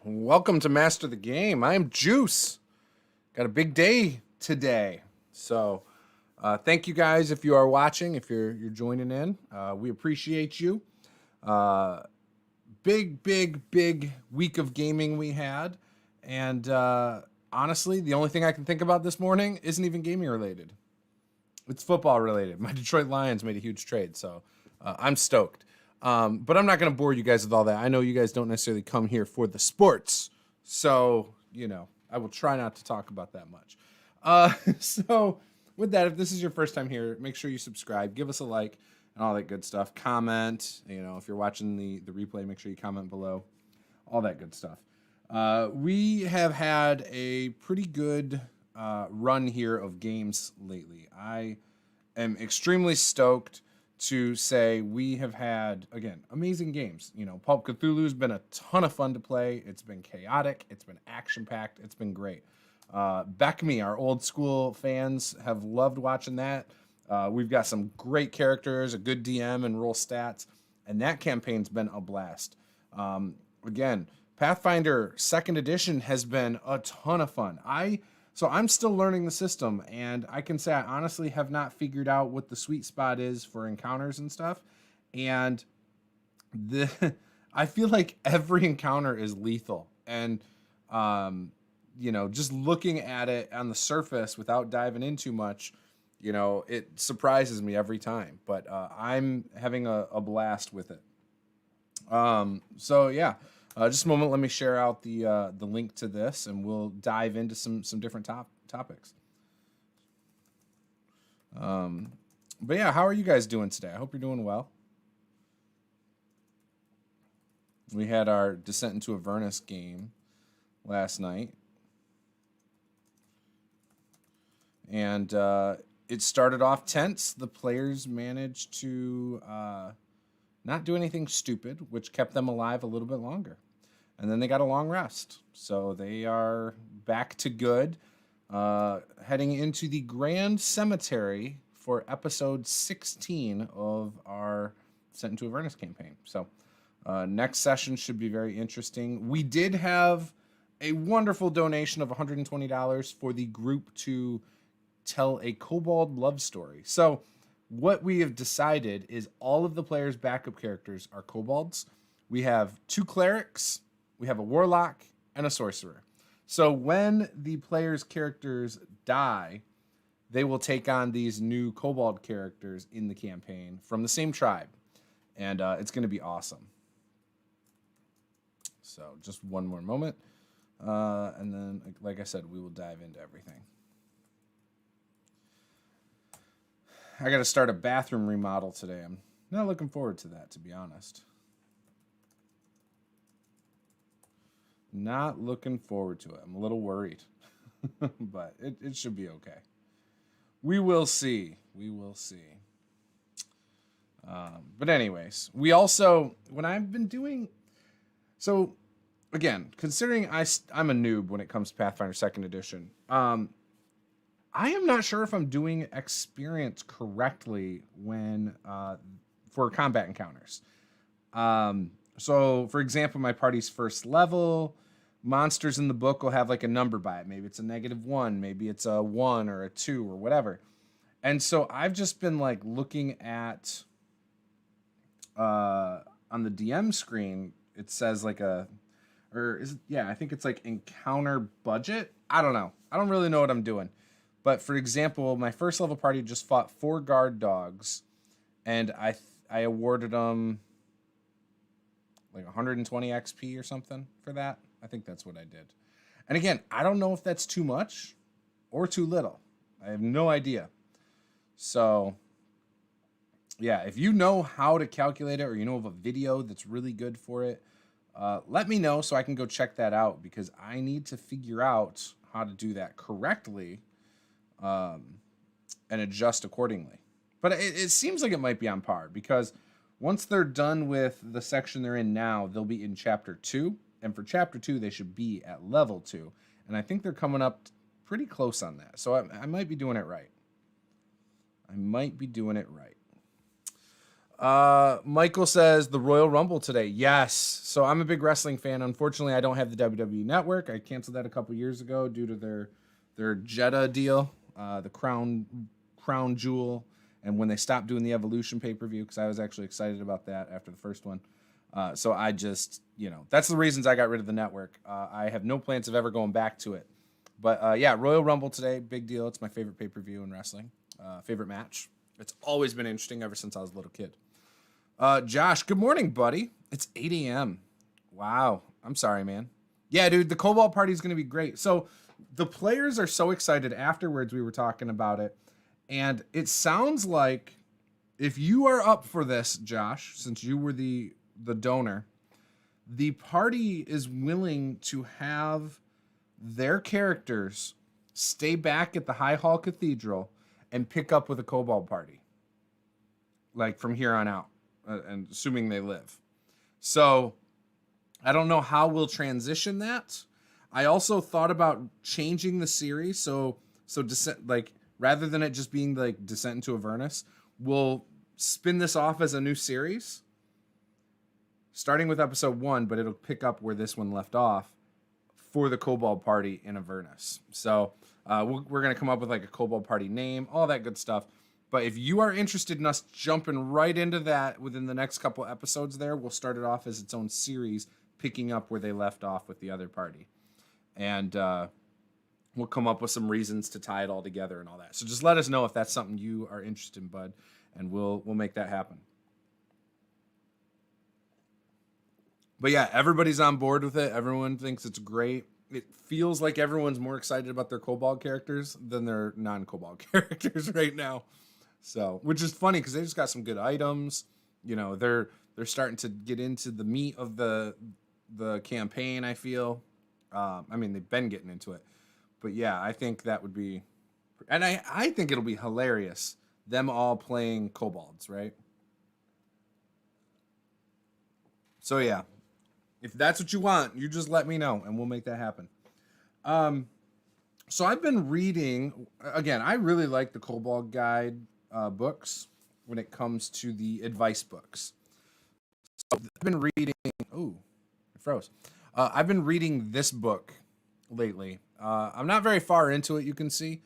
Welcome to Master the Game. I'm Juice. Got a big day today. So thank you guys if you are watching, if you're joining in. We appreciate you. Big week of gaming we had. And honestly, the only thing I can think about this morning isn't even gaming related. It's football related. My Detroit Lions made a huge trade, so I'm stoked. But I'm not going to bore you guys with all that. I know you guys don't necessarily come here for the sports, so I will try not to talk about that much. So with that, if this is your first time here, make sure you subscribe, give us a like, and all that good stuff. Comment. If you're watching the replay, make sure you comment below. All that good stuff. We have had a pretty good run here of games lately. I am extremely stoked to say we have had, again, amazing games. Pulp Cthulhu's been a ton of fun to play. It's been chaotic. It's been action-packed. It's been great. Beckme, our old school fans, have loved watching that. We've got some great characters, a good DM, and roll stats, and that campaign's been a blast. Again, Pathfinder 2nd Edition has been a ton of fun. So I'm still learning the system, and I can say I honestly have not figured out what the sweet spot is for encounters and stuff. And I feel like every encounter is lethal. And, just looking at it on the surface without diving in too much, it surprises me every time. But I'm having a blast with it. Just a moment. Let me share out the link to this, and we'll dive into some different topics. But yeah, how are you guys doing today? I hope you're doing well. We had our Descent into Avernus game last night, and it started off tense. The players managed to not do anything stupid, which kept them alive a little bit longer. And then they got a long rest. So they are back to good, heading into the Grand Cemetery for episode 16 of our Sent into Avernus campaign. So next session should be very interesting. We did have a wonderful donation of $120 for the group to tell a kobold love story. So what we have decided is all of the players' backup characters are kobolds. We have 2 clerics, we have a warlock, and a sorcerer. So when the players' characters die, they will take on these new kobold characters in the campaign from the same tribe. And it's going to be awesome. So just one more moment. And then, like I said, we will dive into everything. I got to start a bathroom remodel today. I'm not looking forward to that, to be honest. Not looking forward to it. I'm a little worried, but it should be okay. We will see. We will see. But anyways, we also, when I've been doing, so again, considering I'm a noob when it comes to Pathfinder 2nd Edition, I am not sure if I'm doing experience correctly when for combat encounters. So, for example, my party's first level, monsters in the book will have like a number by it. Maybe it's a -1, maybe it's a 1 or a 2 or whatever. And so I've just been like looking at on the DM screen, it says like I think it's like encounter budget. I don't know. I don't really know what I'm doing. But for example, my first level party just fought 4 guard dogs, and I awarded them like 120 XP or something for that. I think that's what I did. And again, I don't know if that's too much or too little. I have no idea. So yeah, if you know how to calculate it, or you know of a video that's really good for it, let me know so I can go check that out, because I need to figure out how to do that correctly and adjust accordingly. But it seems like it might be on par, because once they're done with the section they're in now, they'll be in Chapter 2. And for Chapter 2, they should be at Level 2. And I think they're coming up pretty close on that. So I might be doing it right. Michael says the Royal Rumble today. Yes. So I'm a big wrestling fan. Unfortunately, I don't have the WWE Network. I canceled that a couple years ago due to their Jeddah deal, the crown jewel, and when they stopped doing the Evolution pay-per-view, because I was actually excited about that after the first one. So I just, that's the reasons I got rid of the network. I have no plans of ever going back to it. But yeah, Royal Rumble today, big deal. It's my favorite pay-per-view in wrestling, favorite match. It's always been interesting ever since I was a little kid. Josh, good morning, buddy. It's 8 a.m. Wow. I'm sorry, man. Yeah, dude, the Cobalt Party is going to be great. So the players are so excited. Afterwards, we were talking about it. And it sounds like if you are up for this, Josh, since you were the donor, the party is willing to have their characters stay back at the High Hall Cathedral and pick up with a Cobalt Party. Like from here on out. And assuming they live. So I don't know how we'll transition that. I also thought about changing the series. So Descent, like rather than it just being like Descent into Avernus, we'll spin this off as a new series, starting with episode 1, but it'll pick up where this one left off for the Cobalt Party in Avernus. So we're gonna come up with like a Cobalt Party name, all that good stuff. But if you are interested in us jumping right into that within the next couple episodes there, we'll start it off as its own series, picking up where they left off with the other party. And we'll come up with some reasons to tie it all together and all that. So just let us know if that's something you are interested in, bud, and we'll make that happen. But yeah, everybody's on board with it. Everyone thinks it's great. It feels like everyone's more excited about their Cobalt characters than their non-Cobalt characters right now. So, which is funny because they just got some good items. They're starting to get into the meat of the campaign, I feel. They've been getting into it. But yeah, I think that would be... And I think it'll be hilarious, them all playing kobolds, right? So yeah, if that's what you want, you just let me know, and we'll make that happen. So I've been reading... Again, I really like the Kobold Guide books when it comes to the advice books. So I've been reading... Ooh, it froze. I've been reading this book lately. I'm not very far into it, you can see,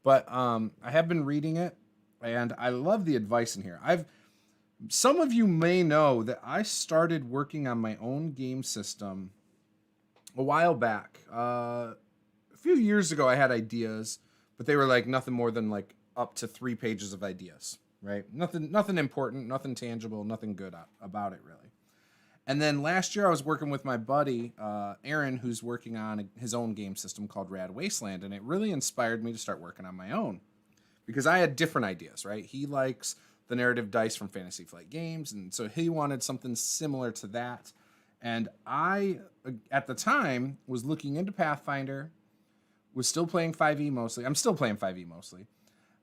but I have been reading it, and I love the advice in here. Some of you may know that I started working on my own game system a while back. A few years ago, I had ideas, but they were like nothing more than like up to 3 pages of ideas, right? Nothing important, nothing tangible, nothing good about it, really. And then last year I was working with my buddy, Aaron, who's working on his own game system called Rad Wasteland, and it really inspired me to start working on my own because I had different ideas, right? He likes the narrative dice from Fantasy Flight Games, and so he wanted something similar to that. And I, at the time, was looking into Pathfinder, was still playing 5e mostly. I'm still playing 5e mostly.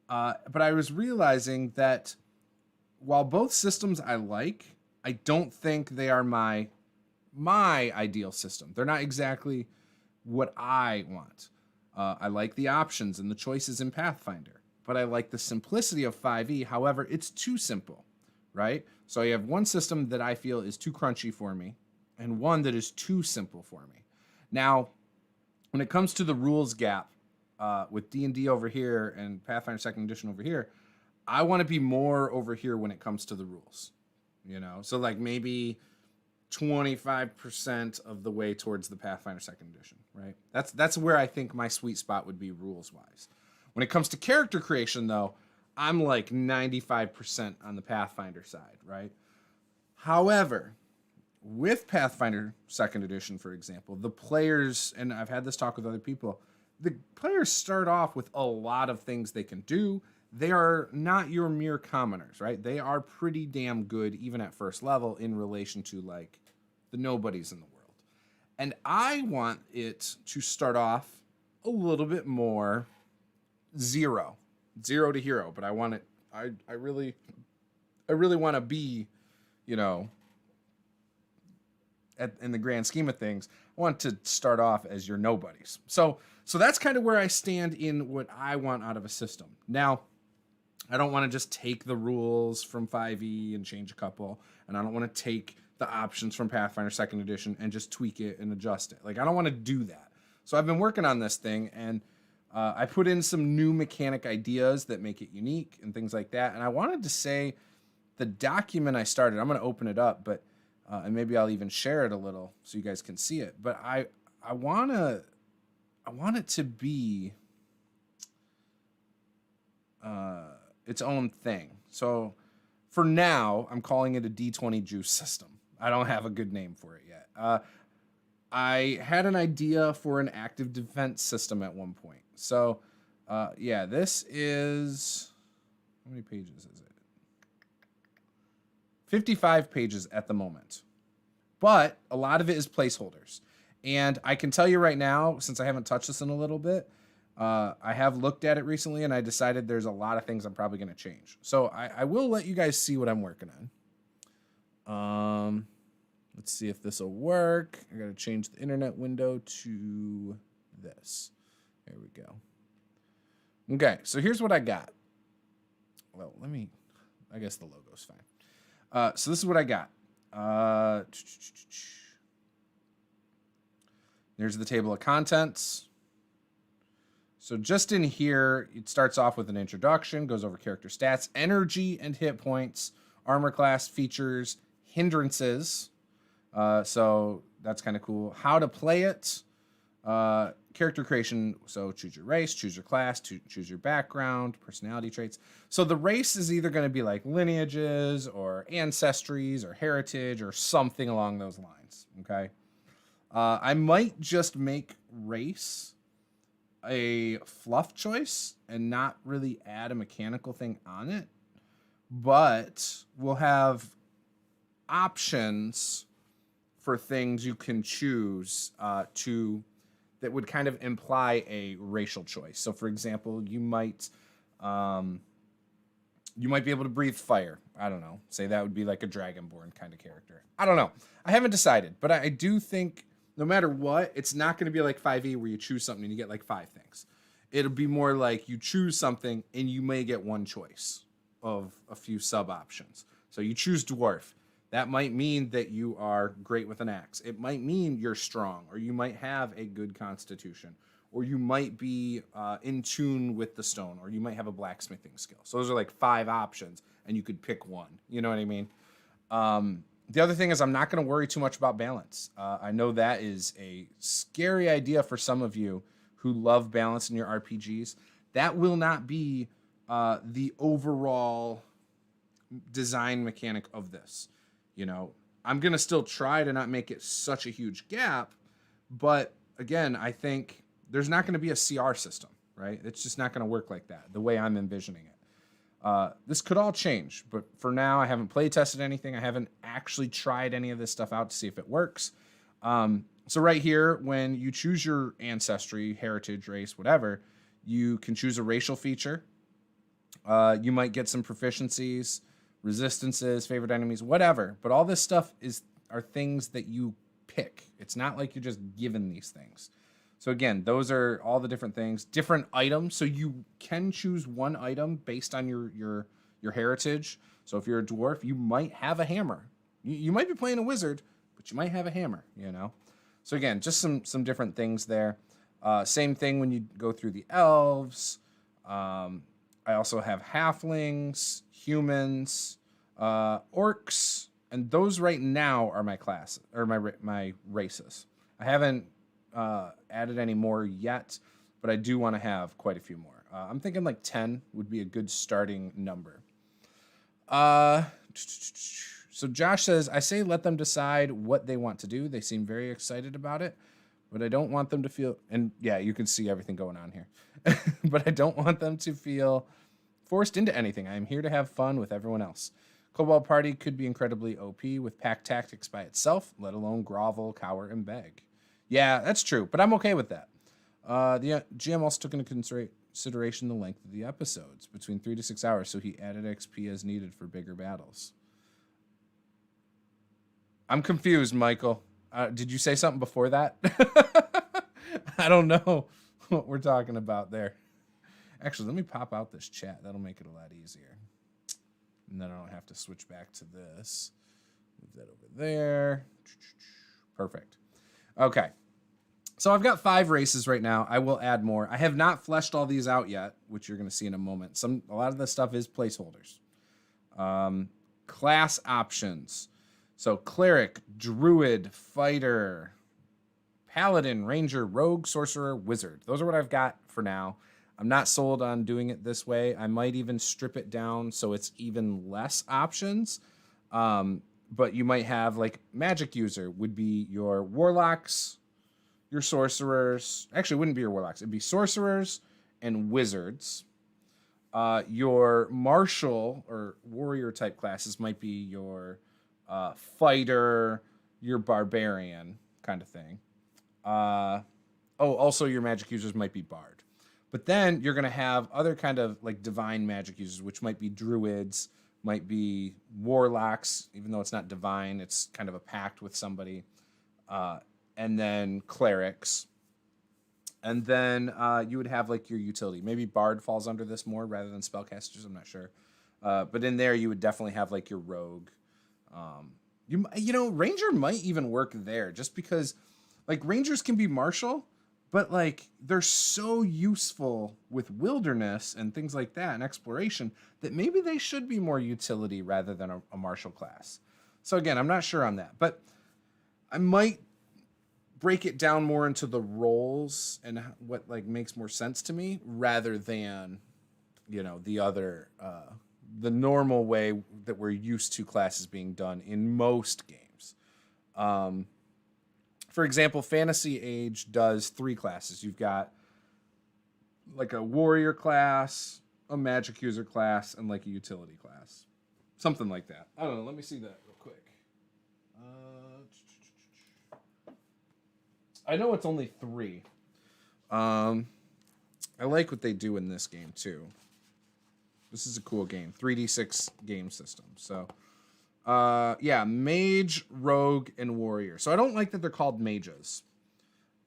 But I was realizing that while both systems I like, I don't think they are my ideal system. They're not exactly what I want. I like the options and the choices in Pathfinder, but I like the simplicity of 5e. However, it's too simple, right? So you have one system that I feel is too crunchy for me and one that is too simple for me. Now, when it comes to the rules gap with D&D over here and Pathfinder 2nd Edition over here, I want to be more over here when it comes to the rules. So like maybe 25% of the way towards the Pathfinder 2nd Edition, right? That's where I think my sweet spot would be rules-wise. When it comes to character creation, though, I'm like 95% on the Pathfinder side, right? However, with Pathfinder 2nd Edition, for example, the players, and I've had this talk with other people, the players start off with a lot of things they can do. They are not your mere commoners, right? They are pretty damn good, even at first level, in relation to, like, the nobodies in the world. And I want it to start off a little bit more zero to hero, but I want it, I really want to be, in the grand scheme of things, I want to start off as your nobodies. So that's kind of where I stand in what I want out of a system. Now, I don't want to just take the rules from 5e and change a couple, and I don't want to take the options from Pathfinder 2nd Edition and just tweak it and adjust it. Like, I don't want to do that. So I've been working on this thing, and I put in some new mechanic ideas that make it unique and things like that. And I wanted to say the document I started, I'm going to open it up, but and maybe I'll even share it a little so you guys can see it. But I want it to be its own thing. So for now, I'm calling it a D20 Juice system. I don't have a good name for it yet. I had an idea for an active defense system at one point. So, yeah, this is... How many pages is it? 55 pages at the moment. But a lot of it is placeholders. And I can tell you right now, since I haven't touched this in a little bit, I have looked at it recently, and I decided there's a lot of things I'm probably going to change. So I will let you guys see what I'm working on. Let's see if this will work. I got to change the internet window to this. There we go. Okay, so here's what I got. Well, I guess the logo's fine. So this is what I got. There's the table of contents. So just in here, it starts off with an introduction, goes over character stats, energy and hit points, armor class, features, hindrances. So that's kind of cool. How to play it. Character creation. So choose your race, choose your class, choose your background, personality traits. So the race is either going to be like lineages or ancestries or heritage or something along those lines. Okay. I might just make race a fluff choice and not really add a mechanical thing on it, but we'll have options for things you can choose that would kind of imply a racial choice. So, for example, you might be able to breathe fire. I don't know. Say that would be like a Dragonborn kind of character. I don't know. I haven't decided, but I do think no matter what, it's not going to be like 5e where you choose something and you get like 5 things. It'll be more like you choose something and you may get one choice of a few sub options. So you choose dwarf. That might mean that you are great with an axe. It might mean you're strong, or you might have a good constitution, or you might be in tune with the stone, or you might have a blacksmithing skill. So those are like 5 options, and you could pick one. You know what I mean? The other thing is I'm not going to worry too much about balance. I know that is a scary idea for some of you who love balance in your RPGs. That will not be the overall design mechanic of this. You know, I'm going to still try to not make it such a huge gap, but again, I think there's not going to be a CR system, right? It's just not going to work like that, the way I'm envisioning it. This could all change, but for now, I haven't play tested anything. I haven't actually tried any of this stuff out to see if it works. So right here, when you choose your ancestry, heritage, race, whatever, you can choose a racial feature. You might get some proficiencies, resistances, favorite enemies, whatever. But all this stuff are things that you pick. It's not like you're just given these things. So again, those are all the different things, different items. So you can choose one item based on your heritage. So if you're a dwarf, you might have a hammer. You might be playing a wizard, but you might have a hammer, you know? So again, just some different things there. Same thing when you go through the elves. I also have halflings, humans, orcs, and those right now are my classes or my races. I haven't added any more yet, but I do want to have quite a few more. I'm thinking like 10 would be a good starting number. So Josh says, I say let them decide what they want to do. They seem very excited about it, but I don't want them to feel, and yeah, you can see everything going on here, but I don't want them to feel forced into anything. I am here to have fun with everyone else. Kobold Party could be incredibly OP with pack tactics by itself, let alone grovel, cower, and beg. Yeah, that's true, but I'm okay with that. The GM also took into consideration the length of the episodes, between 3 to 6 hours, so he added XP as needed for bigger battles. I'm confused, Michael. Did you say something before that? I don't know what we're talking about there. Actually, let me pop out this chat. That'll make it a lot easier. And then I don't have to switch back to this. Move that over there. Perfect. Okay. So I've got 5 races right now. I will add more. I have not fleshed all these out yet, which you're going to see in a moment. A lot of this stuff is placeholders. Class options. So cleric, druid, fighter, paladin, ranger, rogue, sorcerer, wizard. Those are what I've got for now. I'm not sold on doing it this way. I might even strip it down so it's even less options. But you might have like magic user would be your warlocks, your sorcerers. Actually, it wouldn't be your warlocks. It'd be sorcerers and wizards. Your martial or warrior type classes might be your fighter, your barbarian kind of thing. Also your magic users might be bard. But then you're going to have other kind of like divine magic users, which might be druids, might be warlocks, even though it's not divine, it's kind of a pact with somebody. And then clerics. And then you would have like your utility. Maybe bard falls under this more rather than spellcasters, I'm not sure. But in there you would definitely have like your rogue. You know, ranger might even work there just because like rangers can be martial, but like they're so useful with wilderness and things like that and exploration that maybe they should be more utility rather than a martial class. So again, I'm not sure on that, but I might break it down more into the roles and what like makes more sense to me rather than, you know, the other, the normal way that we're used to classes being done in most games. For example, Fantasy Age does 3 classes. You've got like a warrior class, a magic user class, and like a utility class. Something like that. I don't know. Let me see that real quick. I know it's only 3. I like what they do in this game too. This is a cool game. 3D6 game system. So... yeah, mage, rogue, and warrior. So I don't like that they're called mages.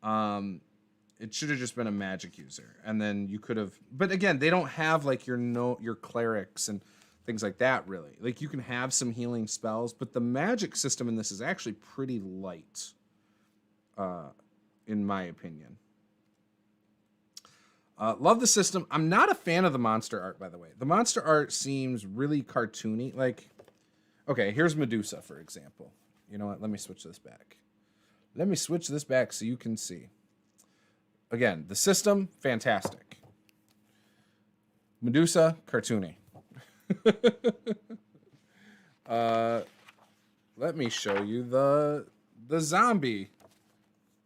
It should have just been a magic user. And then you could have... But again, they don't have like your clerics and things like that, really. Like you can have some healing spells, but the magic system in this is actually pretty light, in my opinion. Love the system. I'm not a fan of the monster art, by the way. The monster art seems really cartoony. Like... Okay, here's Medusa, for example. You know what? Let me switch this back. Let me switch this back so you can see. Again, the system, fantastic. Medusa, cartoony. Let me show you the zombie.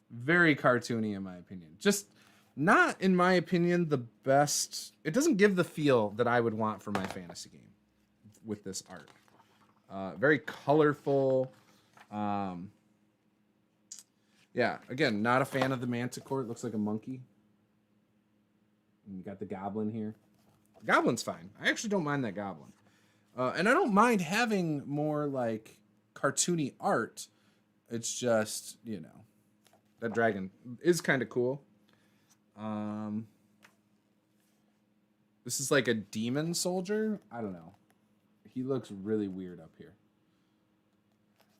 Very cartoony, in my opinion. Just not, in my opinion, the best. It doesn't give the feel that I would want for my fantasy game with this art. Very colorful. Yeah, again, not a fan of the manticore. It looks like a monkey. And you got the goblin here. The goblin's fine. I actually don't mind that goblin. And I don't mind having more like cartoony art. It's just, you know, that dragon is kind of cool. This is like a demon soldier. I don't know. He looks really weird up here.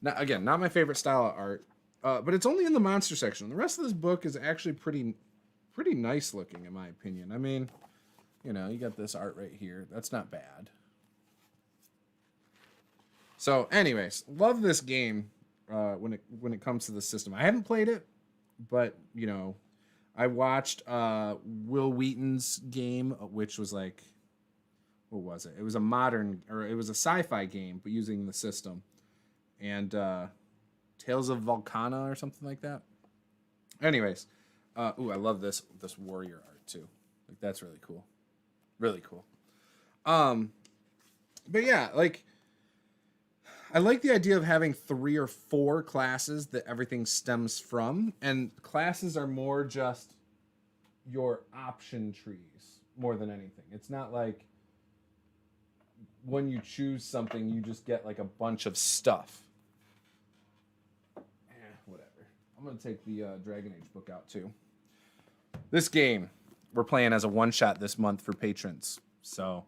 Now, again, not my favorite style of art, but it's only in the monster section. The rest of this book is actually pretty nice looking, in my opinion. I mean, you know, you got this art right here. That's not bad. So, anyways, love this game when it comes to the system. I haven't played it, but you know, I watched Will Wheaton's game, which was like. What was it? It was a modern, or it was a sci-fi game, but using the system. And Tales of Volcana or something like that. Anyways. I love this warrior art too. Like, that's really cool. Really cool. But yeah, like, I like the idea of having 3 or 4 classes that everything stems from. And classes are more just your option trees more than anything. It's not like when you choose something, you just get like a bunch of stuff. Whatever. I'm going to take the Dragon Age book out too. This game, we're playing as a one-shot this month for patrons. So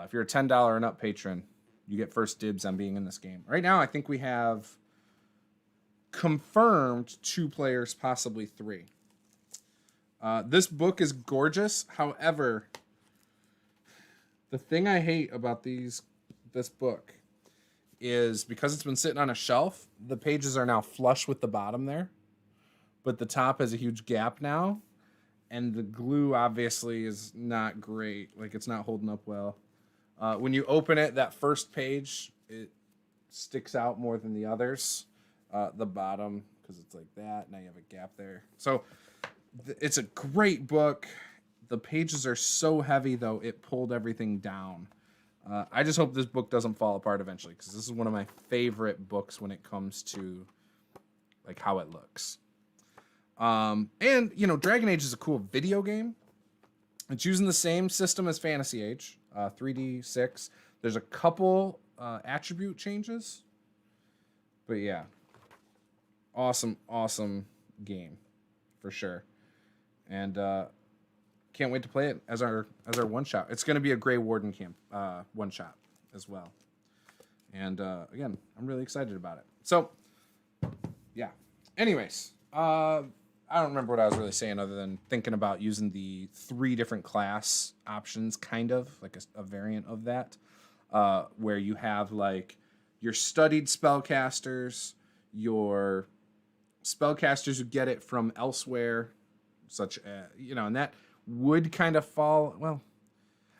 if you're a $10 and up patron, you get first dibs on being in this game. Right now, I think we have confirmed 2 players, possibly 3. This book is gorgeous. However, the thing I hate about this book is because it's been sitting on a shelf, the pages are now flush with the bottom there, but the top has a huge gap now, and the glue obviously is not great. Like, it's not holding up well. When you open it, that first page, it sticks out more than the others. The bottom, because it's like that. Now you have a gap there. So it's a great book. The pages are so heavy, though, it pulled everything down. I just hope this book doesn't fall apart eventually, because this is one of my favorite books when it comes to like how it looks. And, you know, Dragon Age is a cool video game. It's using the same system as Fantasy Age, 3D6. There's a couple attribute changes. But yeah, awesome game for sure. And can't wait to play it as our one-shot. It's going to be a Grey Warden camp one-shot as well. And again, I'm really excited about it. So, yeah. Anyways, I don't remember what I was really saying other than thinking about using the 3 different class options, kind of like a variant of that, where you have like your studied spellcasters, your spellcasters who get it from elsewhere, such as, you know, and that would kind of fall, well,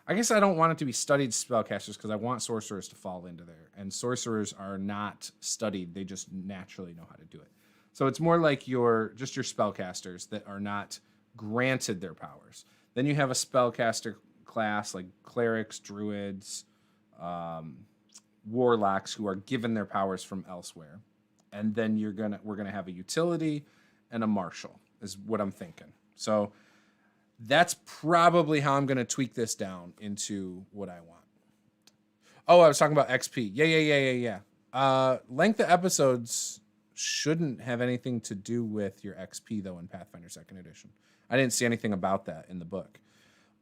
I guess I don't want it to be studied spellcasters because I want sorcerers to fall into there, and sorcerers are not studied, they just naturally know how to do it. So it's more like your spellcasters that are not granted their powers. Then you have a spellcaster class like clerics, druids, warlocks who are given their powers from elsewhere. And then we're gonna have a utility and a martial is what I'm thinking. So that's probably how I'm gonna tweak this down into what I want. Oh, I was talking about XP. Yeah. Length of episodes shouldn't have anything to do with your XP, though, in Pathfinder 2nd Edition. I didn't see anything about that in the book.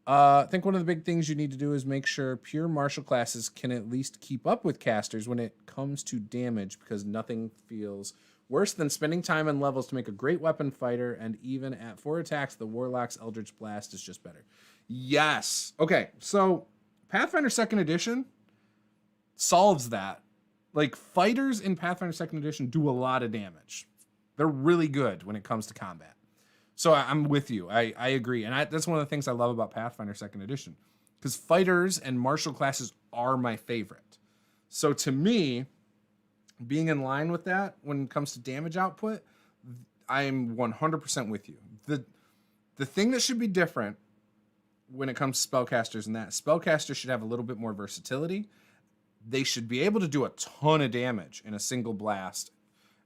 I think one of the big things you need to do is make sure pure martial classes can at least keep up with casters when it comes to damage, because nothing feels worse than spending time and levels to make a great weapon fighter, and even at 4 attacks, the Warlock's Eldritch Blast is just better. Yes. Okay, so Pathfinder 2nd Edition solves that. Like, fighters in Pathfinder 2nd Edition do a lot of damage. They're really good when it comes to combat. So I'm with you. I agree. And that's one of the things I love about Pathfinder 2nd Edition. Because fighters and martial classes are my favorite. So to me, being in line with that when it comes to damage output, I'm 100% with you. The thing that should be different when it comes to spellcasters and that, spellcasters should have a little bit more versatility. They should be able to do a ton of damage in a single blast,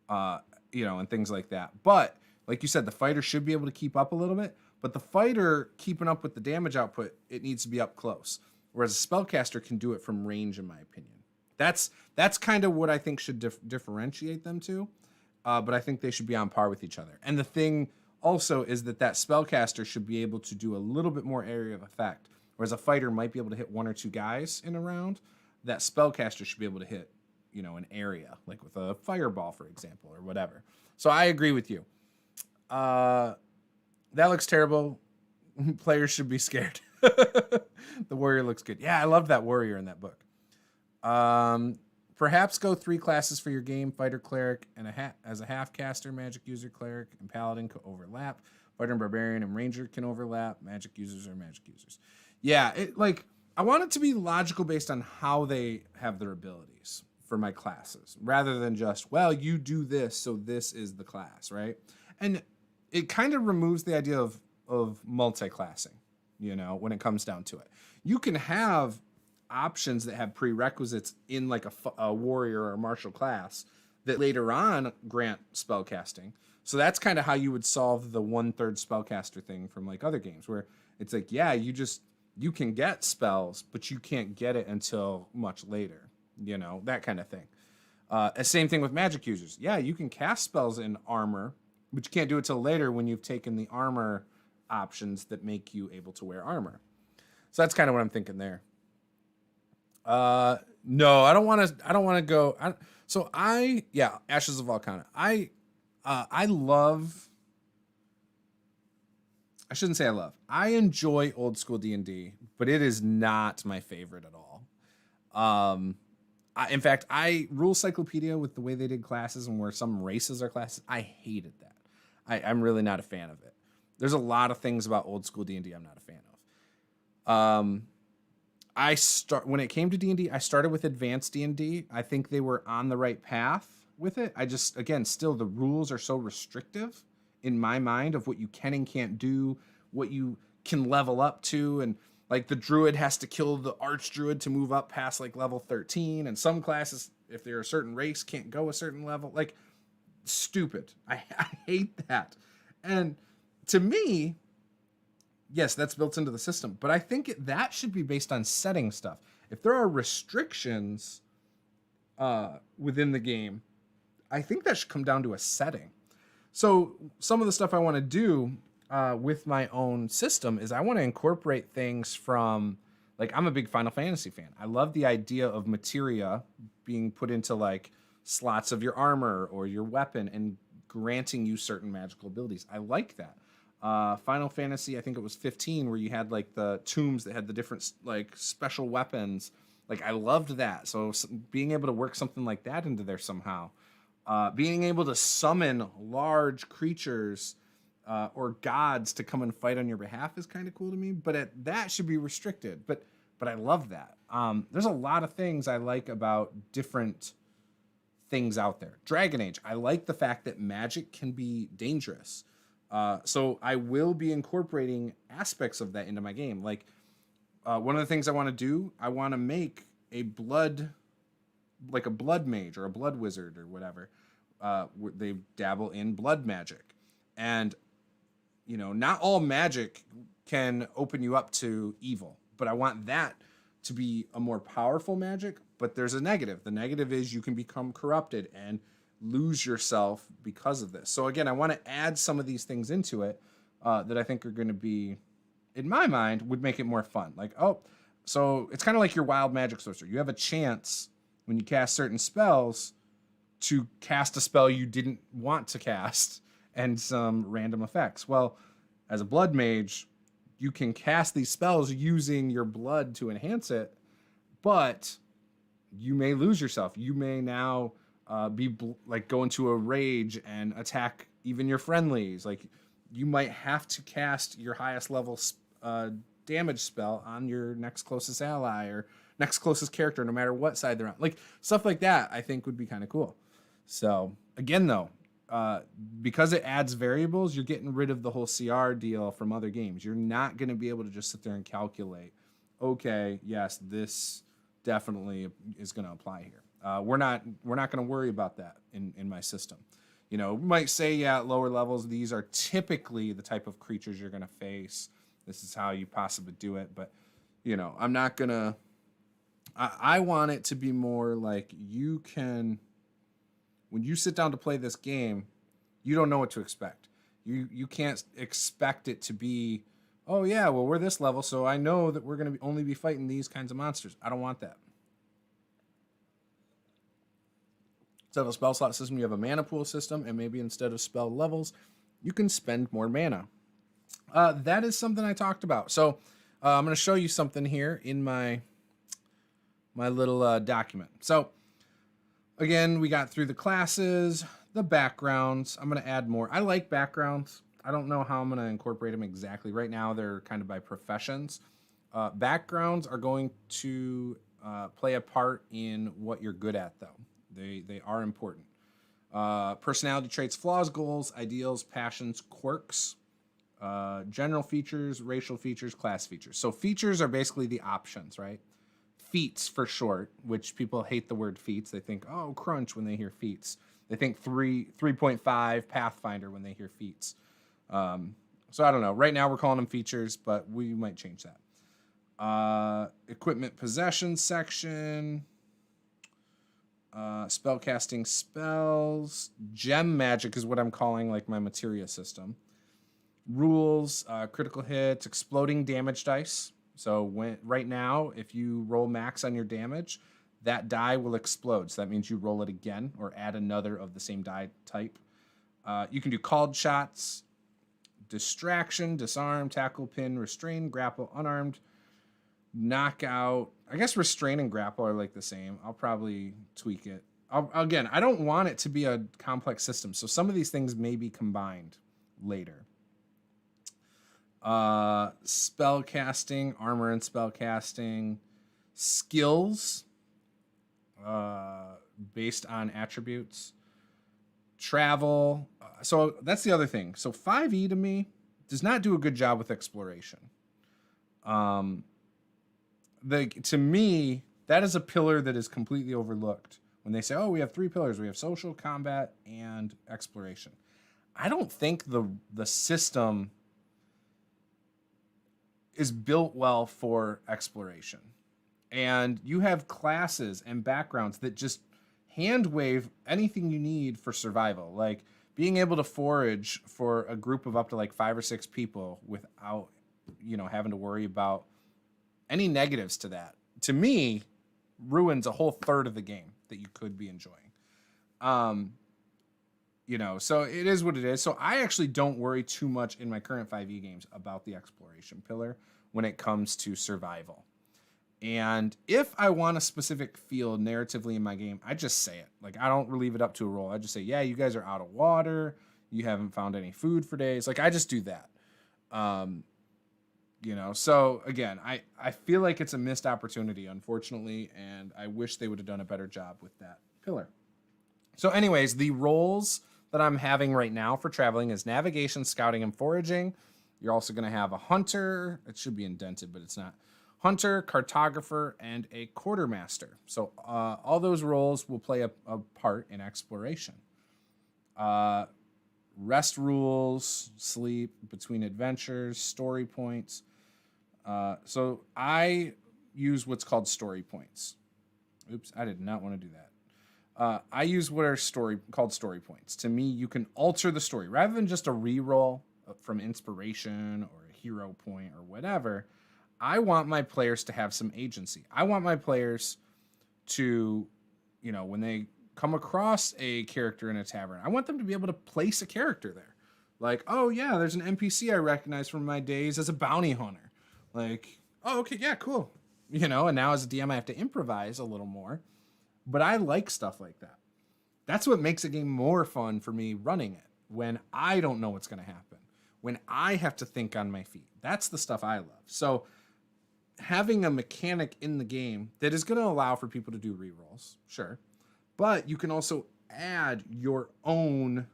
and things like that. But like you said, the fighter should be able to keep up a little bit. But the fighter keeping up with the damage output, it needs to be up close. Whereas a spellcaster can do it from range, in my opinion. That's kind of what I think should differentiate them two. But I think they should be on par with each other. And the thing also is that spellcaster should be able to do a little bit more area of effect. Whereas a fighter might be able to hit 1 or 2 guys in a round. That spellcaster should be able to hit, an area, like with a fireball, for example, or whatever. So I agree with you. That looks terrible. Players should be scared. The warrior looks good. Yeah, I love that warrior in that book. Perhaps go 3 classes for your game. Fighter, cleric, and as a half caster, magic user, cleric, and paladin can overlap. Fighter and barbarian and ranger can overlap. Magic users are magic users. Yeah, I want it to be logical based on how they have their abilities for my classes, rather than just, well, you do this, so this is the class, right? And it kind of removes the idea of multi-classing, when it comes down to it. You can have options that have prerequisites in like a warrior or a martial class that later on grant spellcasting. So that's kind of how you would solve the 1/3 spellcaster thing from like other games, where it's like, yeah, you can get spells, but you can't get it until much later, that kind of thing. Same thing with magic users. Yeah, you can cast spells in armor, but you can't do it till later when you've taken the armor options that make you able to wear armor. So that's kind of what I'm thinking there. No, I don't want to go. Ashes of Volcana. I love. I shouldn't say I love. I enjoy old school D&D, but it is not my favorite at all. In fact, Rule Cyclopedia with the way they did classes and where some races are classes, I hated that. I'm really not a fan of it. There's a lot of things about old school D&D I'm not a fan of. When it came to D&D, I started with advanced D&D. I think they were on the right path with it. Still the rules are so restrictive in my mind of what you can and can't do, what you can level up to, and like the druid has to kill the archdruid to move up past like level 13, and some classes, if they're a certain race, can't go a certain level. Like, stupid. I hate that. And to me, yes, that's built into the system, but I think that should be based on setting stuff. If there are restrictions within the game, I think that should come down to a setting. So some of the stuff I want to do with my own system is I want to incorporate things from, like, I'm a big Final Fantasy fan. I love the idea of materia being put into like slots of your armor or your weapon and granting you certain magical abilities. I like that. Final Fantasy, I think it was 15, where you had like the tombs that had the different like special weapons. Like, I loved that. So being able to work something like that into there somehow, being able to summon large creatures or gods to come and fight on your behalf is kind of cool to me. But that should be restricted. But I love that. There's a lot of things I like about different things out there. Dragon Age, I like the fact that magic can be dangerous. So I will be incorporating aspects of that into my game. Like, one of the things I want to do, I want to make a blood mage or a blood wizard or whatever. They dabble in blood magic. And, not all magic can open you up to evil, but I want that to be a more powerful magic. But there's a negative. The negative is you can become corrupted and lose yourself because of this. So again, I want to add some of these things into it that I think are going to be, in my mind, would make it more fun. Like, so it's kind of like your wild magic sorcerer. You have a chance when you cast certain spells to cast a spell you didn't want to cast and some random effects. Well, as a blood mage, you can cast these spells using your blood to enhance it, but you may lose yourself. You may now go into a rage and attack even your friendlies. Like, you might have to cast your highest level damage spell on your next closest ally or next closest character, no matter what side they're on. Like, stuff like that I think would be kind of cool. So again, though, because it adds variables, you're getting rid of the whole CR deal from other games. You're not going to be able to just sit there and calculate, okay, yes, this definitely is going to apply here. We're not going to worry about that in my system. We might say, at lower levels, these are typically the type of creatures you're going to face. This is how you possibly do it. But, I'm not going to... I want it to be more like you can... When you sit down to play this game, you don't know what to expect. You can't expect it to be, oh, yeah, well, we're this level, so I know that we're going to only be fighting these kinds of monsters. I don't want that. Instead of a spell slot system, you have a mana pool system, and maybe instead of spell levels, you can spend more mana. That is something I talked about. So I'm going to show you something here in my little document. So again, we got through the classes, the backgrounds. I'm going to add more. I like backgrounds. I don't know how I'm going to incorporate them exactly. Right now, they're kind of by professions. Backgrounds are going to play a part in what you're good at, though. They are important. Personality traits, flaws, goals, ideals, passions, quirks, general features, racial features, class features. So features are basically the options, right? Feats for short, which people hate the word feats. They think, oh, crunch when they hear feats. They think 3.5 Pathfinder when they hear feats. So I don't know. Right now we're calling them features, but we might change that. Equipment possession section. Spellcasting spells. Gem magic is what I'm calling like my materia system. Rules, critical hits, exploding damage dice. So right now, if you roll max on your damage, that die will explode. So that means you roll it again or add another of the same die type. You can do called shots, distraction, disarm, tackle, pin, restrain, grapple, unarmed, knockout. I guess restrain and grapple are like the same. I'll probably tweak it. Again, I don't want it to be a complex system. So some of these things may be combined later. Spell casting, armor and spell casting, skills based on attributes, travel. So that's the other thing. So 5e to me does not do a good job with exploration. To me, that is a pillar that is completely overlooked when they say, oh, we have 3 pillars. We have social, combat, and exploration. I don't think the system is built well for exploration. And you have classes and backgrounds that just hand wave anything you need for survival. Like being able to forage for a group of up to like 5 or 6 people without, having to worry about any negatives to that, to me, ruins a whole third of the game that you could be enjoying. So it is what it is. So I actually don't worry too much in my current 5e games about the exploration pillar when it comes to survival. And if I want a specific field narratively in my game, I just say it. Like, I don't leave it up to a roll. I just say, yeah, you guys are out of water. You haven't found any food for days. Like, I just do that. So again, I feel like it's a missed opportunity, unfortunately, and I wish they would have done a better job with that pillar. So anyways, the roles that I'm having right now for traveling is navigation, scouting, and foraging. You're also going to have a hunter. It should be indented, but it's not. Hunter, cartographer, and a quartermaster. So all those roles will play a part in exploration. Rest rules, sleep, between adventures, story points. So I use what's called story points. Oops, I did not want to do that. I use what are called story points. To me, you can alter the story. Rather than just a reroll from inspiration or a hero point or whatever, I want my players to have some agency. I want my players to, when they come across a character in a tavern, I want them to be able to place a character there. Like, oh yeah, there's an NPC I recognize from my days as a bounty hunter. Like, oh, okay, yeah, cool. And now as a DM, I have to improvise a little more. But I like stuff like that. That's what makes a game more fun for me running it, when I don't know what's going to happen, when I have to think on my feet. That's the stuff I love. So having a mechanic in the game that is going to allow for people to do rerolls, sure, but you can also add your own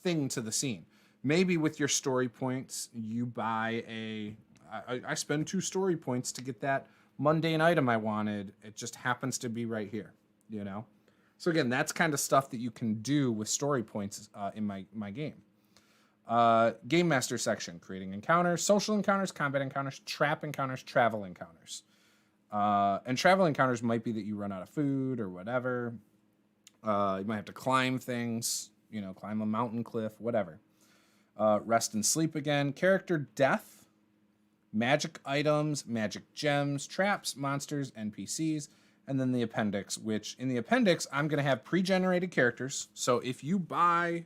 thing to the scene. Maybe with your story points, you buy I spend 2 story points to get that mundane item I wanted. It just happens to be right here, So again, that's kind of stuff that you can do with story points in my game. Game master section, creating encounters, social encounters, combat encounters, trap encounters, travel encounters. And travel encounters might be that you run out of food or whatever. You might have to climb things, climb a mountain cliff, whatever. Rest and sleep again. Character death. Magic items, magic gems, traps, monsters, NPCs, and then the appendix, which in the appendix, I'm going to have pre-generated characters. So if you buy,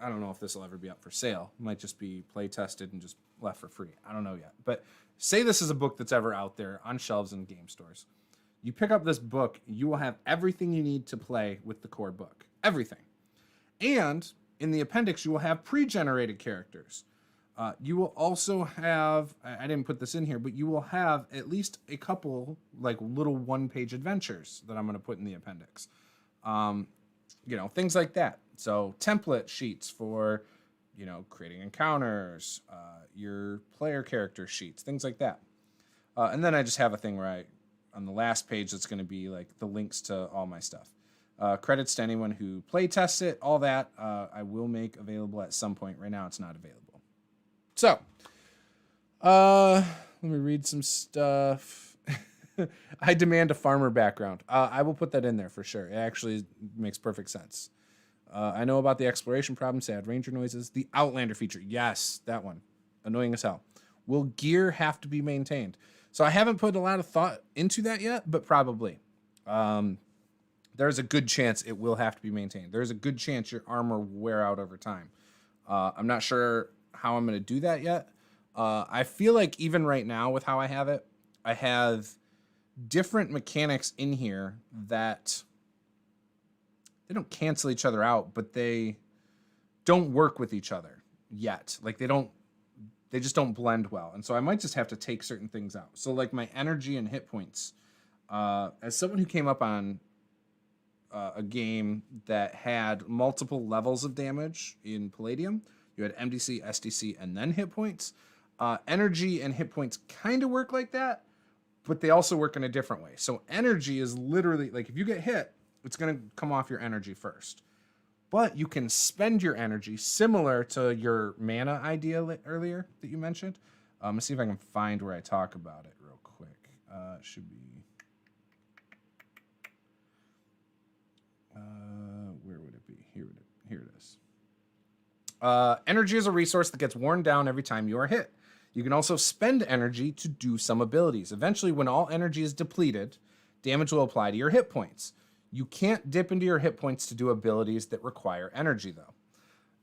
I don't know if this will ever be up for sale. It might just be play tested and just left for free. I don't know yet. But say this is a book that's ever out there on shelves in game stores. You pick up this book, you will have everything you need to play with the core book. Everything. And in the appendix, you will have pre-generated characters. You will also have, I didn't put this in here, but you will have at least a couple like little 1-page adventures that I'm going to put in the appendix. Things like that. So template sheets for, creating encounters, your player character sheets, things like that. And then I just have a thing where on the last page, that's going to be like the links to all my stuff. Credits to anyone who play tests it, all that I will make available at some point. Right now, it's not available. So, let me read some stuff. I demand a farmer background. I will put that in there for sure. It actually makes perfect sense. I know about the exploration problem, sad ranger noises. The Outlander feature. Yes, that one. Annoying as hell. Will gear have to be maintained? So I haven't put a lot of thought into that yet, but probably. There's a good chance it will have to be maintained. There's a good chance your armor will wear out over time. I'm not sure how I'm going to do that yet. I feel like even right now with how I have it, I have different mechanics in here that they don't cancel each other out, but they don't work with each other yet. Like they just don't blend well. And so I might just have to take certain things out. So like my energy and hit points, as someone who came up on a game that had multiple levels of damage in Palladium, you had MDC, SDC, and then hit points. Energy and hit points kind of work like that, but they also work in a different way. So energy is literally, like if you get hit, it's going to come off your energy first. But you can spend your energy similar to your mana idea earlier that you mentioned. Let's see if I can find where I talk about it real quick. It should be... where would it be? Here it is. Energy is a resource that gets worn down every time you are hit. You can also spend energy to do some abilities. Eventually, when all energy is depleted, damage will apply to your hit points. You can't dip into your hit points to do abilities that require energy, though.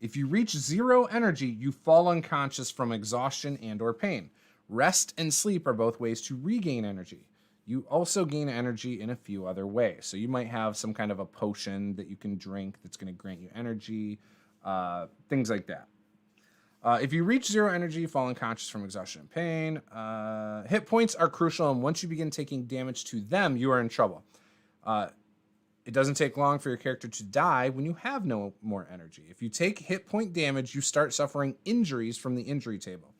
If you reach 0 energy, you fall unconscious from exhaustion and or pain. Rest and sleep are both ways to regain energy. You also gain energy in a few other ways. So you might have some kind of a potion that you can drink that's going to grant you energy, things like that. If you reach 0 energy, you fall unconscious from exhaustion and pain. Hit points are crucial, and once you begin taking damage to them, you are in trouble. It doesn't take long for your character to die when you have no more energy. If you take hit point damage, you start suffering injuries from the injury table.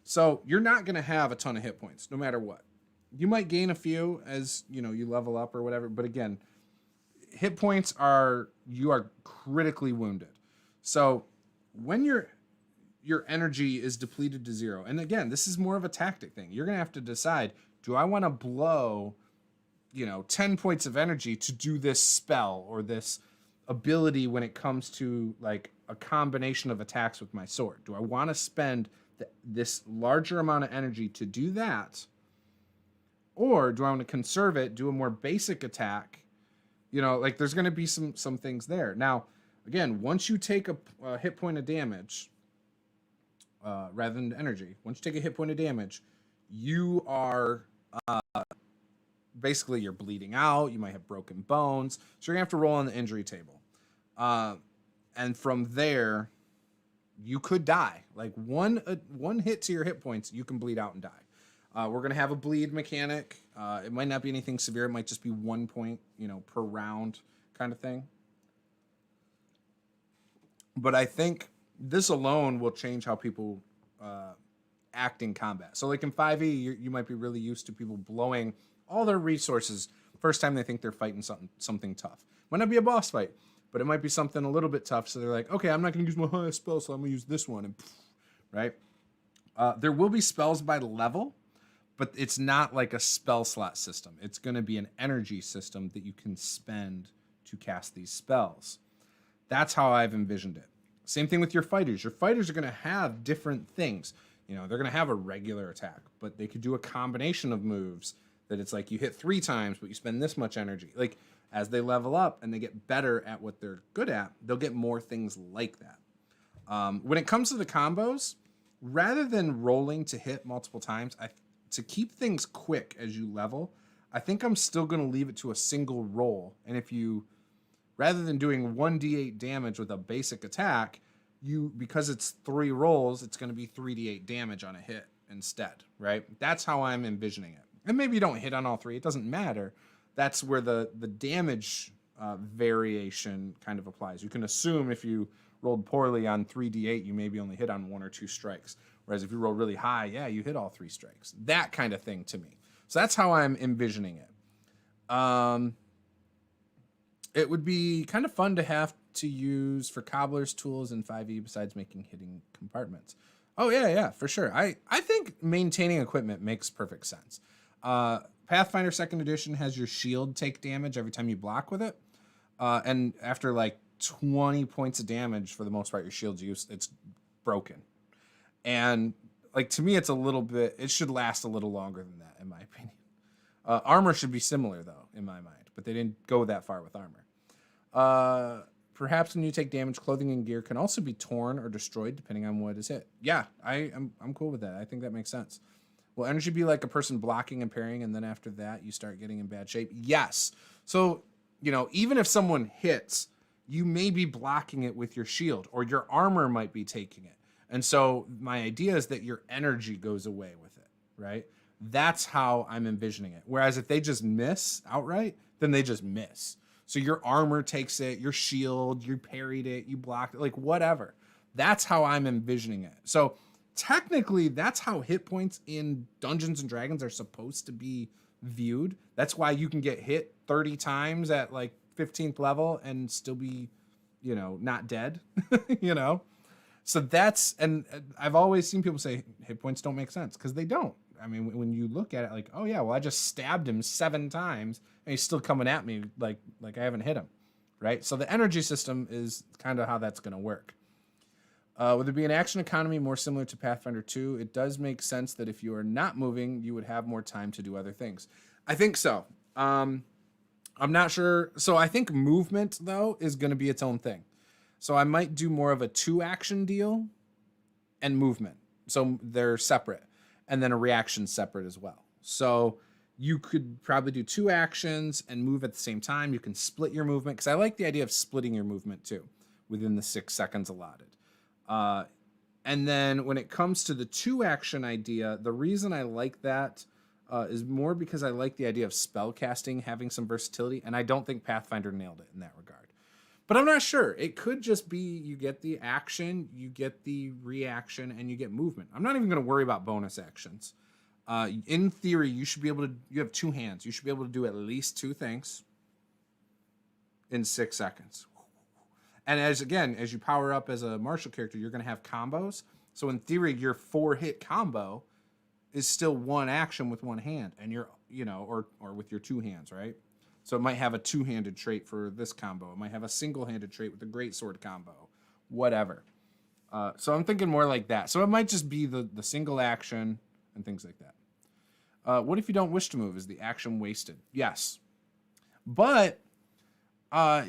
So you're not going to have a ton of hit points, no matter what. You might gain a few as you level up or whatever, but again, hit points you are critically wounded. So when your energy is depleted to 0, and again, this is more of a tactic thing. You're going to have to decide, do I want to blow 10 points of energy to do this spell or this ability when it comes to like a combination of attacks with my sword? Do I want to spend this larger amount of energy to do that? Or do I want to conserve it, do a more basic attack? There's going to be some things there. Now, again, once you take a hit point of damage, rather than energy, once you take a hit point of damage, you are... basically you're bleeding out, you might have broken bones, so you're gonna have to roll on the injury table. And from there, you could die. Like one hit to your hit points, you can bleed out and die. We're gonna have a bleed mechanic. It might not be anything severe, it might just be 1 point, per round kind of thing. But I think this alone will change how people act in combat. So like in 5e, you might be really used to people blowing all their resources first time they think they're fighting something tough. Might not be a boss fight, but it might be something a little bit tough. So they're like, okay, I'm not going to use my highest spell, so I'm going to use this one. And right? There will be spells by level, but it's not like a spell slot system. It's going to be an energy system that you can spend to cast these spells. That's how I've envisioned it. Same thing with your fighters. Your fighters are going to have different things. They're going to have a regular attack, but they could do a combination of moves that it's like you hit 3 times, but you spend this much energy. Like as they level up and they get better at what they're good at, they'll get more things like that. When it comes to the combos, rather than rolling to hit multiple times, to keep things quick as you level, I think I'm still going to leave it to a single roll. And if you, rather than doing 1d8 damage with a basic attack, because it's 3 rolls, it's going to be 3d8 damage on a hit instead, right? That's how I'm envisioning it. And maybe you don't hit on all 3. It doesn't matter. That's where the damage variation kind of applies. You can assume if you rolled poorly on 3d8, you maybe only hit on 1 or 2 strikes. Whereas if you roll really high, yeah, you hit all 3 strikes. That kind of thing to me. So that's how I'm envisioning it. It would be kind of fun to have to use for cobbler's tools in 5e besides making hitting compartments. Oh, yeah, for sure. I think maintaining equipment makes perfect sense. Pathfinder 2nd Edition has your shield take damage every time you block with it. And after like 20 points of damage for the most part. Your shield's used, it's broken. And like, to me, it's a little bit, it should last a little longer than that, in my opinion. Armor should be similar, though, in my mind, but they didn't go that far with armor. Perhaps when you take damage, clothing and gear can also be torn or destroyed depending on what is hit. Yeah, I'm cool with that. I think that makes sense. Will energy be like a person blocking and parrying, and then after that you start getting in bad shape? Yes. So, even if someone hits, you may be blocking it with your shield, or your armor might be taking it. And so my idea is that your energy goes away with it, right? That's how I'm envisioning it. Whereas if they just miss outright, then they just miss. So your armor takes it, your shield, you parried it, you blocked it, like whatever. That's how I'm envisioning it. So technically, that's how hit points in Dungeons and Dragons are supposed to be viewed. That's why you can get hit 30 times at like 15th level and still be, not dead, So that's, and I've always seen people say hit points don't make sense, because they don't. I mean, when you look at it like, oh yeah, well, I just stabbed him 7 times and he's still coming at me like I haven't hit him, right? So the energy system is kind of how that's going to work. Would there be an action economy more similar to Pathfinder 2? It does make sense that if you are not moving, you would have more time to do other things. I think so. I'm not sure. So I think movement, though, is going to be its own thing. So I might do more of a 2-action deal and movement. So they're separate. And then a reaction separate as well. So you could probably do 2 actions and move at the same time. You can split your movement, because I like the idea of splitting your movement too within the 6 seconds allotted. And then when it comes to the 2-action idea, the reason I like that is more because I like the idea of spell casting having some versatility, and I don't think Pathfinder nailed it in that regard. But I'm not sure. It could just be you get the action, you get the reaction, and you get movement. I'm not even going to worry about bonus actions. In theory, you should be able to, you have 2 hands. You should be able to do at least 2 things in 6 seconds. And as you power up as a martial character, you're going to have combos. So in theory, your 4-hit combo is still 1 action with 1 hand, and you're, or with your 2 hands, right? So it might have a 2-handed trait for this combo. It might have a single-handed trait with the greatsword combo, whatever. So I'm thinking more like that. So it might just be the single action and things like that. What if you don't wish to move? Is the action wasted? Yes. But I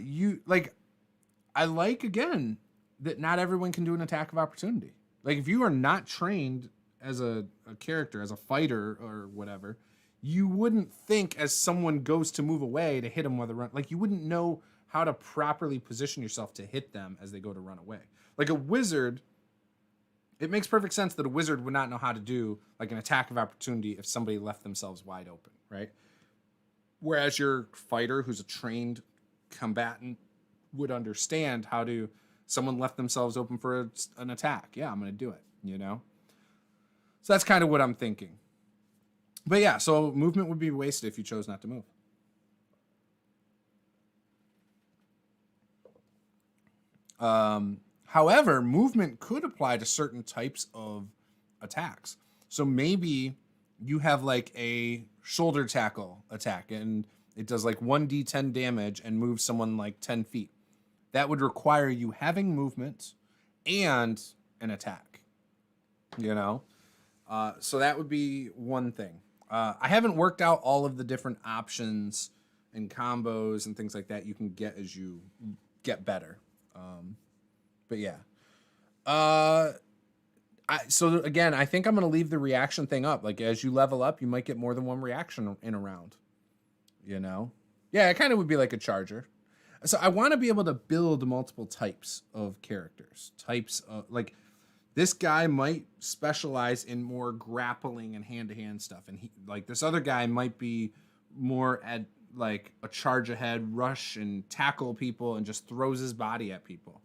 like, again, that not everyone can do an attack of opportunity. Like, if you are not trained as a character, as a fighter or whatever, you wouldn't think as someone goes to move away to hit them while they run. Like, you wouldn't know how to properly position yourself to hit them as they go to run away. Like a wizard, it makes perfect sense that a wizard would not know how to do like an attack of opportunity if somebody left themselves wide open, right? Whereas your fighter, who's a trained combatant, would understand how to, someone left themselves open for an attack. Yeah, I'm going to do it, So that's kind of what I'm thinking. But yeah, so movement would be wasted if you chose not to move. However, movement could apply to certain types of attacks. So maybe you have like a shoulder tackle attack and it does like 1d10 damage and moves someone like 10 feet. That would require you having movement and an attack, So that would be one thing. I haven't worked out all of the different options and combos and things like that you can get as you get better. But yeah. So again, I think I'm going to leave the reaction thing up. Like as you level up, you might get more than 1 reaction in a round. Yeah, it kind of would be like a charger. So I want to be able to build multiple types of characters. Types of, like, this guy might specialize in more grappling and hand-to-hand stuff. And this other guy might be more at like a charge ahead, rush and tackle people and just throws his body at people,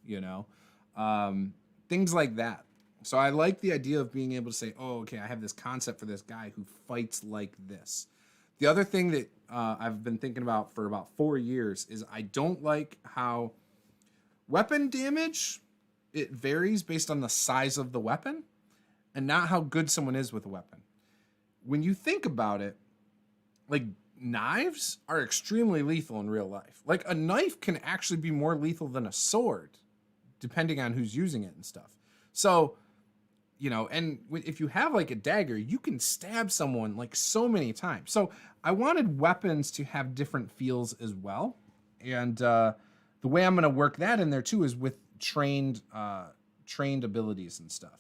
things like that. So I like the idea of being able to say, oh, okay, I have this concept for this guy who fights like this. The other thing that I've been thinking about for about 4 years is I don't like how weapon damage, it varies based on the size of the weapon and not how good someone is with a weapon. When you think about it, like knives are extremely lethal in real life. Like a knife can actually be more lethal than a sword, depending on who's using it and stuff. So, and if you have like a dagger, you can stab someone like so many times. So I wanted weapons to have different feels as well. And the way I'm going to work that in there too is with trained abilities and stuff.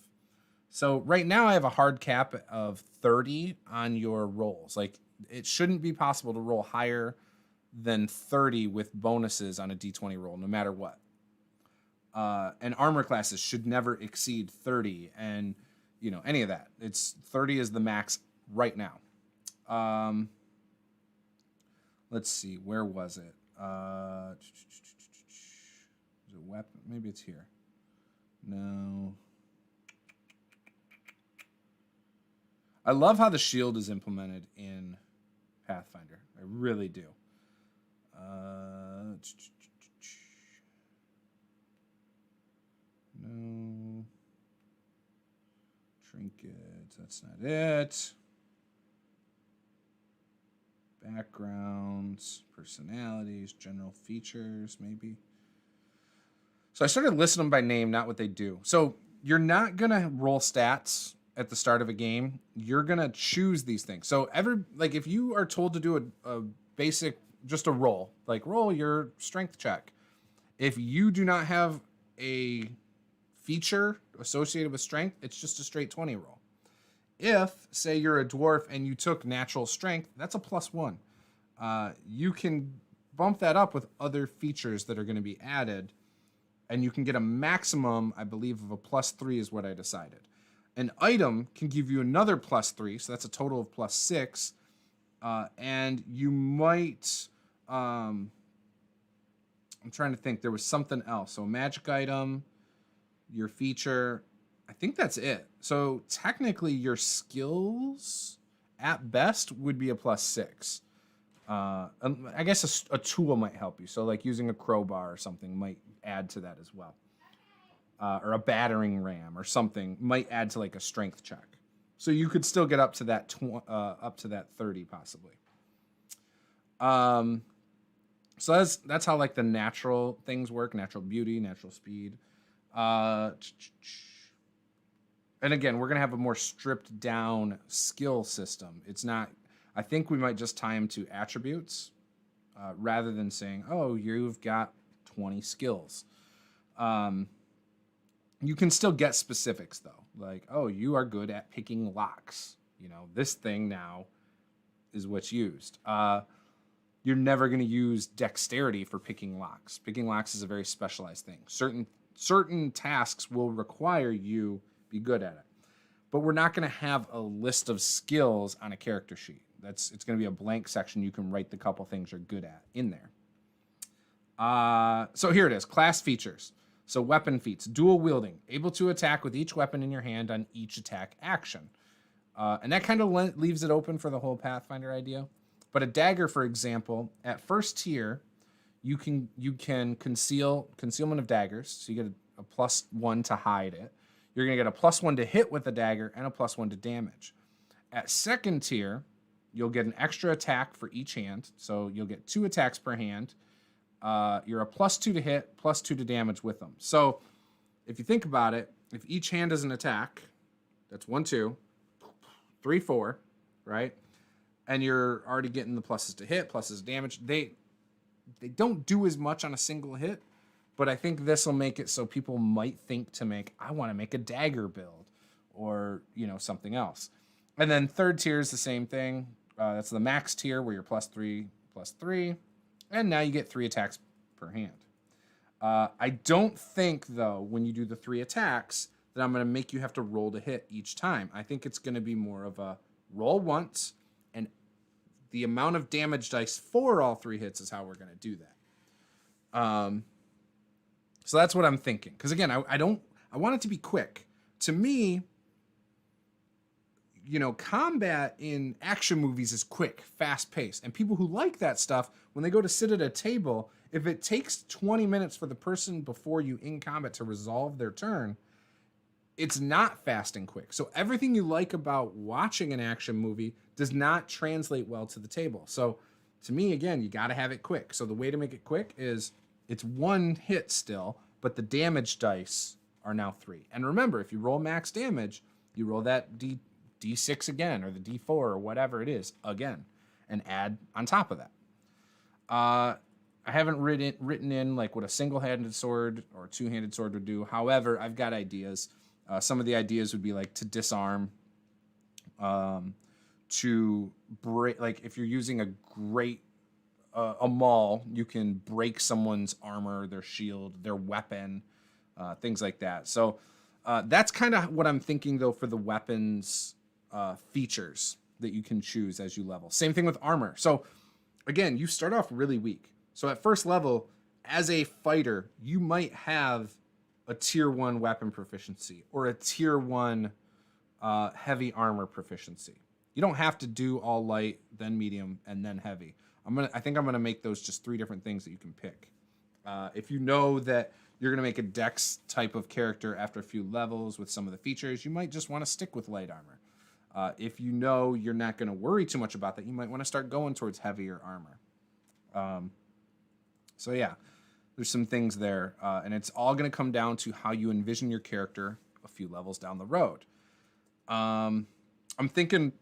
So right now I have a hard cap of 30 on your rolls. Like it shouldn't be possible to roll higher than 30 with bonuses on a D20 roll, no matter what. And armor classes should never exceed 30, and any of that. It's 30 is the max right now. Let's see, where was it? Is it weapon? Maybe it's here. No. I love how the shield is implemented in Pathfinder. I really do. No. Trinkets, that's not it. Backgrounds, personalities, general features, maybe. So I started listing them by name, not what they do. So you're not going to roll stats at the start of a game. You're going to choose these things. So if you are told to do a basic, just a roll, like roll your strength check. If you do not have a feature associated with strength, it's just a straight 20 roll. If, say, you're a dwarf and you took natural strength, that's a +1. You can bump that up with other features that are going to be added, and you can get a maximum, I believe, of a +3 is what I decided. An item can give you another +3, so that's a total of +6. And you might... I'm trying to think. There was something else. So a magic item, your feature... I think that's it. So technically your skills at best would be a +6. I guess a tool might help you. So like using a crowbar or something might add to that as well. Or a battering ram or something might add to like a strength check. So you could still get up to that 30 possibly. So that's how like the natural things work, natural beauty, natural speed. And again, we're going to have a more stripped down skill system. It's not, I think we might just tie them to attributes rather than saying, oh, you've got 20 skills. You can still get specifics though. Like, oh, you are good at picking locks. This thing now is what's used. You're never going to use dexterity for picking locks. Picking locks is a very specialized thing. Certain tasks will require you be good at it. But we're not going to have a list of skills on a character sheet. It's going to be a blank section. You can write the couple things you're good at in there. So here it is, class features. So weapon feats, dual wielding, able to attack with each weapon in your hand on each attack action. And that kind of leaves it open for the whole Pathfinder idea. But a dagger, for example, at first tier, you can concealment of daggers. So you get a +1 to hide it. You're going to get a +1 to hit with the dagger and a +1 to damage. At second tier, you'll get an extra attack for each hand. So you'll get 2 attacks per hand. You're a +2 to hit, +2 to damage with them. So if you think about it, if each hand is an attack, that's 1, 2, 3, 4, right? And you're already getting the pluses to hit, pluses to damage. They don't do as much on a single hit. But I think this will make it so people might think I want to make a dagger build or, something else. And then third tier is the same thing. That's the max tier where you're +3, +3. And now you get 3 attacks per hand. I don't think, though, when you do the 3 attacks, that I'm going to make you have to roll to hit each time. I think it's going to be more of a roll once, and the amount of damage dice for all 3 hits is how we're going to do that. So that's what I'm thinking. Because again, I want it to be quick. To me, combat in action movies is quick, fast paced. And people who like that stuff, when they go to sit at a table, if it takes 20 minutes for the person before you in combat to resolve their turn, it's not fast and quick. So everything you like about watching an action movie does not translate well to the table. So To me, again, you got to have it quick. So the way to make it quick is it's 1 hit still, but the damage dice are now 3. And remember, if you roll max damage, you roll that D6 again, or the D4, or whatever it is, again, and add on top of that. I haven't written in like what a single-handed sword or a two-handed sword would do. However, I've got ideas. Some of the ideas would be like to disarm, to break. Like if you're using a maul, you can break someone's armor, their shield, their weapon, things like that. So that's kind of what I'm thinking though for the weapons features that you can choose as you level. Same thing with armor. So again, you start off really weak. So at first level, as a fighter, you might have a tier 1 weapon proficiency or a tier 1 heavy armor proficiency. You don't have to do all light, then medium, and then heavy. I think I'm gonna make those just 3 different things that you can pick. If you know that you're gonna make a dex type of character after a few levels with some of the features, you might just want to stick with light armor. If you know you're not gonna worry too much about that, you might want to start going towards heavier armor. So yeah, there's some things there, and it's all going to come down to how you envision your character a few levels down the road. I'm thinking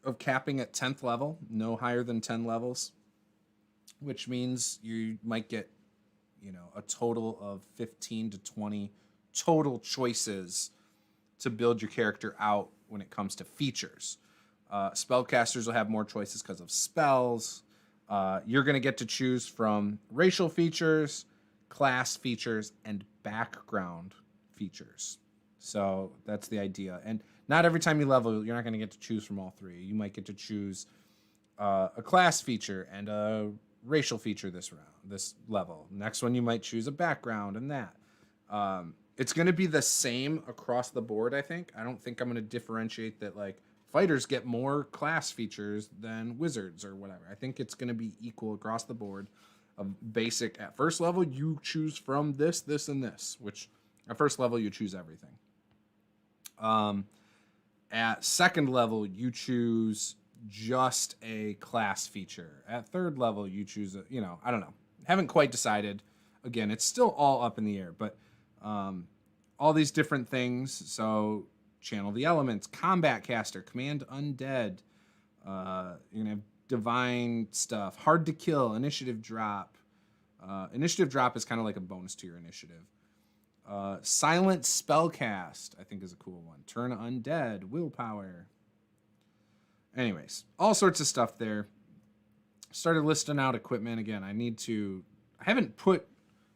of capping at 10th level, no higher than 10 levels, which means you might get, a total of 15 to 20 total choices to build your character out when it comes to features. Spellcasters will have more choices because of spells. You're going to get to choose from racial features, class features, and background features. So that's the idea. And not every time you level, you're not going to get to choose from all 3. You might get to choose a class feature and a racial feature this level. Next one, you might choose a background and that. It's going to be the same across the board, I think. I don't think I'm going to differentiate that, like, fighters get more class features than wizards or whatever. I think it's going to be equal across the board. Basic at first level, you choose from this, this, and this, which at first level, you choose everything. At second level, you choose just a class feature. At third level, you choose I don't know. Haven't quite decided. Again, it's still all up in the air, but all these different things. So channel the elements, combat caster, command undead. You're gonna have divine stuff, hard to kill, initiative drop. Initiative drop is kind of like a bonus to your initiative. Silent spellcast, I think, is a cool one. Turn undead, willpower. Anyways, all sorts of stuff there. Started listing out equipment again. I haven't put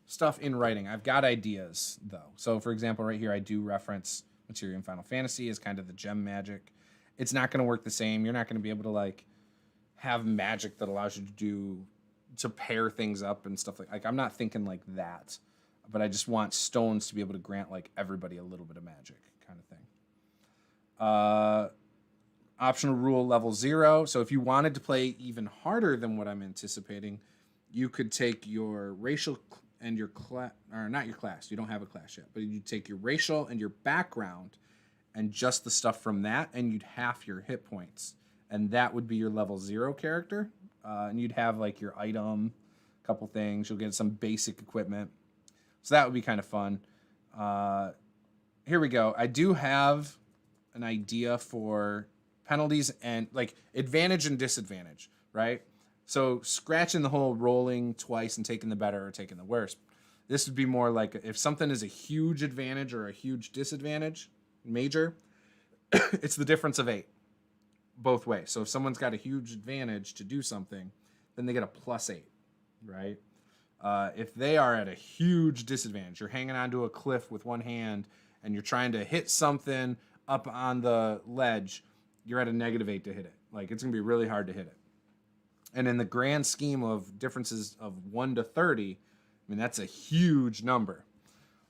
stuff in writing. I've got ideas though. So for example, right here, I do reference materia in Final Fantasy as kind of the gem magic. It's not going to work the same. You're not going to be able to like have magic that allows you to pair things up and stuff like I'm not thinking like that, but I just want stones to be able to grant like everybody a little bit of magic kind of thing. Optional rule level 0. So if you wanted to play even harder than what I'm anticipating, you could take your racial and your class, or not your class, you don't have a class yet, but you take your racial and your background and just the stuff from that, and you'd half your hit points. And that would be your level 0 character. And you'd have like your item, a couple things. You'll get some basic equipment. So that would be kind of fun. Here we go. I do have an idea for penalties and like advantage and disadvantage, right? So scratching the whole rolling twice and taking the better or taking the worse. This would be more like if something is a huge advantage or a huge disadvantage, major, it's the difference of 8 both ways. So if someone's got a huge advantage to do something, then they get a +8, right? If they are at a huge disadvantage, you're hanging onto a cliff with one hand and you're trying to hit something up on the ledge, you're at a -8 to hit it. Like it's gonna be really hard to hit it. And in the grand scheme of differences of 1 to 30, I mean, that's a huge number.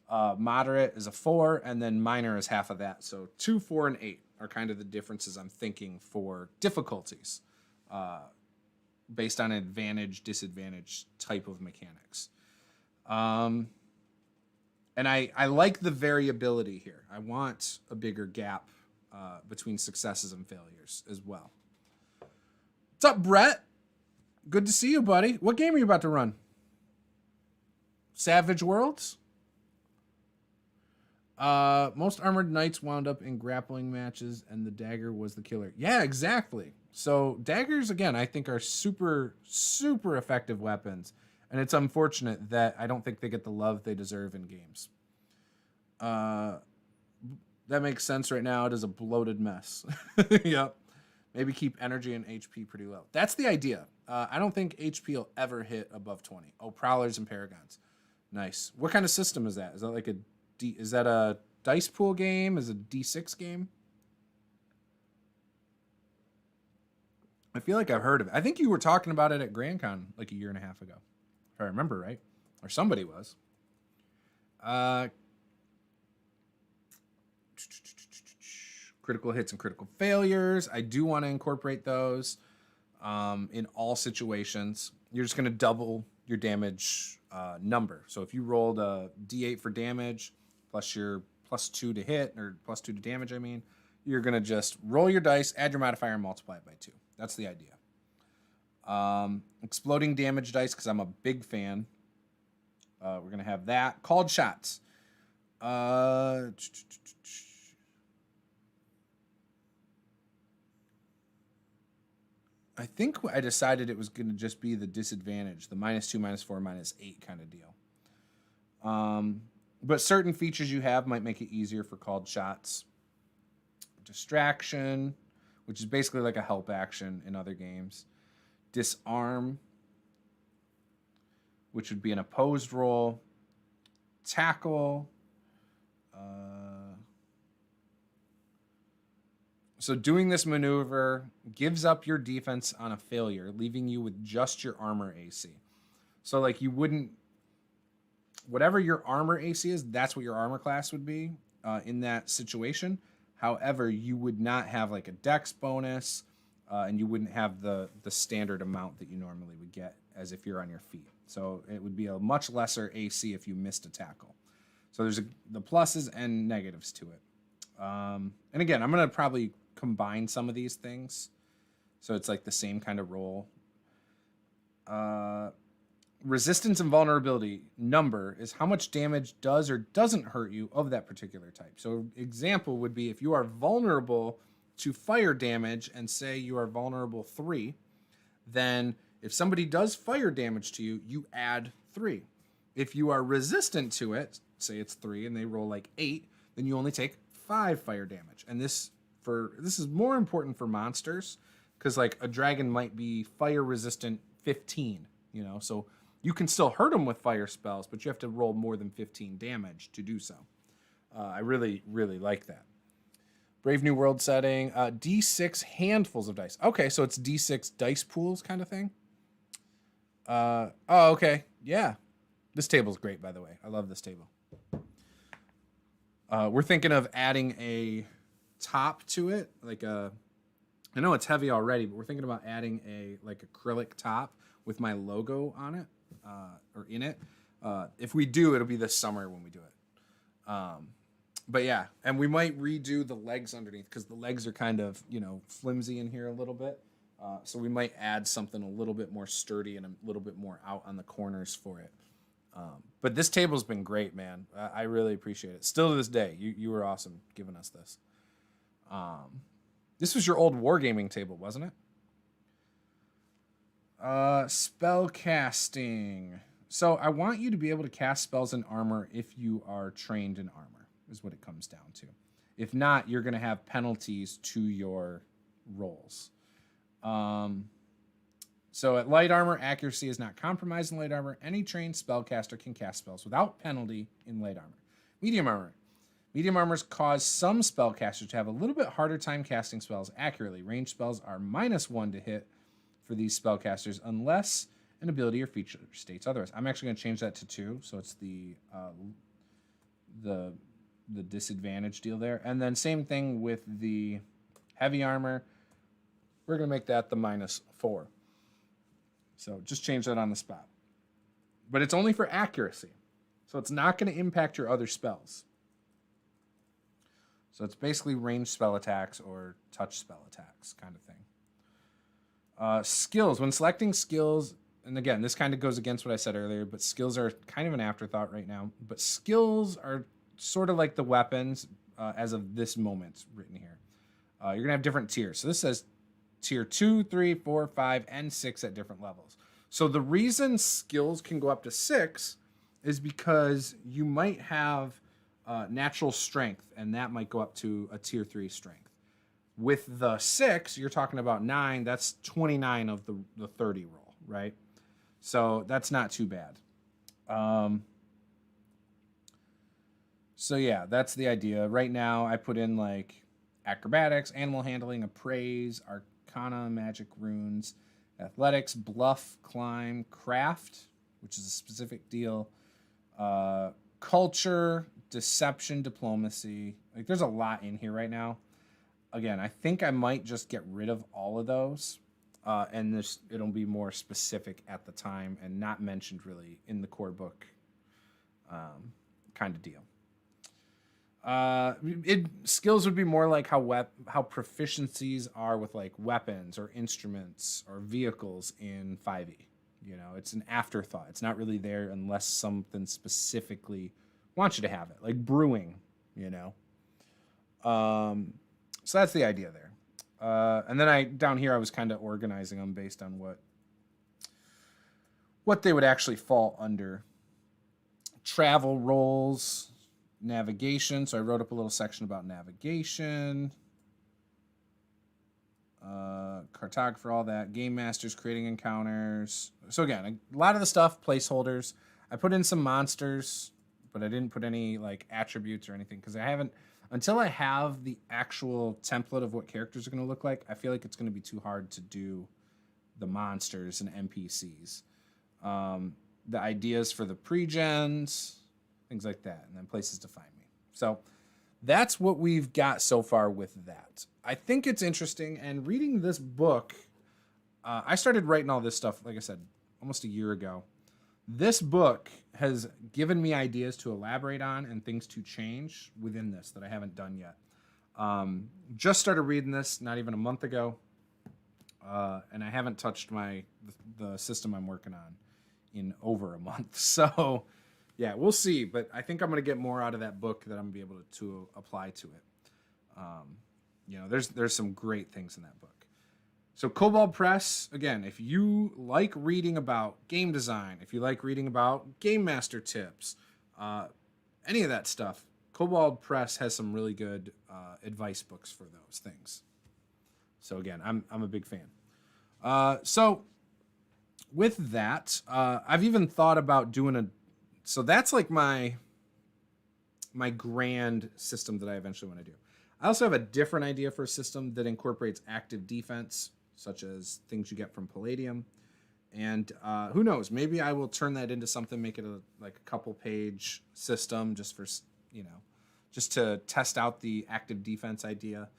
Moderate is a 4, and then minor is half of that. So 2, 4, and 8 are kind of the differences I'm thinking for difficulties based on advantage, disadvantage type of mechanics. And I like the variability here. I want a bigger gap between successes and failures as well. What's up, Brett? Good to see you, buddy. What game are you about to run? Savage Worlds? Most armored knights wound up in grappling matches, and the dagger was the killer. Yeah, exactly. So daggers, again, I think are super, super effective weapons, and it's unfortunate that I don't think they get the love they deserve in games. That makes sense right now. It is a bloated mess. Yep. Maybe keep energy and HP pretty low. That's the idea. I don't think HP will ever hit above 20. Oh, Prowlers and Paragons. Nice. What kind of system is that? Is that like is that a dice pool game? Is it a D6 game? I feel like I've heard of it. I think you were talking about it at GrandCon like a year and a half ago. If I remember right. Or somebody was. Critical hits and critical failures. I do want to incorporate those in all situations. You're just going to double your damage number. So if you rolled a D8 for damage, plus your +2 to hit, or +2 to damage, I mean, you're going to just roll your dice, add your modifier, and multiply it by 2. That's the idea. Exploding damage dice, because I'm a big fan. We're going to have that. Called shots. I think I decided it was going to just be the disadvantage, the -2, -4, -8 kind of deal. But certain features you have might make it easier for called shots. Distraction, which is basically like a help action in other games. Disarm, which would be an opposed roll. Tackle. So doing this maneuver gives up your defense on a failure, leaving you with just your armor AC. So like you wouldn't, whatever your armor AC is, that's what your armor class would be in that situation. However, you would not have like a dex bonus, and you wouldn't have the standard amount that you normally would get as if you're on your feet. So it would be a much lesser AC if you missed a tackle. So there's the pluses and negatives to it. And again, I'm going to probably combine some of these things. So it's like the same kind of roll. Resistance and vulnerability number is how much damage does or doesn't hurt you of that particular type. So example would be if you are vulnerable to fire damage and say you are vulnerable 3, then if somebody does fire damage to you, you add 3. If you are resistant to it, say it's 3 and they roll like 8, then you only take 5 fire damage. And this is more important for monsters because like a dragon might be fire resistant 15, you know, so you can still hurt them with fire spells, but you have to roll more than 15 damage to do so. I really, really like that. Brave New World setting, D6 handfuls of dice. Okay, so it's D6 dice pools kind of thing. Oh, okay. Yeah. This table's great, by the way. I love this table. We're thinking of adding a top to it, like I know it's heavy already, but we're thinking about adding a like acrylic top with my logo on it, or in it. If we do, it'll be this summer when we do it. But yeah, and we might redo the legs underneath because the legs are kind of, you know, flimsy in here a little bit. So we might add something a little bit more sturdy and a little bit more out on the corners for it. But this table's been great, man. I really appreciate it. Still to this day, you were awesome giving us this. This was your old wargaming table, wasn't it? Spell casting. So I want you to be able to cast spells in armor if you are trained in armor, is what it comes down to. If not, you're going to have penalties to your rolls. So at light armor, accuracy is not compromised in light armor. Any trained spellcaster can cast spells without penalty in light armor. Medium armor. Medium armors cause some spellcasters to have a little bit harder time casting spells accurately. Ranged spells are -1 to hit for these spellcasters unless an ability or feature states otherwise. I'm actually going to change that to 2, so it's the disadvantage deal there. And then same thing with the heavy armor. We're going to make that the -4. So just change that on the spot. But it's only for accuracy. So it's not going to impact your other spells. So it's basically ranged spell attacks or touch spell attacks kind of thing. Skills. When selecting skills, and again, this kind of goes against what I said earlier, but skills are kind of an afterthought right now. But skills are sort of like the weapons as of this moment written here. You're going to have different tiers. So this says tier 2, 3, 4, 5, and 6 at different levels. So the reason skills can go up to 6 is because you might have natural strength, and that might go up to a tier 3 strength. With the 6, you're talking about 9. That's 29 of the 30 roll, right? So that's not too bad. So yeah, that's the idea. Right now, I put in like acrobatics, animal handling, appraise, arcana, magic runes, athletics, bluff, climb, craft, which is a specific deal, culture, deception, diplomacy. Like there's a lot in here right now. Again, I think I might just get rid of all of those, and it'll be more specific at the time and not mentioned really in the core book kind of deal. Skills would be more like how proficiencies are with like weapons or instruments or vehicles in 5e. You know, it's an afterthought. It's not really there unless something specifically wants you to have it, like brewing, you know. So that's the idea there. And then down here I was kind of organizing them based on what they would actually fall under. Travel roles, navigation. So I wrote up a little section about navigation. Cartographer, all that. Game masters, creating encounters. So again, a lot of the stuff, placeholders. I put in some monsters, but I didn't put any like attributes or anything because I haven't. Until I have the actual template of what characters are going to look like, I feel like it's going to be too hard to do the monsters and NPCs. The ideas for the pre-gens, things like that, and then places to find me. So that's what we've got so far with that. I think it's interesting, and reading this book, I started writing all this stuff, like I said, almost a year ago. This book has given me ideas to elaborate on and things to change within this that I haven't done yet. Just started reading this not even a month ago, and I haven't touched the system I'm working on in over a month. So, yeah, we'll see. But I think I'm going to get more out of that book that I'm going to be able to apply to it. You know, there's some great things in that book. So Kobold Press, again, if you like reading about game design, if you like reading about game master tips, any of that stuff, Kobold Press has some really good advice books for those things. So again, I'm a big fan. So with that, I've even thought about doing so that's like my grand system that I eventually want to do. I also have a different idea for a system that incorporates active defense, such as things you get from Palladium. And who knows, maybe I will turn that into something, make it a couple page system just for, just to test out the active defense idea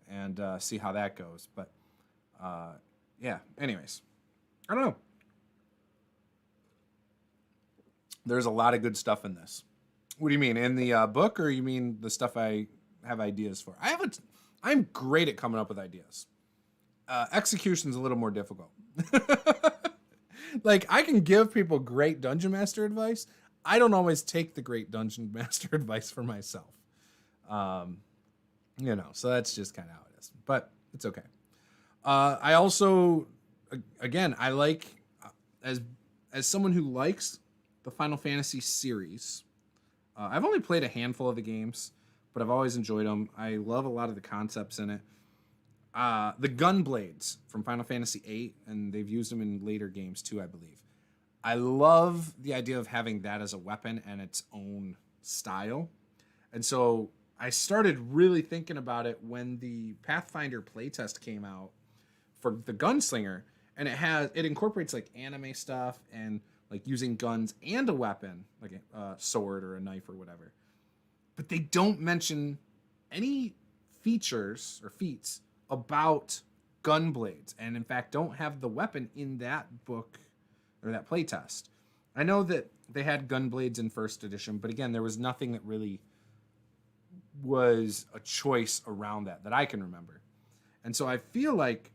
and see how that goes. But yeah, anyways, I don't know. There's a lot of good stuff in this. What do you mean, in the book, or you mean the stuff I have ideas for? I'm great at coming up with ideas. Execution's a little more difficult. Like, I can give people great Dungeon Master advice. I don't always take the great Dungeon Master advice for myself. So that's just kind of how it is. But it's okay. I also, again, I like, as someone who likes the Final Fantasy series, I've only played a handful of the games, but I've always enjoyed them. I love a lot of the concepts in it. The gun blades from Final Fantasy VIII, and they've used them in later games too, I believe. I love the idea of having that as a weapon and its own style. And so I started really thinking about it when the Pathfinder playtest came out for the Gunslinger, and it incorporates like anime stuff and like using guns and a weapon, like a sword or a knife or whatever. But they don't mention any features or feats about gun blades, and in fact don't have the weapon in that book or that playtest. I know that they had gun blades in first edition, but again, there was nothing that really was a choice around that I can remember. And so I feel like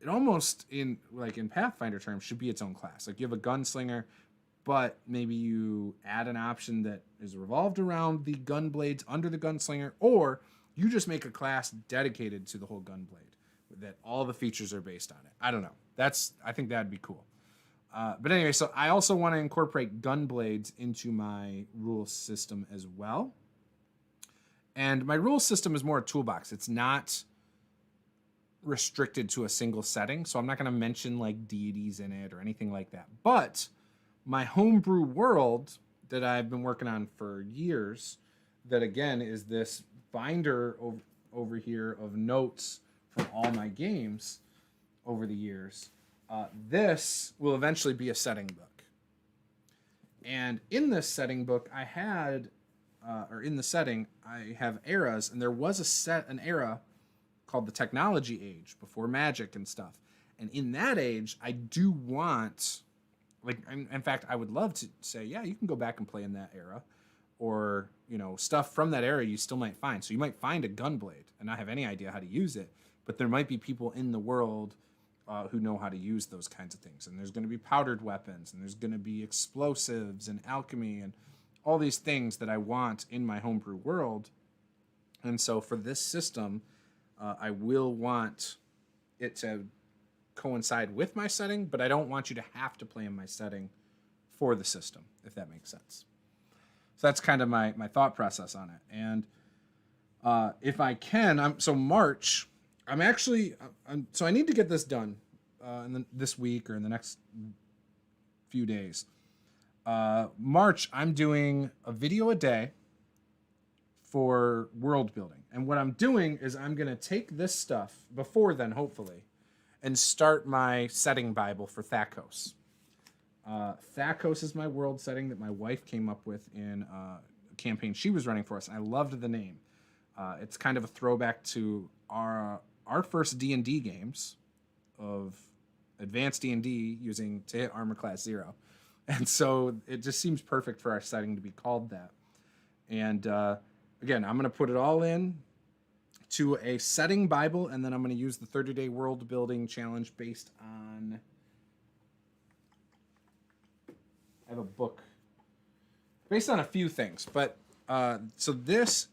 it almost in Pathfinder terms should be its own class. Like you have a gunslinger, but maybe you add an option that is revolved around the gun blades under the gunslinger, or you just make a class dedicated to the whole gun blade that all the features are based on it. I don't know. I think that'd be cool. But anyway, so I also want to incorporate gun blades into my rule system as well. And my rule system is more a toolbox. It's not restricted to a single setting, so I'm not going to mention like deities in it or anything like that. But my homebrew world that I've been working on for years, that again is this binder over here of notes from all my games over the years. This will eventually be a setting book. And in this setting book, I have eras, and there was an era called the Technology Age, before magic and stuff. And in that age, I do want, in fact, I would love to say, yeah, you can go back and play in that era, or, stuff from that era you still might find. So you might find a gunblade and not have any idea how to use it, but there might be people in the world who know how to use those kinds of things. And there's going to be powdered weapons, and there's going to be explosives and alchemy and all these things that I want in my homebrew world. And so for this system, I will want it to coincide with my setting, but I don't want you to have to play in my setting for the system, if that makes sense. So that's kind of my thought process on it. And if I can, March, so I need to get this done this week or in the next few days. March, I'm doing a video a day for world building. And what I'm doing is I'm going to take this stuff before then, hopefully, and start my setting Bible for Thakos. Thakos is my world setting that my wife came up with in a campaign she was running for us. And I loved the name. It's kind of a throwback to our first D&D games of advanced D&D using to hit armor class 0. And so it just seems perfect for our setting to be called that. And again, I'm going to put it all in to a setting Bible, and then I'm going to use the 30-day world building challenge based on... I have a book based on a few things. But so this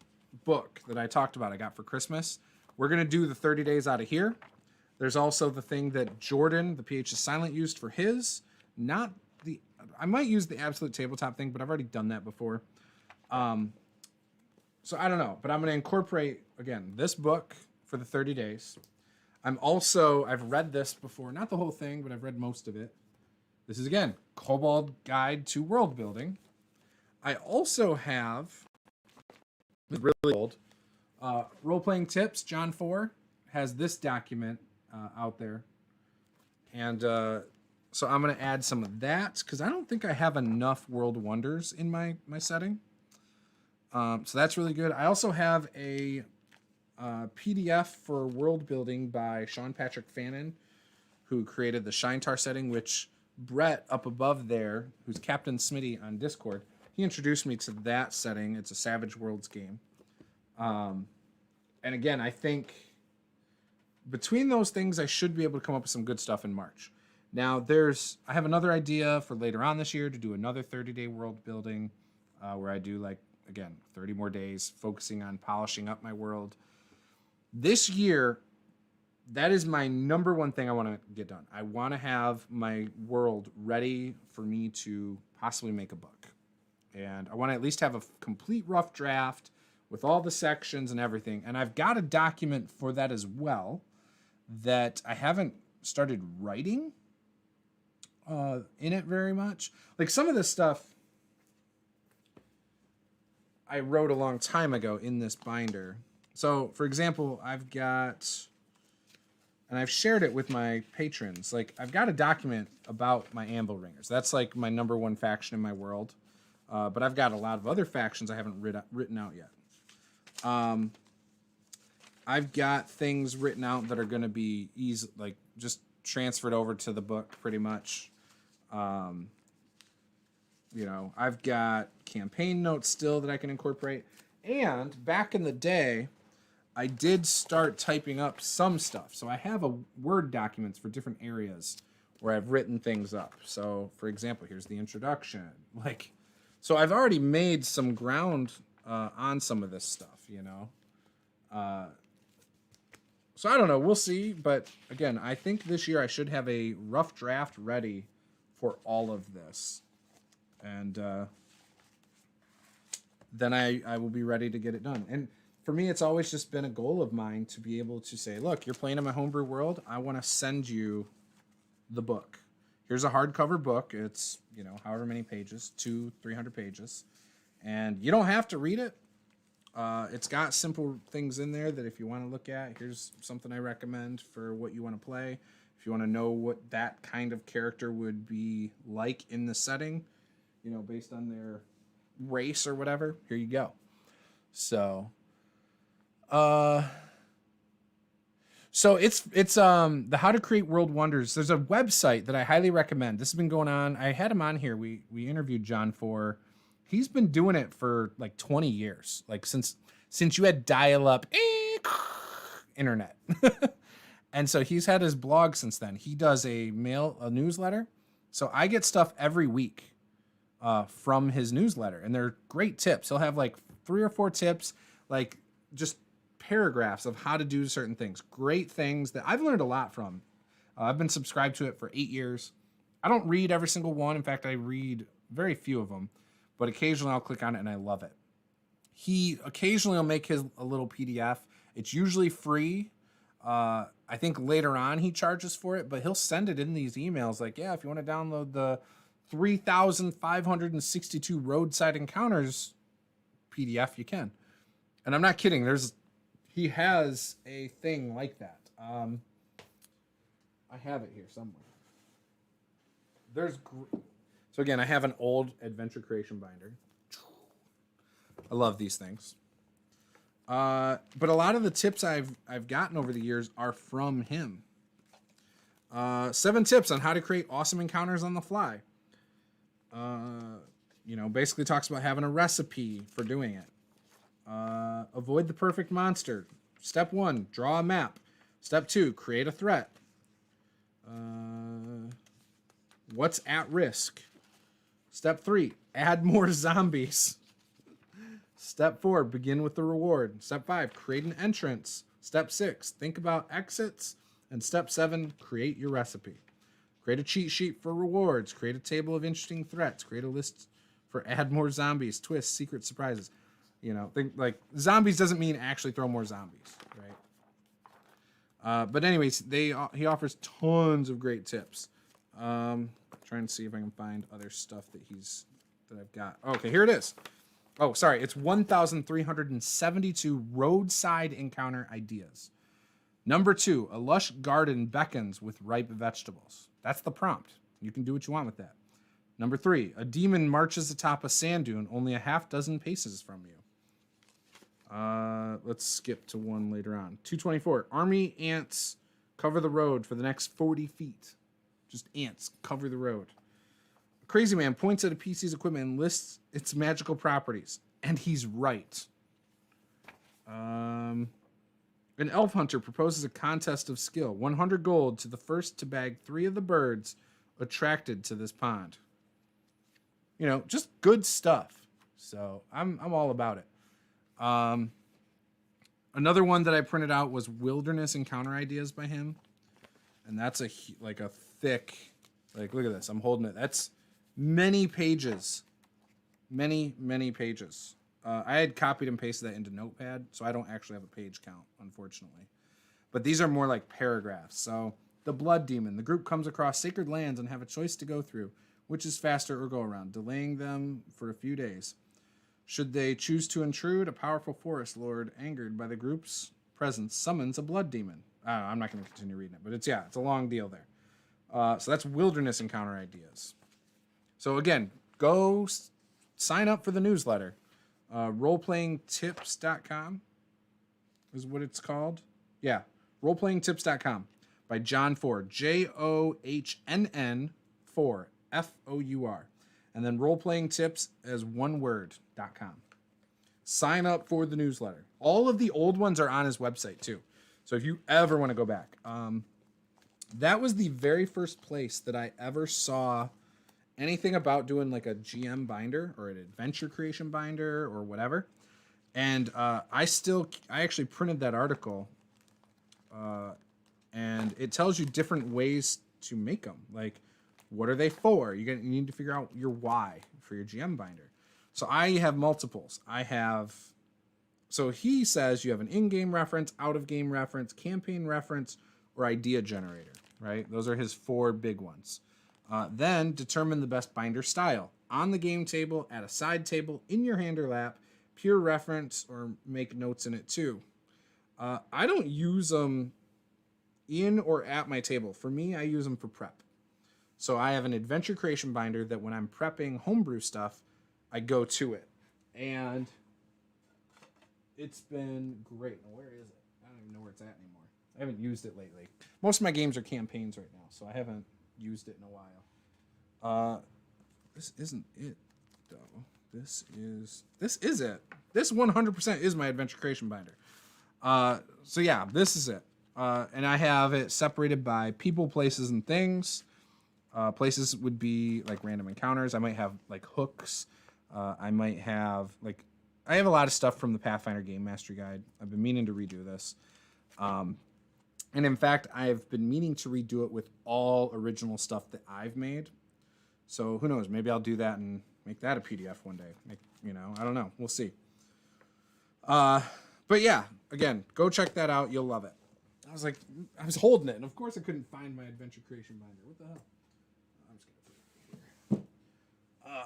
book that I talked about, I got for Christmas, we're going to do the 30 days out of here. There's also the thing that Jordan, the PH is Silent, used for his. I might use the Absolute Tabletop thing, but I've already done that before. So I don't know, but I'm going to incorporate, again, this book for the 30 days. I've read this before, not the whole thing, but I've read most of it. This is, again, Kobold Guide to World Building. I also have, really old, Role-Playing Tips. John 4 has this document out there. And so I'm going to add some of that, because I don't think I have enough World Wonders in my setting. So that's really good. I also have a PDF for world building by Sean Patrick Fannin, who created the Shinetar setting, which Brett up above there, who's Captain Smitty on Discord, he introduced me to that setting. It's a Savage Worlds game. And again, I think between those things, I should be able to come up with some good stuff in March. Now, I have another idea for later on this year to do another 30-day world building where I do, 30 more days focusing on polishing up my world. This year, that is my number one thing I want to get done. I want to have my world ready for me to possibly make a book. And I want to at least have a complete rough draft with all the sections and everything. And I've got a document for that as well that I haven't started writing in it very much. Like some of this stuff I wrote a long time ago in this binder. So, for example, I've got... and I've shared it with my patrons. I've got a document about my Anvil Ringers. That's my number one faction in my world. But I've got a lot of other factions I haven't written out yet. I've got things written out that are going to be easy, just transferred over to the book pretty much. I've got campaign notes still that I can incorporate. And back in the day, I did start typing up some stuff. So I have a Word documents for different areas where I've written things up. So, for example, here's the introduction. Like, so I've already made some ground on some of this stuff, you know. So I don't know. We'll see. But again, I think this year I should have a rough draft ready for all of this. And then I will be ready to get it done. And for me, it's always just been a goal of mine to be able to say, look, you're playing in my homebrew world. I want to send you the book. Here's a hardcover book. It's, you know, however many pages, 200-300 pages. And you don't have to read it. It's got simple things in there that if you want to look at, here's something I recommend for what you want to play. If you want to know what that kind of character would be like in the setting, you know, based on their race or whatever, here you go. So, it's the How to Create World Wonders. There's a website that I highly recommend. This has been going on. I had him on here. We interviewed John for. He's been doing it for like 20 years, like since you had dial-up internet. And so he's had his blog since then. He does a newsletter. So I get stuff every week from his newsletter, and they're great tips. He'll have like 3 or 4 tips, like just paragraphs of how to do certain things. Great things that I've learned a lot from. I've been subscribed to it for 8 years. I don't read every single one. In fact, I read very few of them, but occasionally I'll click on it and I love it. He occasionally will make a little PDF. It's usually free. I think later on he charges for it, but he'll send it in these emails like, yeah, if you want to download the 3,562 roadside encounters PDF, you can. And I'm not kidding. He has a thing like that. I have it here somewhere. So again, I have an old adventure creation binder. I love these things. But a lot of the tips I've gotten over the years are from him. 7 tips on how to create awesome encounters on the fly. Basically talks about having a recipe for doing it. Avoid the perfect monster. Step 1, draw a map. Step 2, create a threat. What's at risk? Step 3, add more zombies. Step 4, begin with the reward. Step 5, create an entrance. Step 6, think about exits. And step 7, create your recipe. Create a cheat sheet for rewards. Create a table of interesting threats. Create a list for add more zombies, twists, secret surprises. Think like zombies doesn't mean actually throw more zombies, right? But anyways, he offers tons of great tips. Trying to see if I can find other stuff that I've got. Okay, here it is. Oh, sorry. It's 1,372 roadside encounter ideas. Number 2, a lush garden beckons with ripe vegetables. That's the prompt. You can do what you want with that. Number 3, a demon marches atop a sand dune only a half dozen paces from you. Let's skip to one later on. 224, army ants cover the road for the next 40 feet. Just ants cover the road. A crazy man points at a PC's equipment and lists its magical properties. And he's right. An elf hunter proposes a contest of skill. 100 gold to the first to bag 3 of the birds attracted to this pond. Just good stuff. So I'm all about it. Another one that I printed out was Wilderness Encounter Ideas by him. And that's a thick, look at this. I'm holding it. That's many pages. Many, many pages. I had copied and pasted that into Notepad, so I don't actually have a page count, unfortunately. But these are more like paragraphs. So, the Blood Demon. The group comes across sacred lands and have a choice to go through, which is faster or go around, delaying them for a few days. Should they choose to intrude, a powerful forest lord, angered by the group's presence, summons a Blood Demon. I'm not going to continue reading it, but it's a long deal there. So that's Wilderness Encounter Ideas. So again, go sign up for the newsletter. Roleplayingtips.com is what it's called. Yeah, roleplayingtips.com by John Ford. JOHNN 4 FOUR. And then roleplayingtips as one word.com. sign up for the newsletter. All of the old ones are on his website too. So if you ever want to go back, that was the very first place that I ever saw anything about doing like a GM binder or an adventure creation binder or whatever. And I actually printed that article, and it tells you different ways to make them. Like, what are they for? You need to figure out your why for your GM binder. So I have multiples. So he says you have an in-game reference, out-of-game reference, campaign reference, or idea generator, right? Those are his 4 big ones. Then determine the best binder style. On the game table, at a side table, in your hand or lap, pure reference, or make notes in it too. I don't use them in or at my table. For me, I use them for prep. So I have an adventure creation binder that when I'm prepping homebrew stuff, I go to it. And it's been great. Now, where is it? I don't even know where it's at anymore. I haven't used it lately. Most of my games are campaigns right now, so I haven't used it in a while. This isn't it, though. This is it. This 100% is my adventure creation binder. So yeah, this is it. And I have it separated by people, places, and things. Places would be like random encounters. I might have like hooks. I might have I have a lot of stuff from the Pathfinder Game Mastery Guide. I've been meaning to redo this. And in fact, I've been meaning to redo it with all original stuff that I've made. So who knows? Maybe I'll do that and make that a PDF one day. I don't know. We'll see. But yeah, again, go check that out. You'll love it. I was holding it, and of course I couldn't find my adventure creation binder. What the hell? I'm just gonna put it here.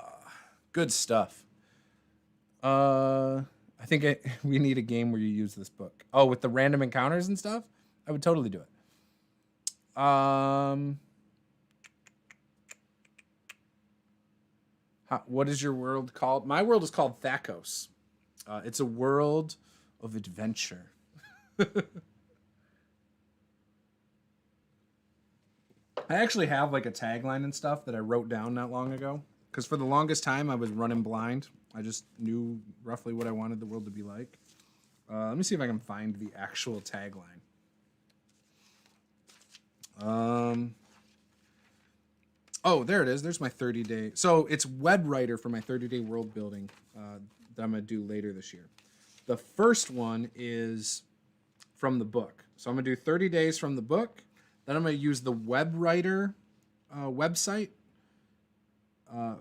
Good stuff. I think we need a game where you use this book. Oh, with the random encounters and stuff? I would totally do it. What is your world called? My world is called Thakos. It's a world of adventure. I actually have like a tagline and stuff that I wrote down not long ago. Because for the longest time, I was running blind. I just knew roughly what I wanted the world to be like. Let me see if I can find the actual tagline. Oh, there it is. There's my 30-day. So it's web writer for my 30-day world building that I'm going to do later this year. The first one is from the book. So I'm going to do 30 days from the book. Then I'm going to use the web writer website